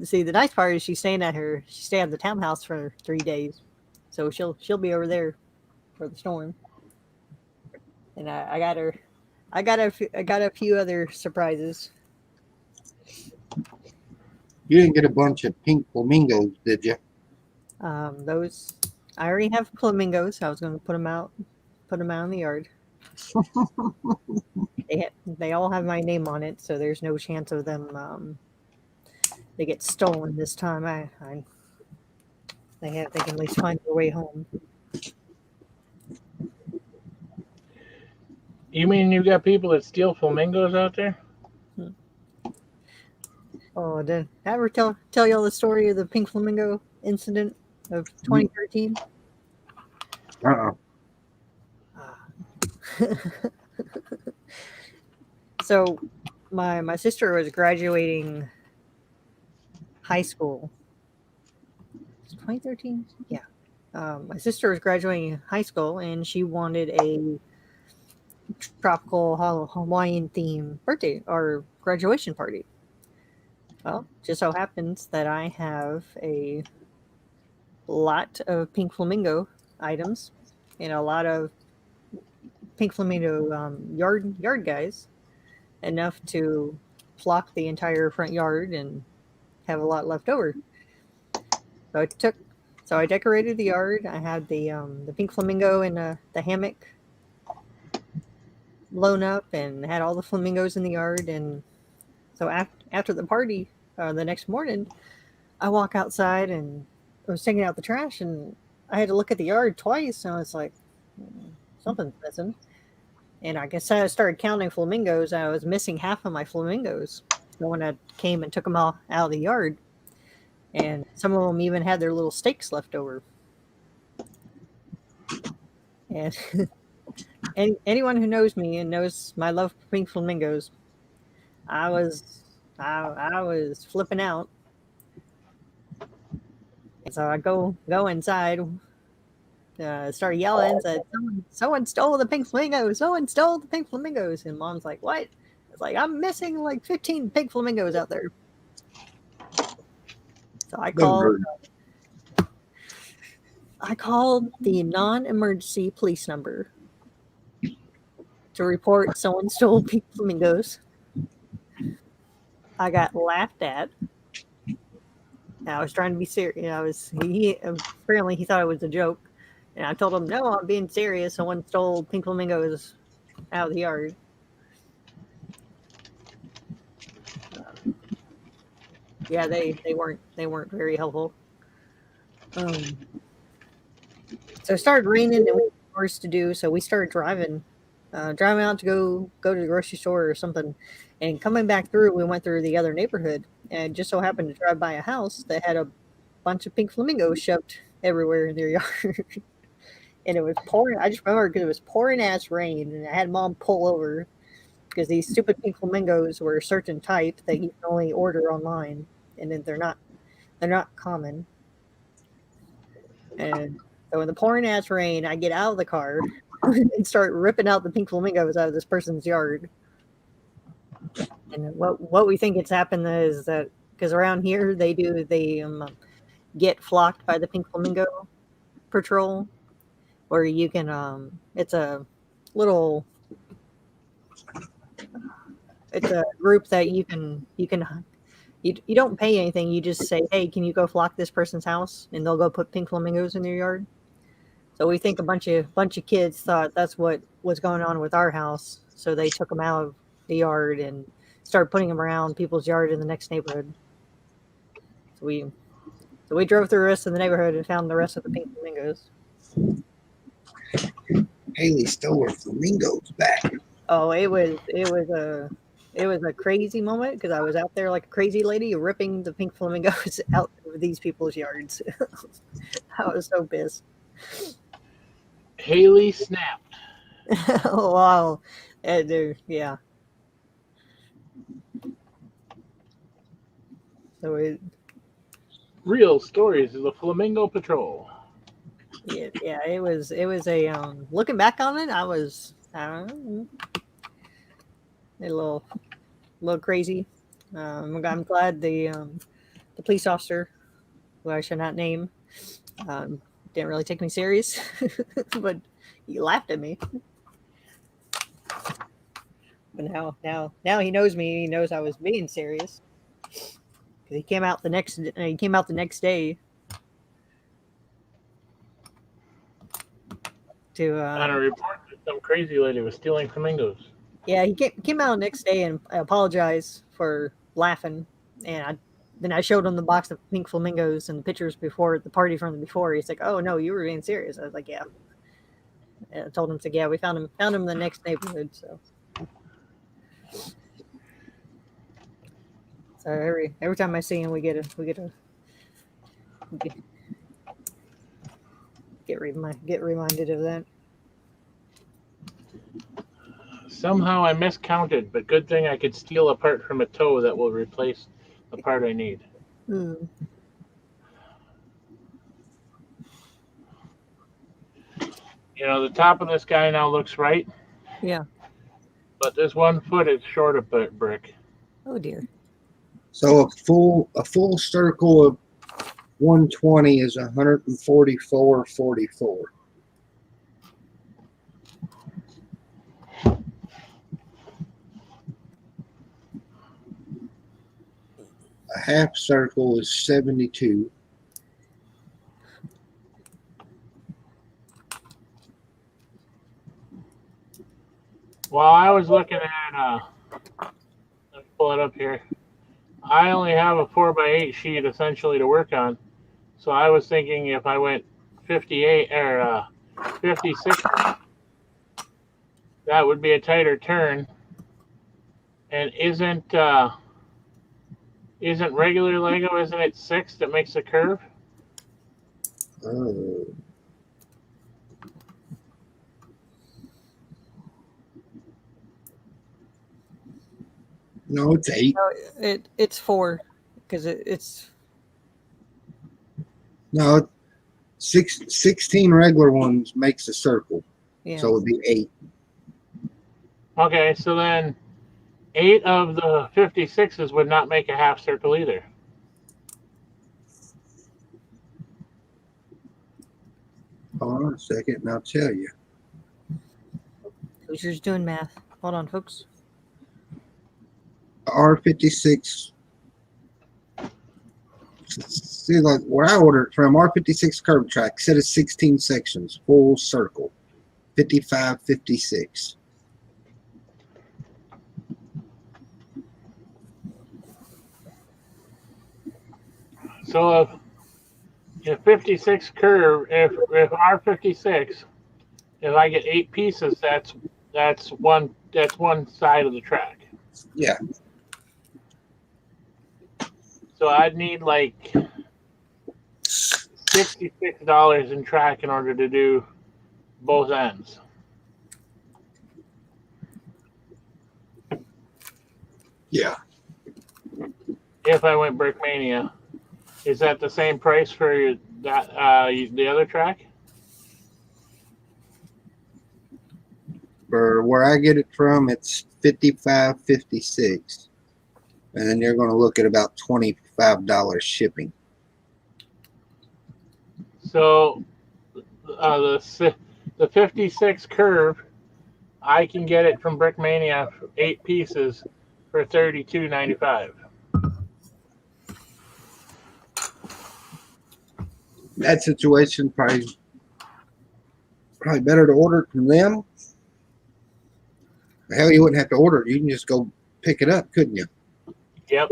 see, the nice part is she's staying at the townhouse for 3 days, so she'll be over there for the storm. And I got a few other surprises. You didn't get a bunch of pink flamingos, did you? Those I already have flamingos. I was going to put them out in the yard. They all have my name on it, so there's no chance of them they get stolen this time. They can at least find their way home. You mean you got people that steal flamingos out there? Oh, did I ever tell y'all the story of the pink flamingo incident of 2013? Uh-uh. So my sister was graduating high school. 2013? Yeah. My sister was graduating high school, and she wanted a tropical Hawaiian theme birthday or graduation party. Well, just so happens that I have a lot of pink flamingo items and a lot of pink flamingo yard guys, enough to flock the entire front yard and have a lot left over. So I decorated the yard. I had the pink flamingo in the hammock blown up, and had all the flamingos in the yard. And so after the party, the next morning, I walk outside and I was taking out the trash, and I had to look at the yard twice. And I was like, something's missing. And I guess I started counting flamingos. I was missing half of my flamingos. So when I came and took them all out of the yard, and some of them even had their little steaks left over. And anyone who knows me and knows my love for pink flamingos, I was flipping out. And so I go inside, start yelling, said, someone stole the pink flamingos. Someone stole the pink flamingos. And Mom's like, what? It's like, I'm missing like 15 pink flamingos out there. So I called the non-emergency police number to report someone stole pink flamingos. I got laughed at. I was trying to be serious. Apparently he thought it was a joke. And I told him, no, I'm being serious. Someone stole pink flamingos out of the yard. Yeah, they weren't very helpful. So it started raining and we had chores to do, so we started driving out to go to the grocery store or something. And coming back through, we went through the other neighborhood and just so happened to drive by a house that had a bunch of pink flamingos shoved everywhere in their yard. And it was pouring. I just remember because it was pouring ass rain, and I had Mom pull over because these stupid pink flamingos were a certain type that you can only order online, and then they're not common. And so in the pouring ass rain, I get out of the car and start ripping out the pink flamingos out of this person's yard. And what we think it's happened is that because around here they get flocked by the pink flamingo patrol, where you can it's a group that you don't pay anything. You just say, hey, can you go flock this person's house, and they'll go put pink flamingos in their yard. So we think a bunch of kids thought that's what was going on with our house, so they took them out of the yard and started putting them around people's yard in the next neighborhood. So we drove through the rest of the neighborhood and found the rest of the pink flamingos. Haley stole her flamingos back. Oh, it was a crazy moment because I was out there like a crazy lady ripping the pink flamingos out of these people's yards. I was so pissed. Haley snapped. Oh, wow. Yeah. So Real stories of the Flamingo Patrol. yeah, it was a looking back on it, I don't know, a little crazy. I'm glad the police officer, who I should not name, didn't really take me serious, but he laughed at me. But now he knows me. He knows I was being serious. He came out the next day to On a report that some crazy lady was stealing flamingos. Yeah, he came out the next day and apologized for laughing, and then I showed him the box of pink flamingos and the pictures before the party from before. He's like, "Oh no, you were being serious." I was like, "Yeah." And I told him, "Yeah, we found him in the next neighborhood." So every time I see him, we get reminded of that. Somehow I miscounted, but good thing I could steal a part from a toe that will replace the part I need. Mm. You know, the top of this guy now looks right. Yeah. But this 1 foot is short of brick. Oh dear. So a full circle of 120 is 144.44. A half circle is 72. While I was looking at, let's pull it up here. I only have a 4x8 sheet essentially to work on. So I was thinking if I went 58 or 56, that would be a tighter turn. And isn't regular Lego, isn't it 6 that makes a curve? Oh. No, it's 8. No, it's 4 because it's No, 16 regular ones makes a circle. yeah. So it'd be 8. Okay, so then 8 of the 56s would not make a half circle either. Hold on a second and I'll tell you. Hoosier's doing math. Hold on, folks. R56. See, like where I ordered from, R56 curb track, set of 16 sections, full circle, 55, 56. So if 56 curve, if R56, if I get 8 pieces, that's one side of the track. Yeah. So I'd need like $66 in track in order to do both ends. Yeah. If I went Brickmania, is that the same price for that the other track? For where I get it from, it's 55, 56. And then you're going to look at about $25 shipping. So the 56 curve, I can get it from Brickmania, 8 pieces for $32.95. That situation, probably better to order it from them. Hell, you wouldn't have to order it. You can just go pick it up, couldn't you? Yep.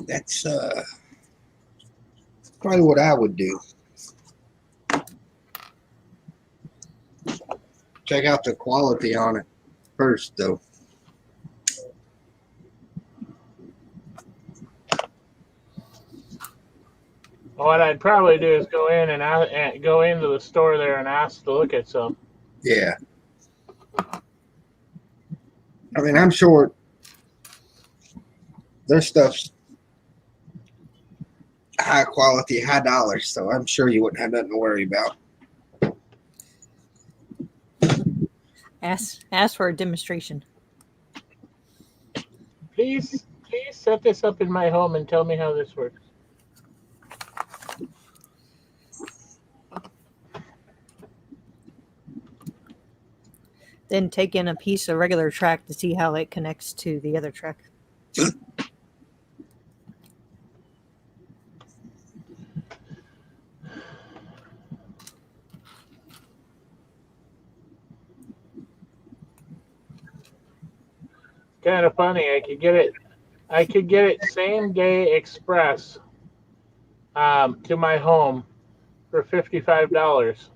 That's probably what I would do. Check out the quality on it first, though. What I'd probably do is go in and go into the store there and ask to look at some. Yeah. I mean, I'm sure their stuff's high quality, high dollars, so I'm sure you wouldn't have nothing to worry about. Ask for a demonstration. Please set this up in my home and tell me how this works. Then take in a piece of regular track to see how it connects to the other track. Kind of funny. I could get it same day express to my home for $55.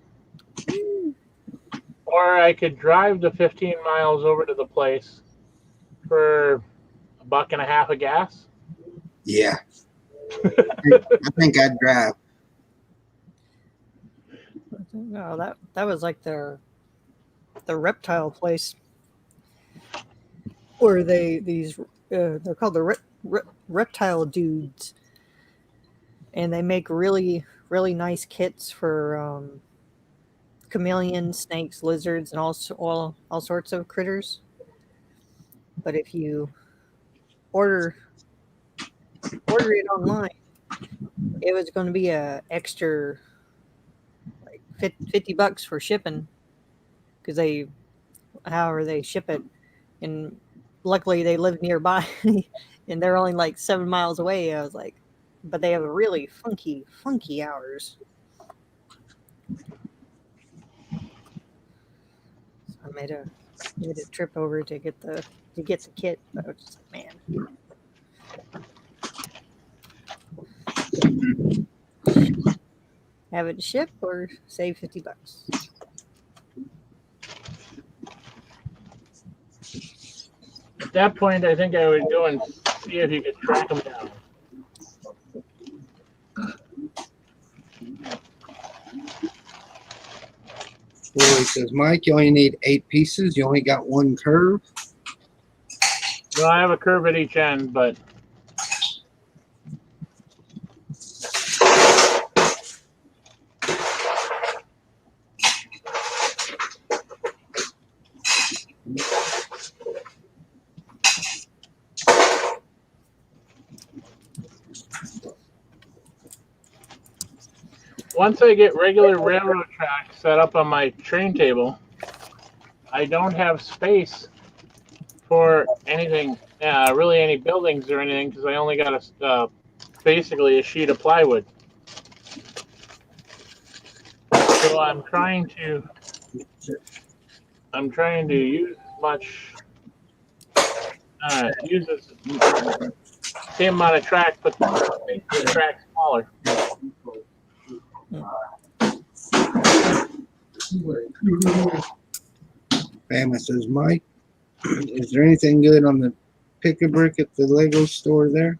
Or I could drive the 15 miles over to the place for $1.50 of gas. Yeah. I think I'd drive. No, that was like the reptile place, where they're called the reptile dudes, and they make really nice kits for chameleons, snakes, lizards, and all sorts of critters. But if you order it online, it was going to be a extra like $50 for shipping, because however they ship it, and luckily they live nearby, and they're only like 7 miles away. I was like, but they have really funky hours. So I made a trip over to get the kit. But I was just like, man, have it ship or save $50. At that point, I think I would go and see if you could track them down. Well, he says, Mike, you only need 8 pieces. You only got 1 curve. No, I have a curve at each end, but once I get regular railroad tracks set up on my train table, I don't have space for anything, really any buildings or anything, because I only got basically a sheet of plywood. So I'm trying to use as much, use the same amount of track, but make the track smaller. Bama says, Mike, is there anything good on the pick-a-brick at the Lego store there?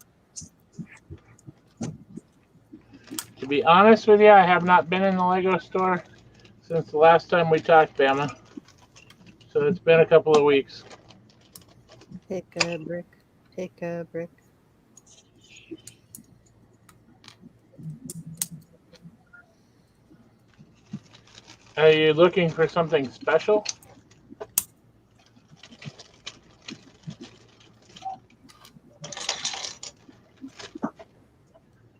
To be honest with you, I have not been in the Lego store since the last time we talked, Bama. So it's been a couple of weeks. Pick a brick. Pick a brick. Are you looking for something special?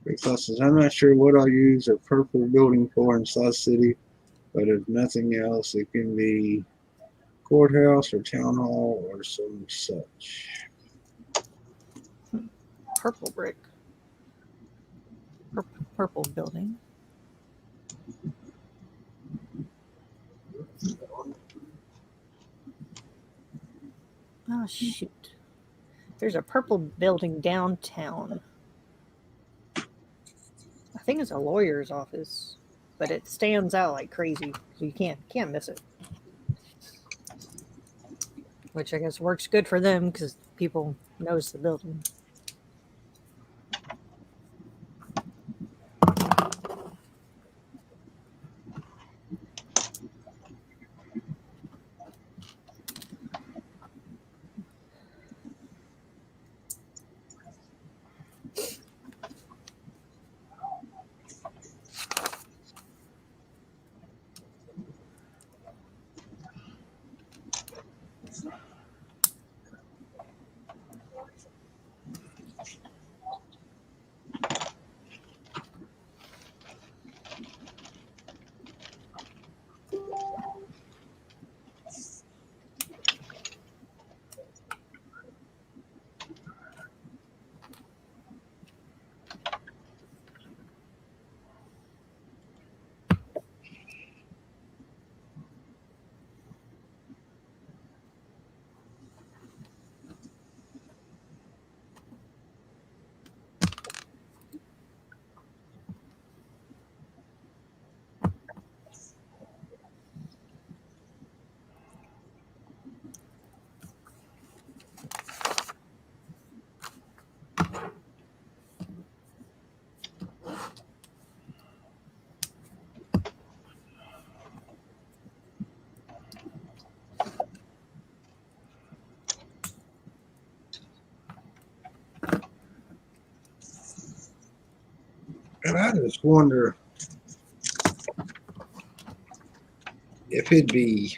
Because says, I'm not sure what I'll use a purple building for in South City, but if nothing else, it can be courthouse or town hall or some such. Purple brick. Purple building. Oh, shoot. There's a purple building downtown. I think it's a lawyer's office, but it stands out like crazy, so you can't miss it. Which I guess works good for them because people knows the building. And I just wonder if it'd be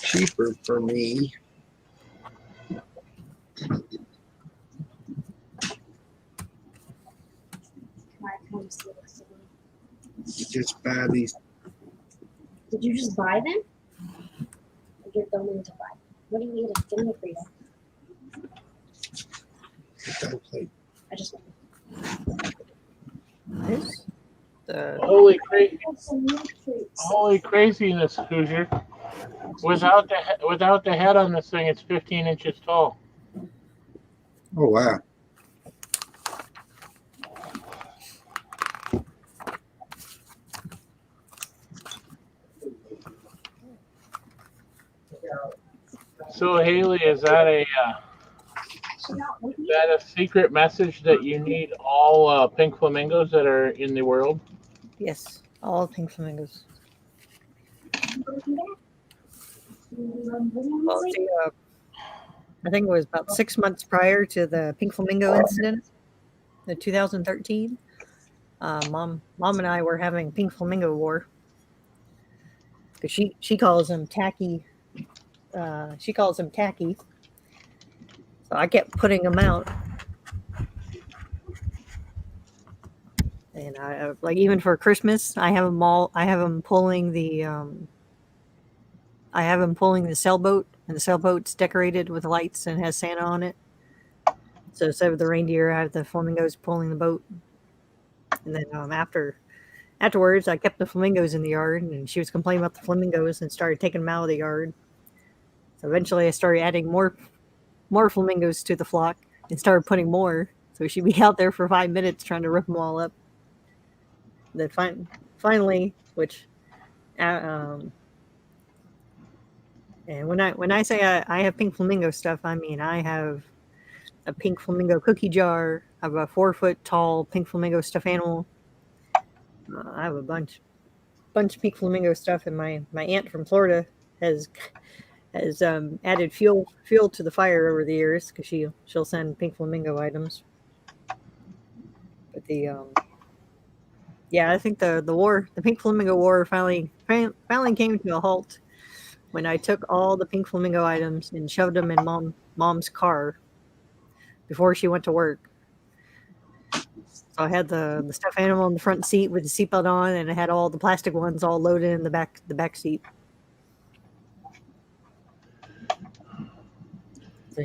cheaper for me to just buy these. Did you just buy them? Or you're going to buy them? What do you need? Give me a free Plate. I just This? The Holy crazy! want some milkshakes. Holy craziness, Hoosier! Without the head on this thing, it's 15 inches tall. Oh wow! So Haley, is that a secret message that you need all pink flamingos that are in the world? yes. All pink flamingos. Well, see, I think it was about 6 months prior to the pink flamingo incident, the 2013. Mom and I were having pink flamingo war because she calls them tacky. She calls them tacky. So I kept putting them out, and I like even for Christmas, I have them all. I have them pulling the. I have them pulling the sailboat, and the sailboat's decorated with lights and has Santa on it. So instead of the reindeer, I have the flamingos pulling the boat. And then afterwards, I kept the flamingos in the yard, and she was complaining about the flamingos and started taking them out of the yard. So eventually, I started adding more flamingos to the flock and started putting more. So she'd be out there for 5 minutes trying to rip them all up. And then finally, and when I say I have pink flamingo stuff, I mean I have a pink flamingo cookie jar. I have a 4-foot tall pink flamingo stuffed animal. I have a bunch of pink flamingo stuff, and my aunt from Florida has added fuel to the fire over the years because she'll send pink flamingo items. But I think the pink flamingo war finally came to a halt when I took all the pink flamingo items and shoved them in mom's car before she went to work. So I had the stuffed animal in the front seat with the seatbelt on, and I had all the plastic ones all loaded in the back seat. So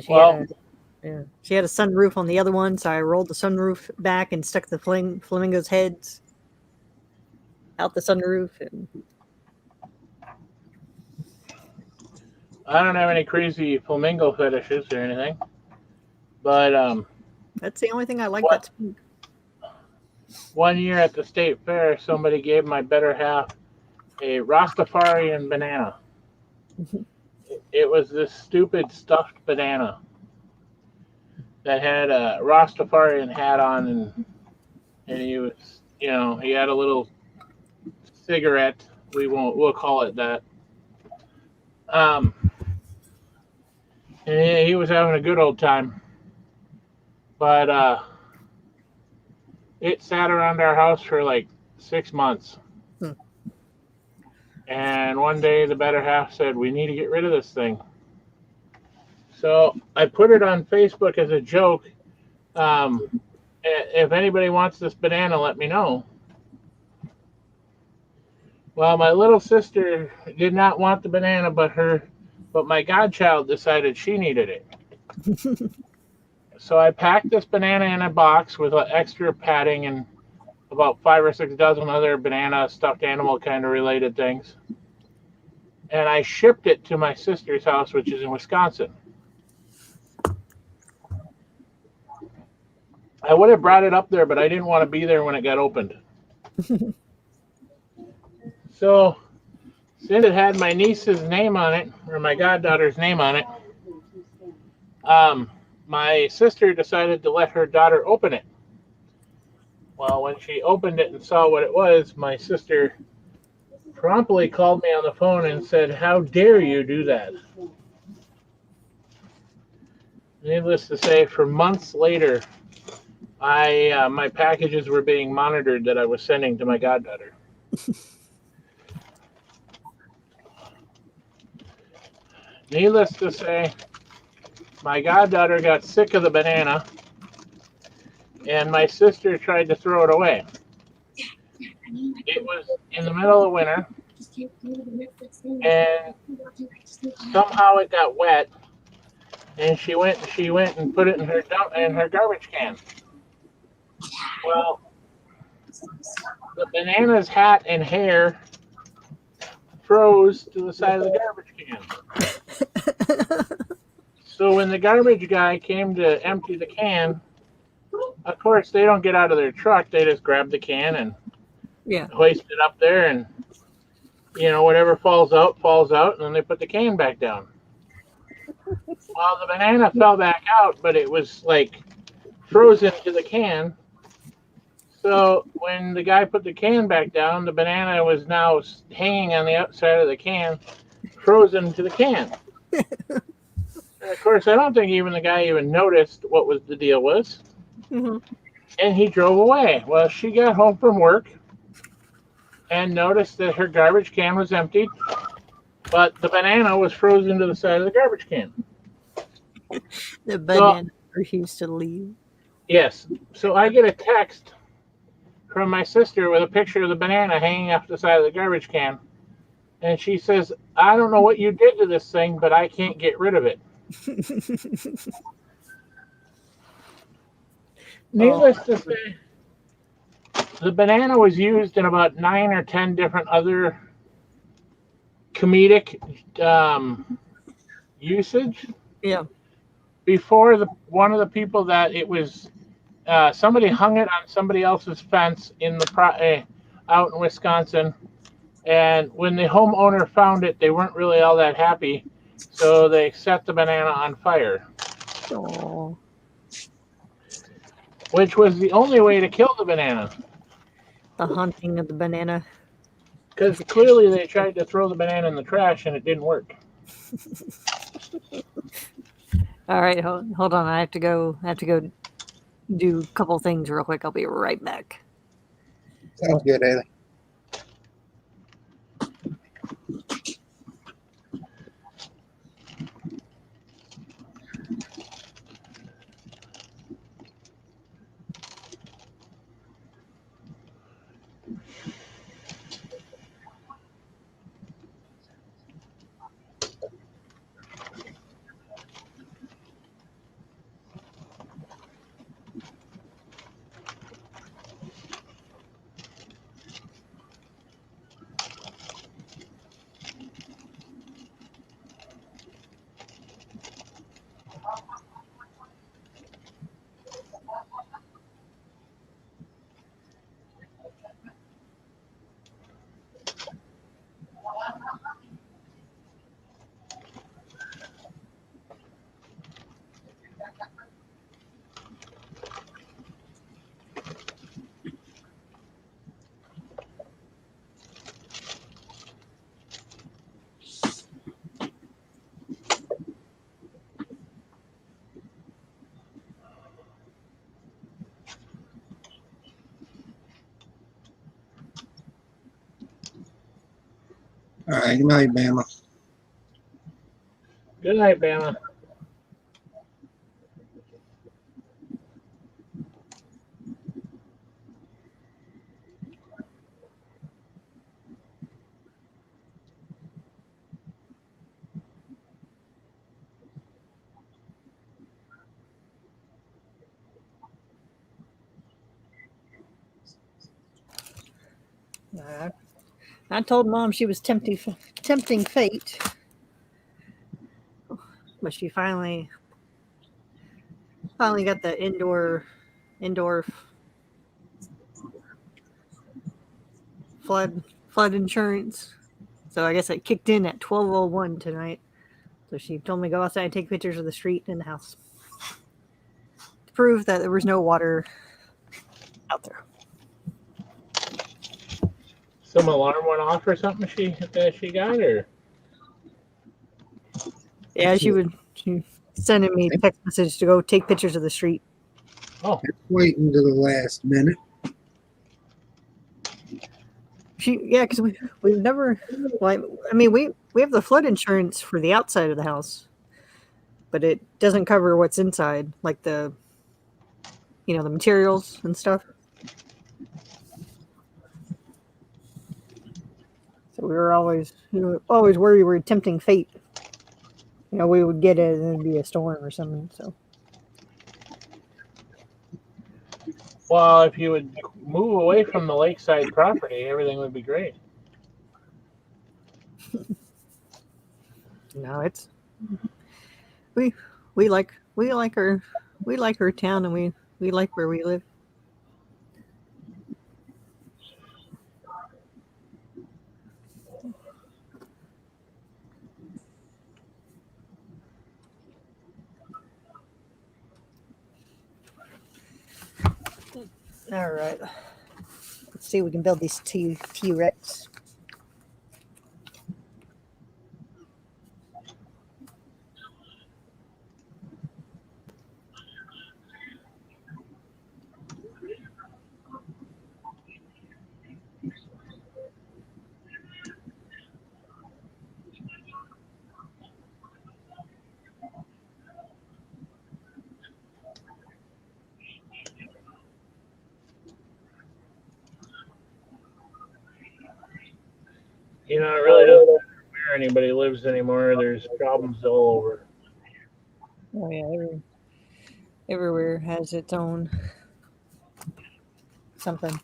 she had a sunroof on the other one, so I rolled the sunroof back and stuck the flamingos' heads out the sunroof. And I don't have any crazy flamingo fetishes or anything, but that's the only thing I like. That's pink. One year at the state fair, somebody gave my better half a Rastafarian banana. It was this stupid stuffed banana that had a Rastafarian hat on, and he was, he had a little cigarette. We'll call it that. And he was having a good old time, but it sat around our house for like 6 months. And one day the better half said, we need to get rid of this thing. So I put it on Facebook as a joke. If anybody wants this banana, let me know. Well, my little sister did not want the banana, but my godchild decided she needed it. So I packed this banana in a box with extra padding and about 5 or 6 dozen other banana stuffed animal kind of related things. And I shipped it to my sister's house, which is in Wisconsin. I would have brought it up there, but I didn't want to be there when it got opened. So, since it had my niece's name on it, or my goddaughter's name on it, my sister decided to let her daughter open it. Well, when she opened it and saw what it was, my sister promptly called me on the phone and said, "How dare you do that?" Needless to say, for months later, my packages were being monitored that I was sending to my goddaughter. Needless to say, my goddaughter got sick of the banana, and my sister tried to throw it away. It was in the middle of winter, and somehow it got wet, and she went and put it in her garbage can. Well, the banana's hat and hair froze to the side of the garbage can. So when the garbage guy came to empty the can, of course they don't get out of their truck. They just grab the can and hoist it up there, and whatever falls out, and then they put the can back down. Well, the banana fell back out, but it was like frozen to the can. So when the guy put the can back down, the banana was now hanging on the outside of the can, frozen to the can. And of course, I don't think even the guy even noticed what was the deal was, Mhm. and he drove away. Well, she got home from work and noticed that her garbage can was emptied, but the banana was frozen to the side of the garbage can. The So banana refused to leave. yes, so I get a text from my sister with a picture of the banana hanging off the side of the garbage can. And she says, I don't know what you did to this thing, but I can't get rid of it. Oh, Needless to say, the banana was used in about 9 or 10 different other comedic usage. yeah. Before the one of the people that it was, somebody hung it on somebody else's fence in the out in Wisconsin, and when the homeowner found it, they weren't really all that happy, so they set the banana on fire, Oh, which was the only way to kill the banana. the haunting of the banana. Because clearly they tried to throw the banana in the trash and it didn't work. All right, hold on. I have to go. I have to go do a couple things real quick. I'll be right back. Sounds good, Haley. All right, good night, Bama. Good night, Bama. Uh, I told Mom she was tempting fate, but she finally got the indoor flood insurance. So I guess it kicked in at 12:01 tonight. So she told me to go outside and take pictures of the street and the house to prove that there was no water out there. Some alarm went off or something she got, or Yeah, she sending me text message to go take pictures of the street. oh, Waiting to the last minute. Because we've never, well, I mean we have the flood insurance for the outside of the house, but it doesn't cover what's inside, like the the materials and stuff. So we were always worried we were tempting fate. We would get it and it'd be a storm or something. So well, if you would move away from the lakeside property, everything would be great. no, it's we we like our town, and we like where we live. All right. see if we can build these T-Rex. You know, it really doesn't matter where anybody lives anymore. There's problems all over. Oh yeah, everywhere has its own something.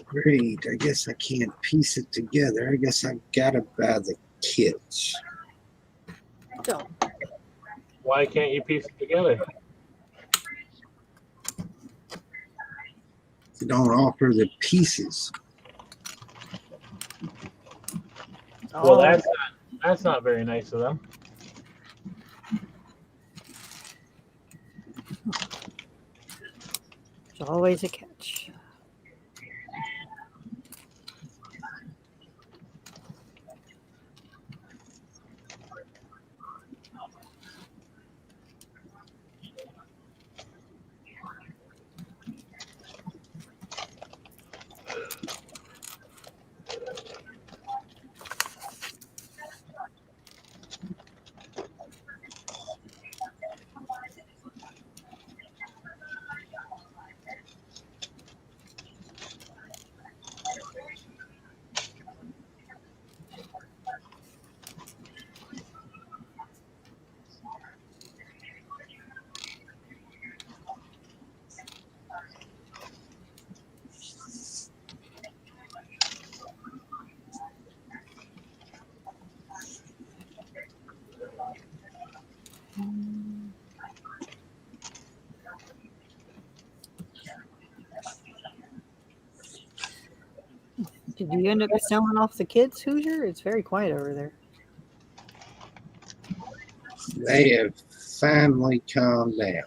Great. I guess I can't piece it together. I guess I gotta buy the kits. So, Why can't you piece it together? They don't offer the pieces. Well, oh, that's not very nice of them. there's always a catch. Did you end up selling off the kids, Hoosier? It's very quiet over there. They have finally calmed down.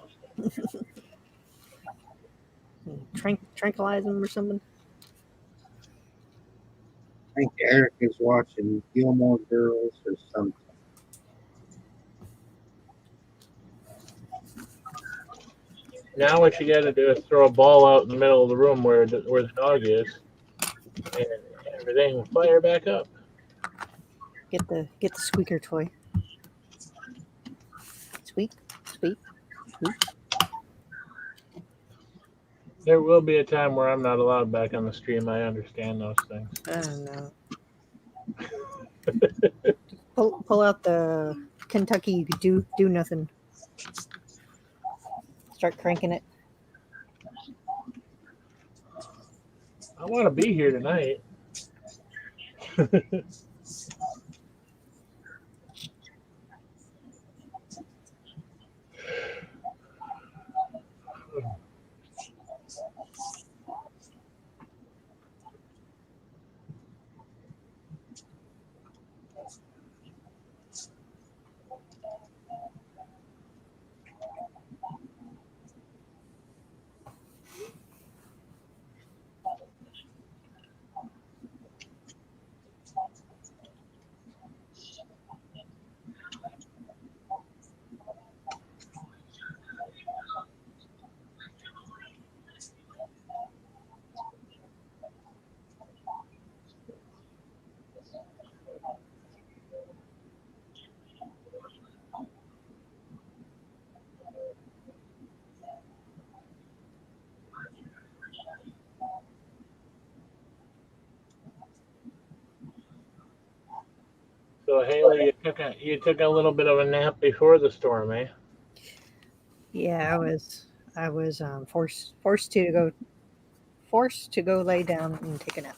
Tranquilize them or something. I think Eric is watching Gilmore Girls or something. Now what you got to do is throw a ball out in the middle of the room where the dog is, and everything will fire back up. Get the squeaker toy. Squeak, squeak, squeak. There will be a time where I'm not allowed back on the stream. I understand those things. Oh no. Pull out the Kentucky. You could do nothing. Start cranking it. I want to be here tonight. So Haley, you took a little bit of a nap before the storm, eh? Yeah, I was forced to go lay down and take a nap.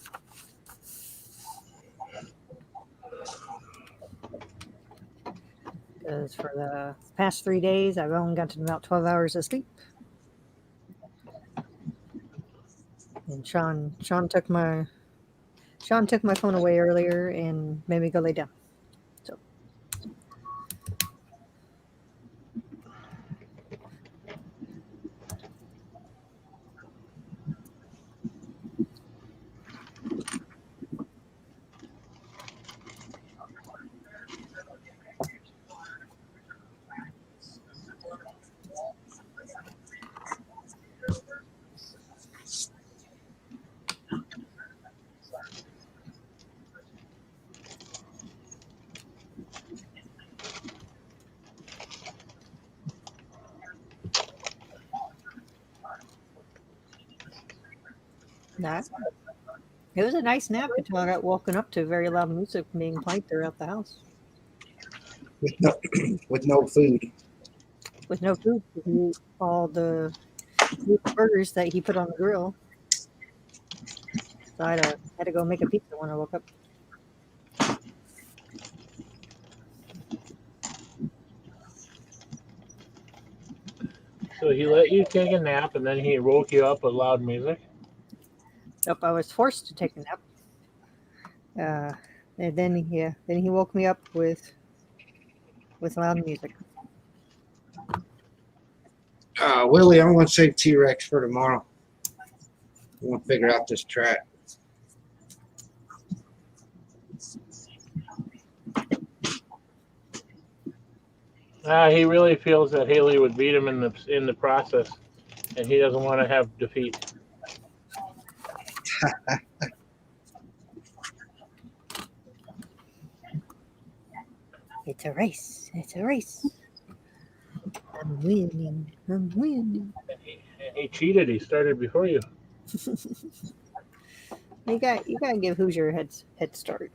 Because for the past 3 days, I've only gotten about 12 hours of sleep. And Sean took my phone away earlier and made me go lay down. So that it was a nice nap until I got woken up to very loud music being played throughout the house with no food. with no food. He ate all the burgers that he put on the grill. So I had to go make a pizza when I woke up. So he let you take a nap, and then he woke you up with loud music. Nope, I was forced to take a nap. And then he woke me up with loud music. Willie, I'm going to save T-Rex for tomorrow. I want to figure out this track. He really feels that Haley would beat him in the process, and he doesn't want to have defeat. It's a race. It's a race. I'm winning. I'm winning. And he cheated. He started before you. You gotta give Hoosier a head start.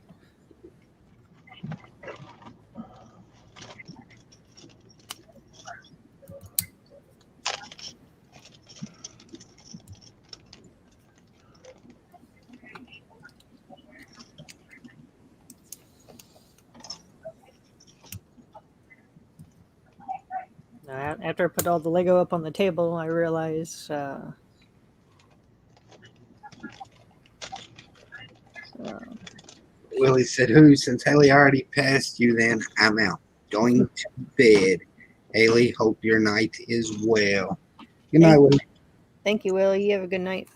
After I put all the Lego up on the table, I realized Willie said, "Who? Since Haley already passed you, then I'm out. Going to bed. Haley, hope your night is well." Good night, Willie. Thank you, Willie. You have a good night.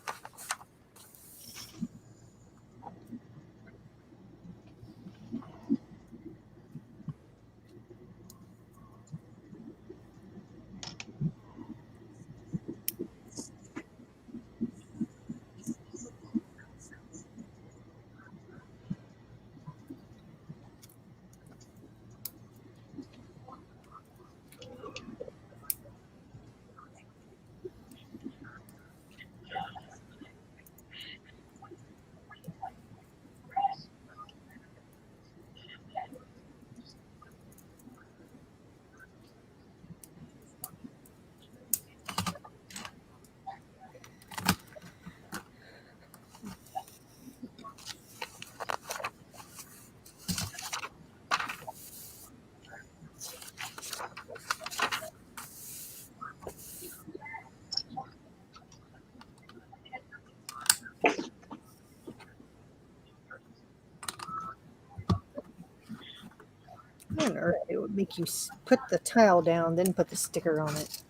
What on earth? It would make you put the tile down, then put the sticker on it.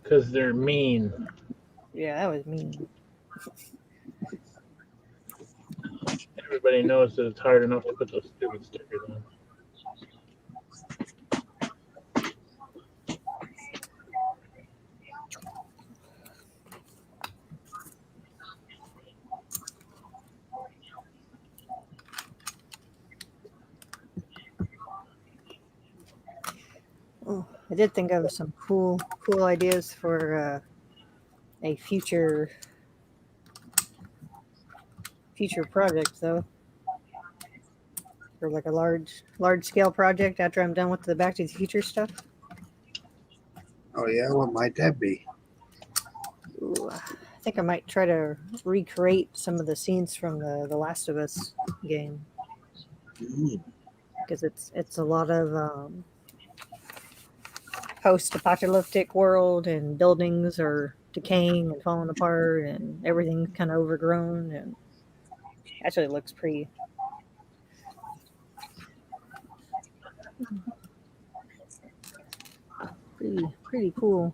Because they're mean. Yeah, that was mean. Everybody knows that it's hard enough to put those stupid stickers on. Oh, I did think of some cool ideas for a future future project though. For like a large scale project after I'm done with the Back to the Future stuff. Oh yeah, what might that be? Ooh, I think I might try to recreate some of the scenes from the Last of Us game Mm. because it's a lot of post-apocalyptic world and buildings are decaying and falling apart and everything's kind of overgrown and actually it looks pretty cool.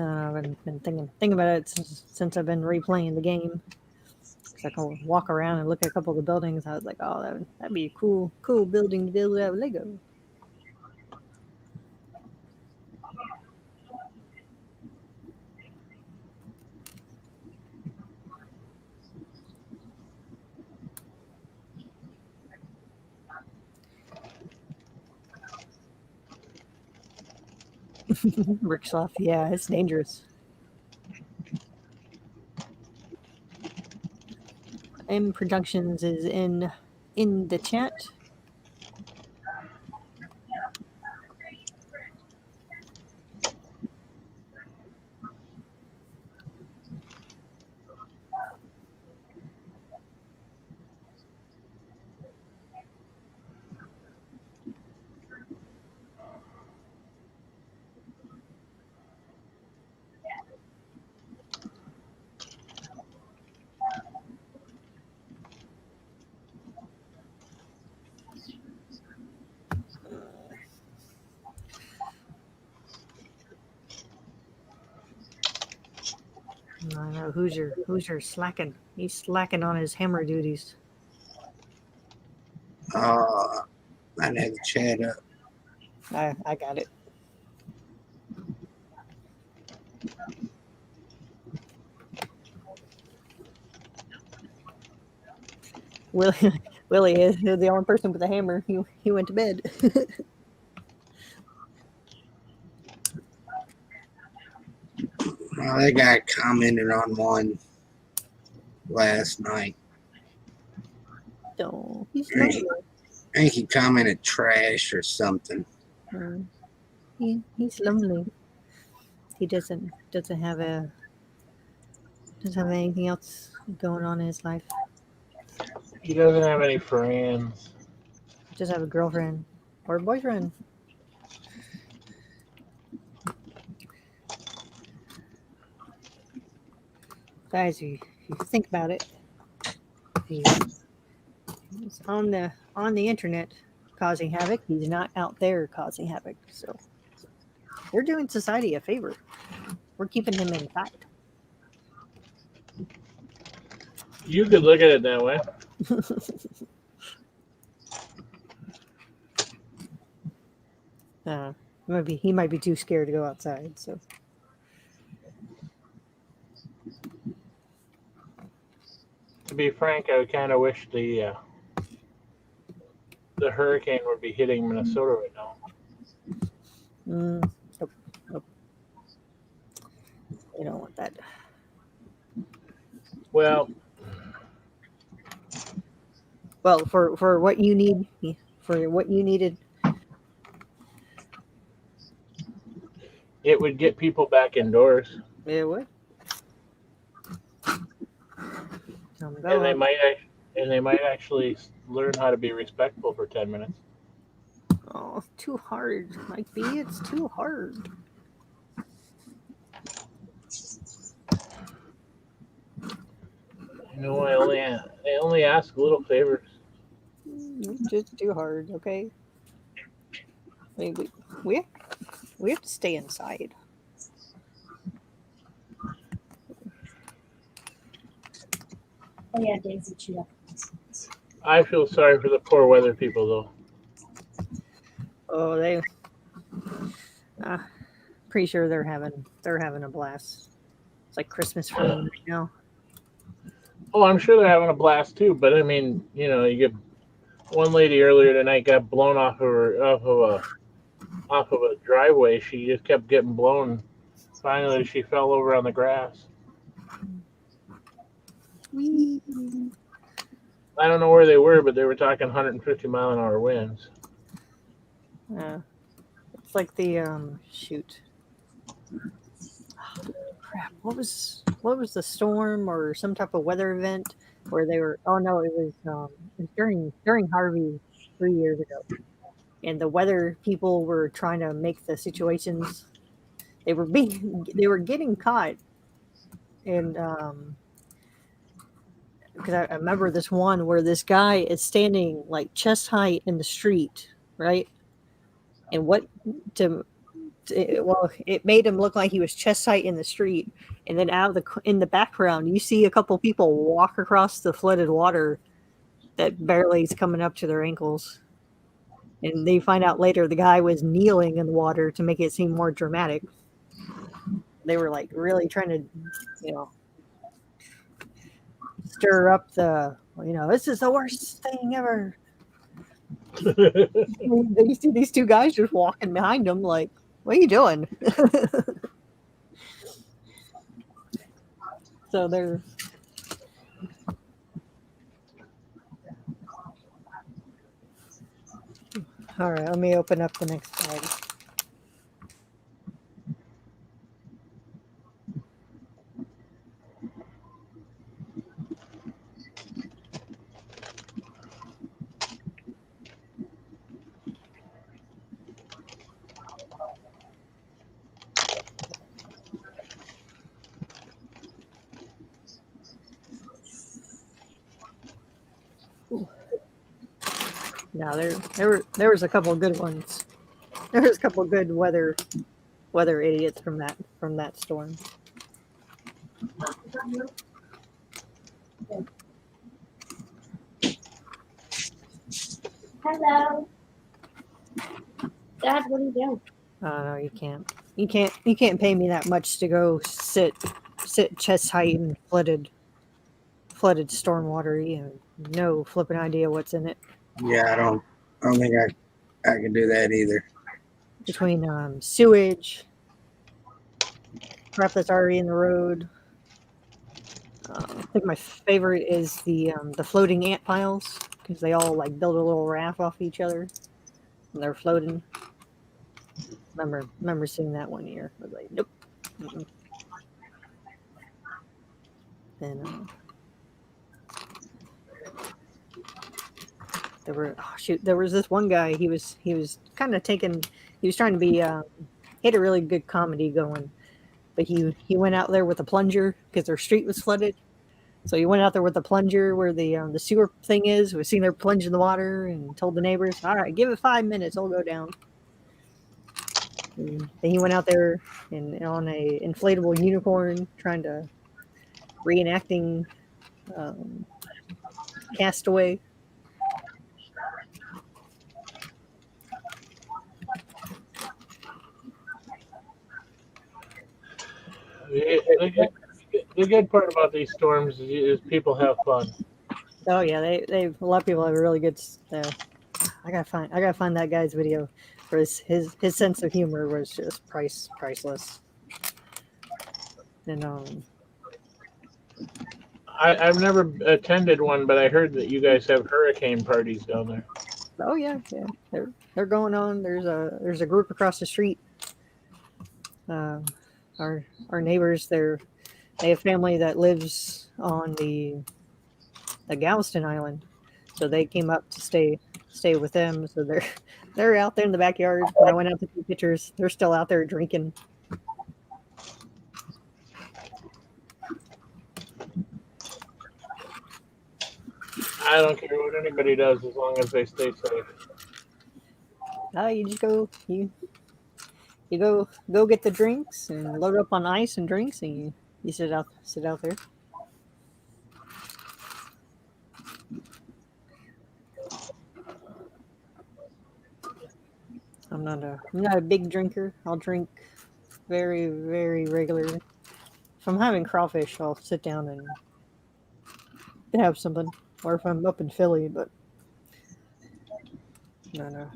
I've been thinking about it since I've been replaying the game. Cause I can walk around and look at a couple of the buildings. I was like, oh, that'd be a cool building to build out of Lego. Ricksoft, yeah, it's dangerous. M Productions is in the chat. I know Hoosier slacking. He's slacking on his hammer duties. I had the chat up. I got it. Willie is the only person with a hammer. He went to bed. Well, that guy commented on one last night. Oh, he's I lonely. think he commented trash or something. He's lonely. He doesn't have anything else going on in his life. He doesn't have any friends. Just have a girlfriend or a boyfriend. Guys, if you think about it, he's on the internet causing havoc. He's not out there causing havoc. So we're doing society a favor. We're keeping him inside. You could look at it that way. He might be too scared to go outside. So To be frank, I kind of wish the hurricane would be hitting Minnesota right now. Nope. You don't want that. Well, for what you need, for what you needed, it would get people back indoors, it would. and they might actually learn how to be respectful for 10 minutes. Oh, too hard, Mike B. It's too hard. You know, I only ask little favors. Just too hard, okay? We have to stay inside. Oh yeah, Daisy chewed up. I feel sorry for the poor weather people, though. Oh, they. Pretty sure they're having a blast. It's like Christmas for them right now. Oh, I'm sure they're having a blast too. But I mean, you know, you get one lady earlier tonight got blown off of off of a driveway. She just kept getting blown. Finally, she fell over on the grass. Whee! I don't know where they were, but they were talking 150-mile-an-hour winds. It's like the shoot. Crap! What was the storm or some type of weather event where they were? Oh no, it was during Harvey 3 years ago, and the weather people were trying to make the situations. They were getting caught, and because I remember this one where this guy is standing like chest height in the street, right? And what to well, it made him look like he was chest height in the street, and then in the background, you see a couple people walk across the flooded water that barely is coming up to their ankles, and they find out later the guy was kneeling in the water to make it seem more dramatic. They were like really trying to, you know, stir up this is the worst thing ever. You see these two guys just walking behind them, like, what are you doing? So they're all right. Let me open up the next slide. Now there was a couple of good ones. There was a couple of good weather idiots from that storm. Hello. Dad, what are you doing? Oh no, you can't. You can't pay me that much to go sit chest height in flooded storm water. You have no flipping idea what's in it. Yeah, I don't think I can do that either. Between sewage, crap that's already in the road. I think my favorite is the floating ant piles because they all like build a little raft off each other and they're floating. Remember seeing that one year. I was like, nope. Mm-mm. And there was this one guy. He was kind of taking. He was trying to be. He had a really good comedy going, but he went out there with a plunger because their street was flooded. So he went out there with the plunger where the sewer thing is. Was seen there plunge in the water and told the neighbors, "All right, give it 5 minutes, it'll go down." And then he went out there and on a inflatable unicorn, trying to reenacting Castaway. The good part about these storms is people have fun. Oh yeah, they a lot of people have a really good. I gotta find that guy's video, where his sense of humor was just priceless. And I've never attended one, but I heard that you guys have hurricane parties down there. oh yeah, they're going on. There's a group across the street. Our neighbors, they have family that lives on the Galveston Island, so they came up to stay with them. So they're out there in the backyard. When I went out to take pictures, they're still out there drinking. I don't care what anybody does as long as they stay safe. You just go get the drinks and load up on ice and drinks, and you sit out there. I'm not a big drinker. I'll drink very, very regularly. If I'm having crawfish, I'll sit down and have something. Or if I'm up in Philly, but no.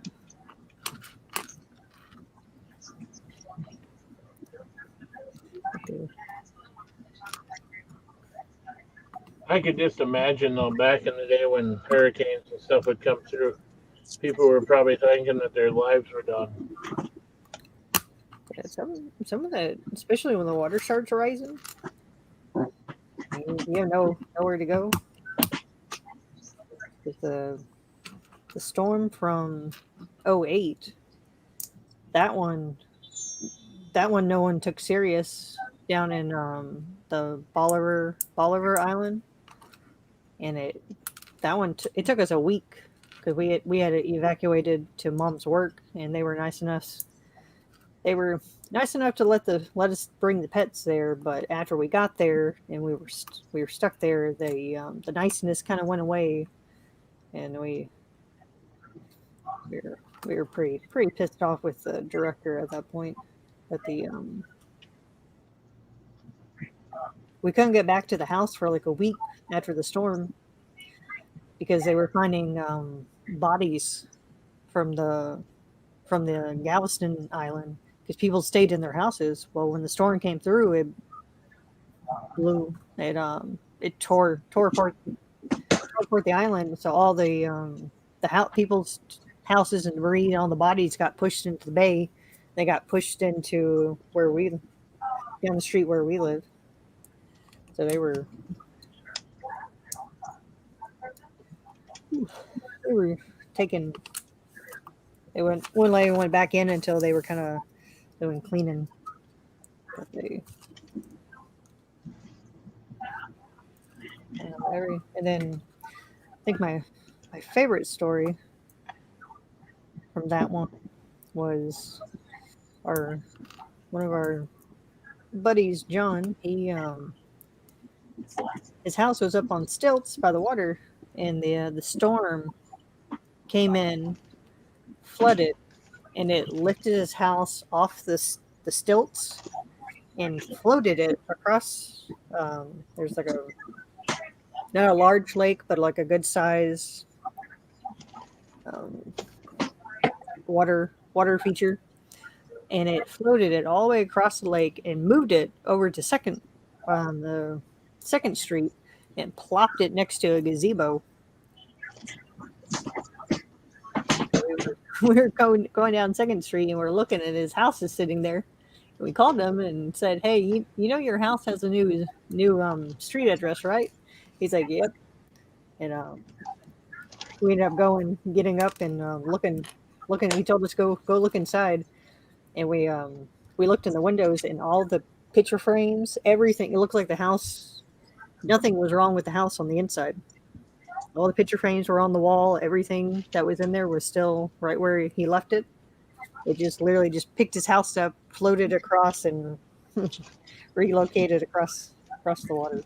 I could just imagine though, back in the day when hurricanes and stuff would come through, people were probably thinking that their lives were done. Yeah, some of that, especially when the water starts rising, you have nowhere to go. With the storm from '08, that one no one took serious down in the Bolivar Island, and it took us a week because we had evacuated to Mom's work, and they were nice enough. They were nice enough to let us bring the pets there, but after we got there and we were stuck there, the niceness kind of went away, and we were pretty pissed off with the director at that point. But we couldn't get back to the house for like a week after the storm because they were finding bodies from the Galveston Island because people stayed in their houses. Well, when the storm came through, it tore apart the island. So all people's houses and debris and all the bodies got pushed into the bay. They got pushed into down the street where we live. So they were taken. They wouldn't let anyone back in until they were kind of doing cleaning. But and then I think my favorite story from that one was one of our buddies, John. His house was up on stilts by the water, and the storm came in, flooded, and it lifted his house off the stilts and floated it across. There's like not a large lake, but like a good size water feature, and it floated it all the way across the lake and moved it over to the Second Street and plopped it next to a gazebo. We were going down Second Street and we're looking at his house is sitting there. We called him and said, "Hey, you know your house has a new street address, right?" He's like, "Yep." And we ended up getting up and looking. He told us go look inside, and we looked in the windows and all the picture frames, everything. It looked like the house. Nothing was wrong with the house on the inside. All the picture frames were on the wall. Everything that was in there was still right where he left it. It just literally just picked his house up, floated across, and relocated across the water.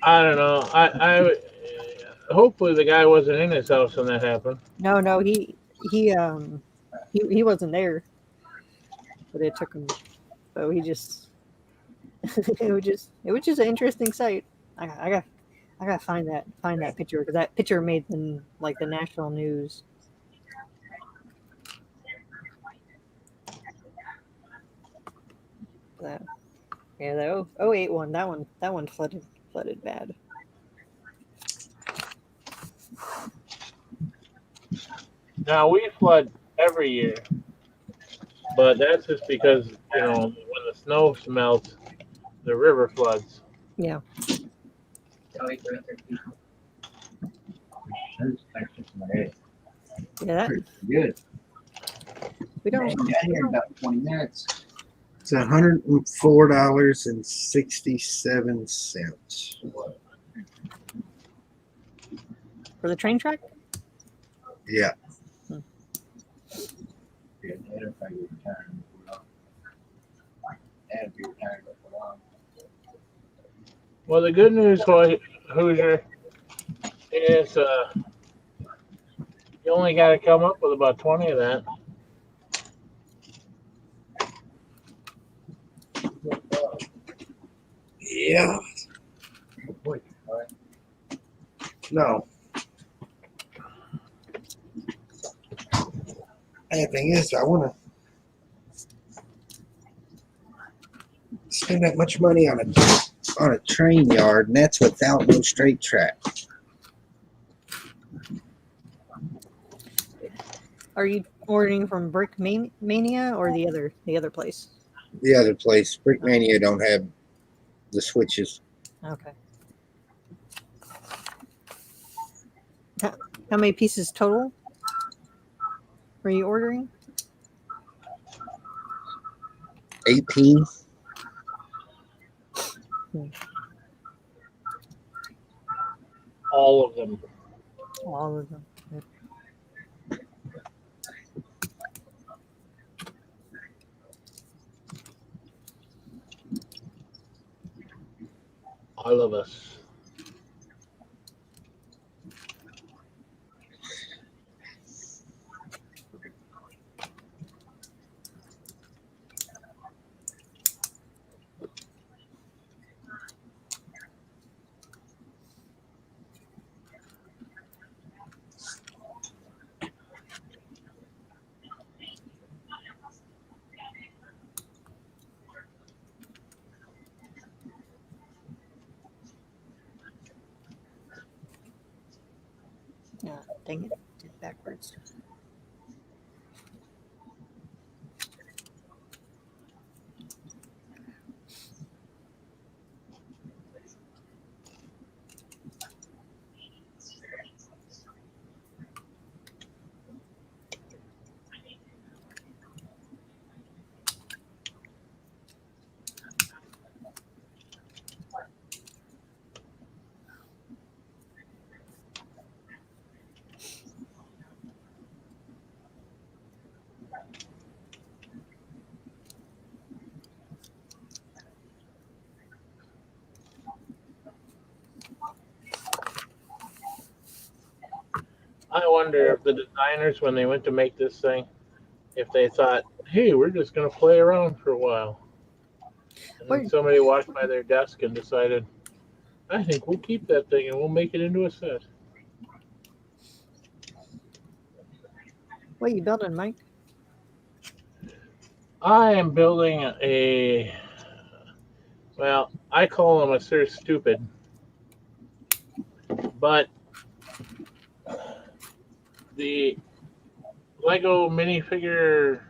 I don't know. I hopefully the guy wasn't in his house when that happened. No, he wasn't there, but it took him. So he just it was just an interesting sight. I gotta find that picture because that picture made the national news. The 08 one, that one flooded bad. Now we flood every year, but that's just because when the snow melts, the river floods. Yeah. Yeah, Good. we don't. Got here in about 20 minutes. It's $104.67. For the train track? Yeah. Well, the good news for Hoosier is you only got to come up with about 20 of that. Yeah. No. And the thing is, I want to spend that much money on a train yard, and that's without no straight track. Are you ordering from Brick Mania or the other place? The other place, Brickmania, don't have the switches. Okay. How many pieces total are you ordering? 18. All of them. All of them. All of us. Yeah, dang it, did it backwards. I wonder if the designers, when they went to make this thing, if they thought, hey, we're just going to play around for a while. And then What, somebody walked by their desk and decided, I think we'll keep that thing and we'll make it into a set. what are you building, Mike? I am building well, I call him a Sir Stupid, but the Lego minifigure.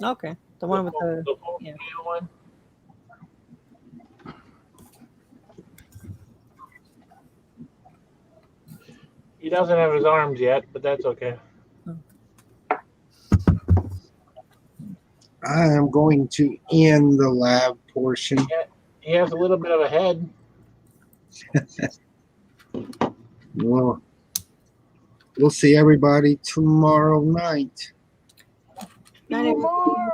Okay, the one with the full yeah. scale one. He doesn't have his arms yet, but that's okay. I am going to end the lab portion. He has a little bit of a head. Well, we'll see everybody tomorrow night. Night, everybody.